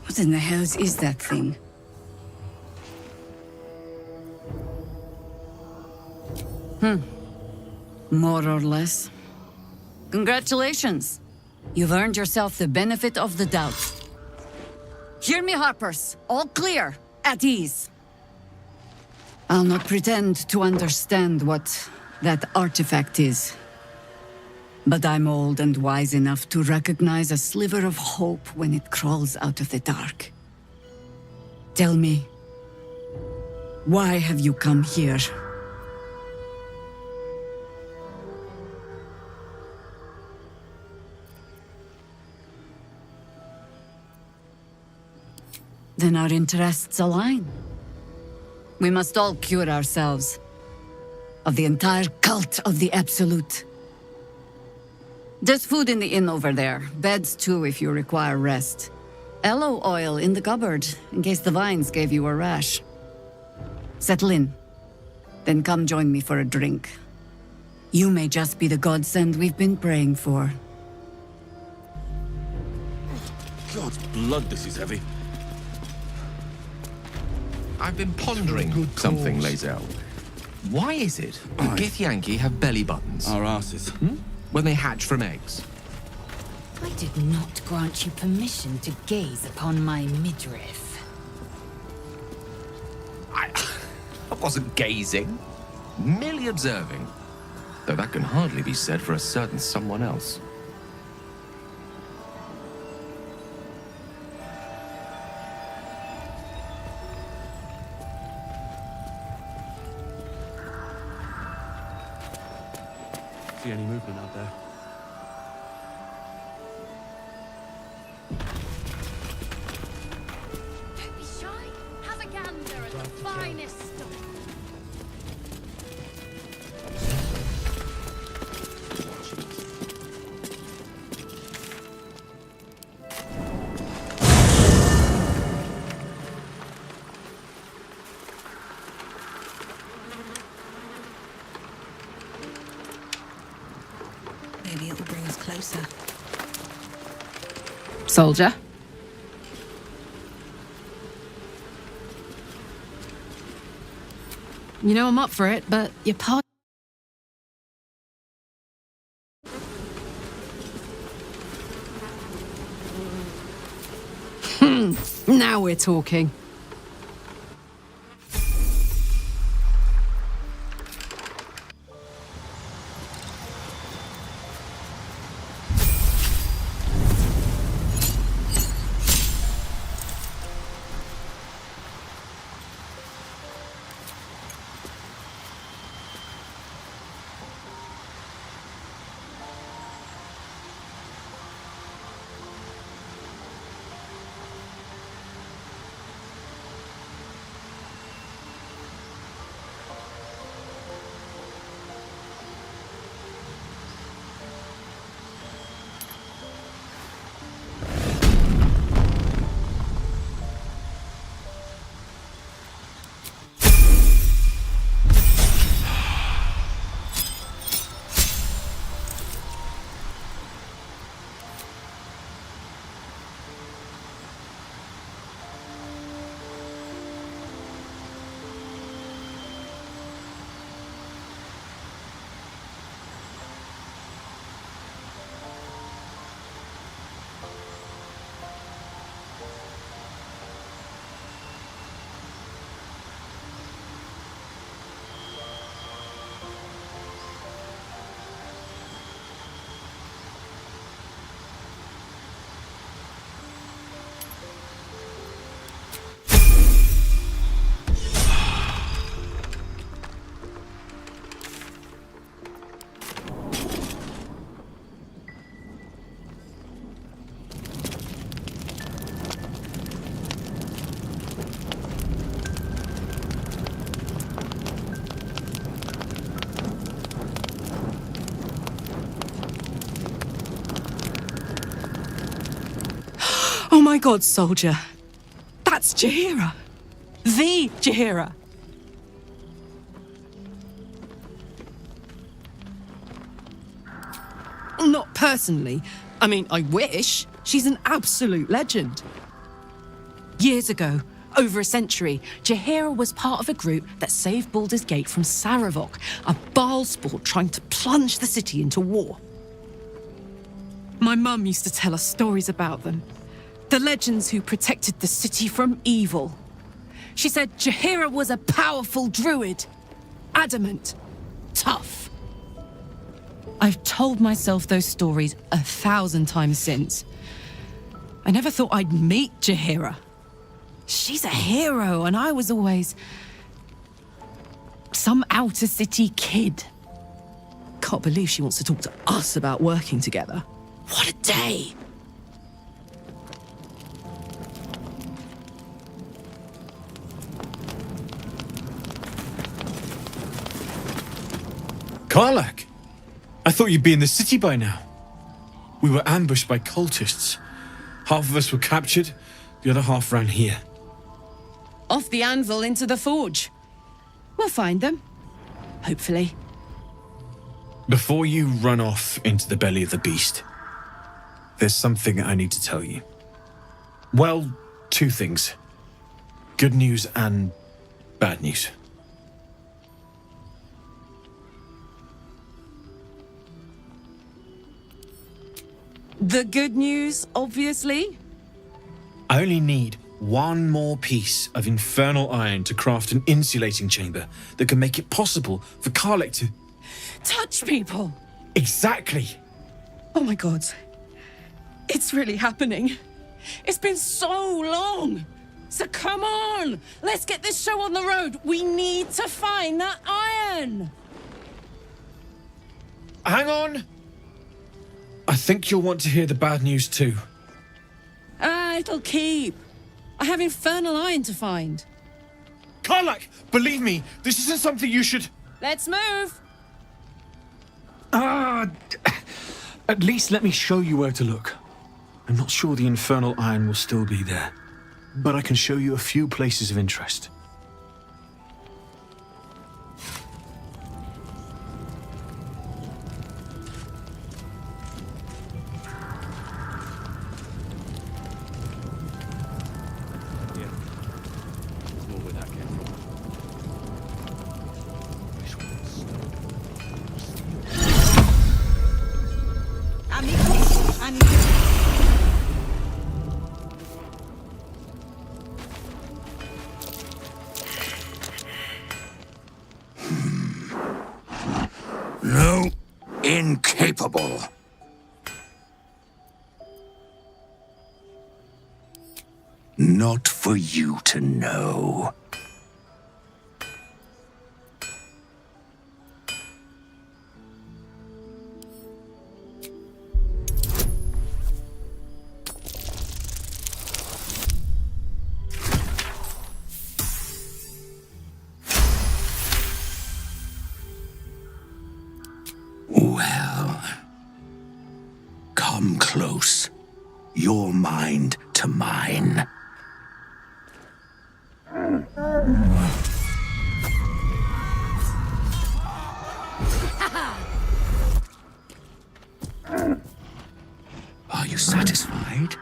What in the hells is that thing? More or less. Congratulations. You've earned yourself the benefit of the doubt. Hear me, Harpers. All clear. At ease. I'll not pretend to understand what that artifact is. But I'm old and wise enough to recognize a sliver of hope when it crawls out of the dark. Tell me, why have you come here? Then our interests align. We must all cure ourselves of the entire cult of the Absolute. There's food in the inn over there. Beds too if you require rest. Aloe oil in the cupboard, in case the vines gave you a rash. Settle in. Then come join me for a drink. You may just be the godsend we've been praying for. God's blood, this is heavy. I've been pondering something, Lae'zel. Why is it the Githyanki have belly buttons? Our asses. When they hatch from eggs? I did not grant you permission to gaze upon my midriff. I wasn't gazing, merely observing. Though that can hardly be said for a certain someone else. See any movement out there? Don't be shy. Have a gander at the finest stuff. Maybe it'll bring us closer. Soldier? You know I'm up for it, but your part. Now we're talking. Oh my god, soldier. That's Jaheira. The Jaheira. Not personally. I mean, I wish. She's an absolute legend. Years ago, over a century, Jaheira was part of a group that saved Baldur's Gate from Saravok, a Baal sport trying to plunge the city into war. My mum used to tell us stories about them. The legends who protected the city from evil. She said Jaheira was a powerful druid. Adamant. Tough. I've told myself those stories 1,000 times since. I never thought I'd meet Jaheira. She's a hero, and I was always some outer city kid. Can't believe she wants to talk to us about working together. What a day! Karlach! I thought you'd be in the city by now. We were ambushed by cultists. Half of us were captured, the other half ran here. Off the anvil into the forge. We'll find them. Hopefully. Before you run off into the belly of the beast, there's something I need to tell you. Well, two things. Good news and bad news. The good news, obviously. I only need one more piece of infernal iron to craft an insulating chamber that can make it possible for Karlach to... Touch people! Exactly! Oh my god. It's really happening. It's been so long! So come on! Let's get this show on the road! We need to find that iron! Hang on! I think you'll want to hear the bad news too. It'll keep. I have infernal iron to find. Karlach, believe me, this isn't something you should... Let's move! At least let me show you where to look. I'm not sure the infernal iron will still be there, but I can show you a few places of interest. No, incapable. Not for you to know. Well, come close. Your mind to mine. Are you satisfied?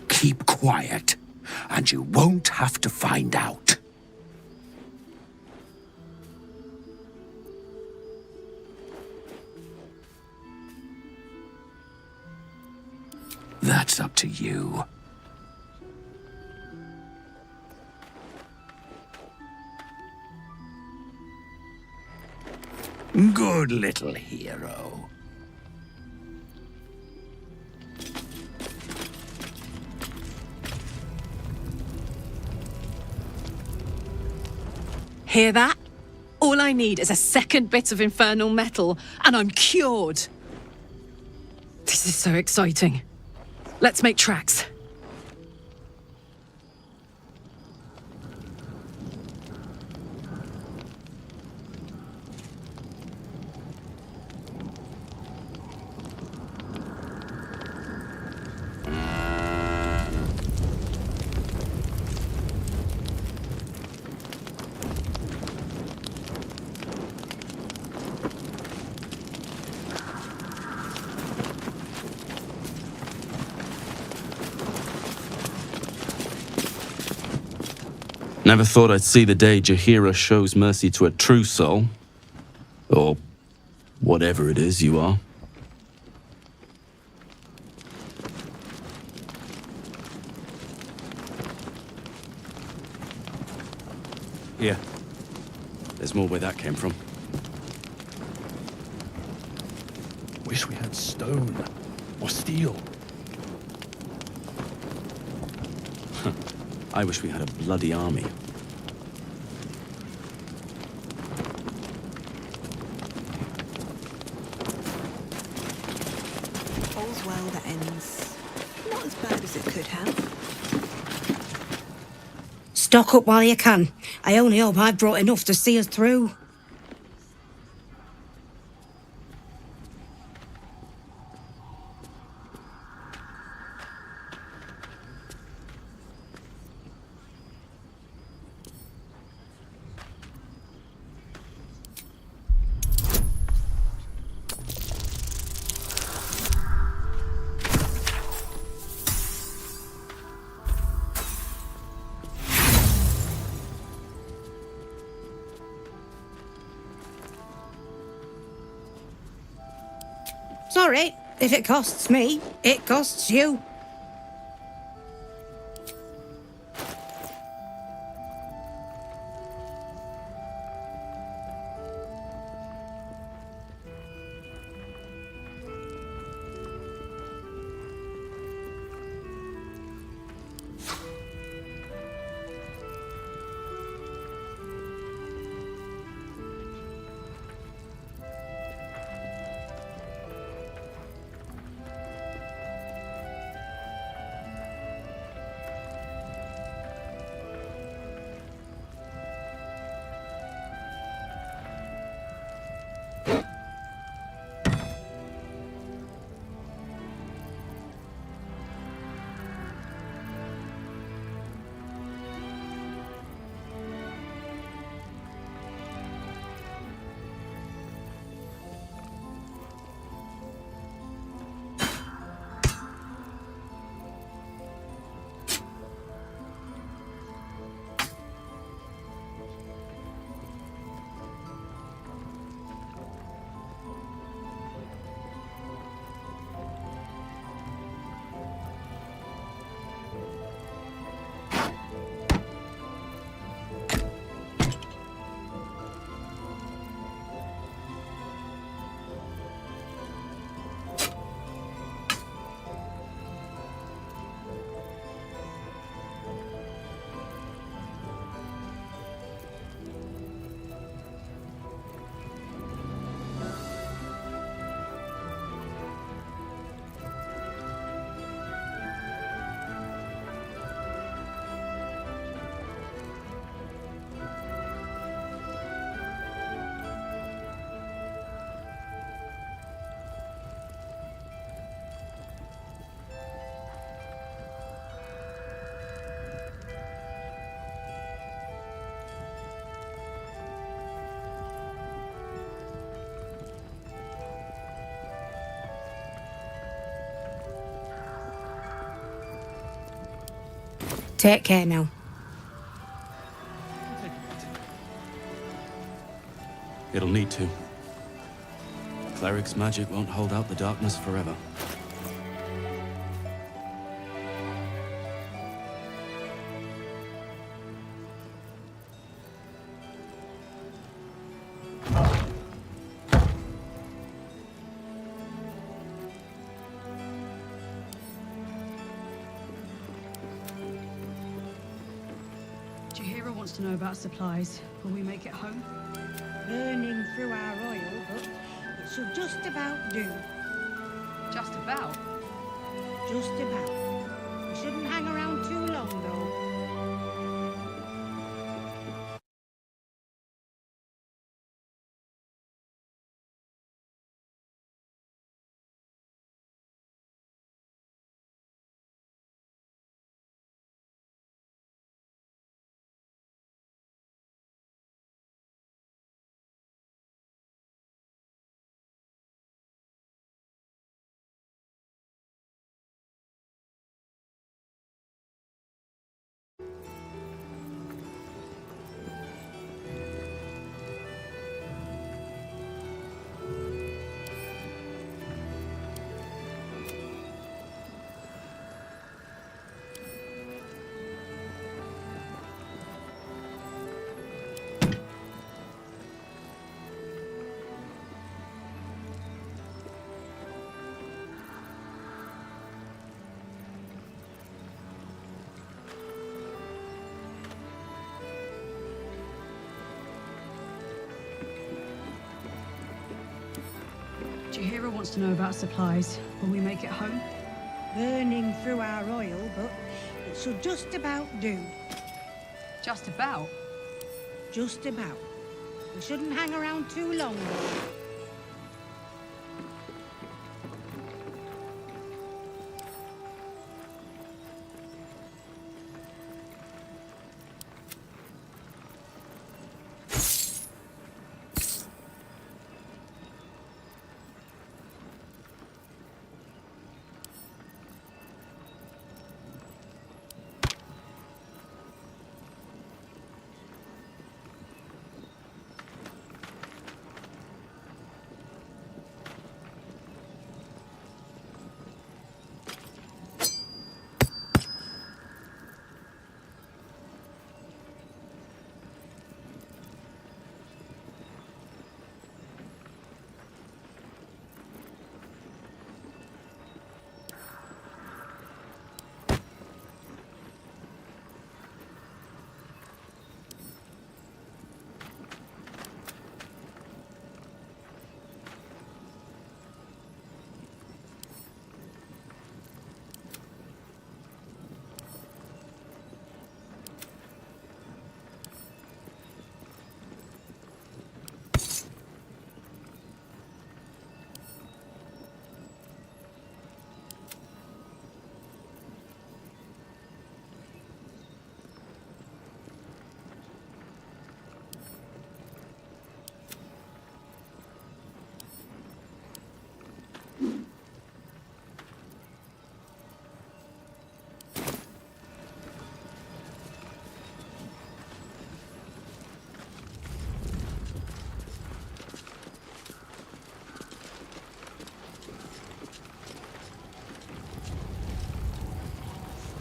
Keep quiet, and you won't have to find out. That's up to you. Good little hero. Hear that? All I need is a second bit of infernal metal, and I'm cured. This is so exciting. Let's make tracks. Never thought I'd see the day Jaheira shows mercy to a true soul. Or whatever it is you are. Yeah. There's more where that came from. Wish we had stone. or steel. I wish we had a bloody army. All's well that ends. Not as bad as it could have. Stock up while you can. I only hope I've brought enough to see us through. Sorry, if it costs me, it costs you. Take care now. It'll need to. Cleric's magic won't hold out the darkness forever. Jahira wants to know about supplies. Will we make it home? Burning through our oil, but it should just about do. Just about? Just about. We shouldn't hang around too long, though. Jahira wants to know about supplies. Will we make it home? Burning through our oil, but it should just about do. Just about? Just about. We shouldn't hang around too long, though.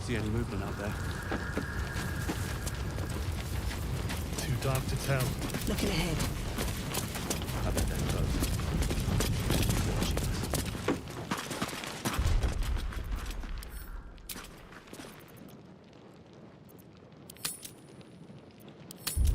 See any movement out there? Too dark to tell. Looking ahead.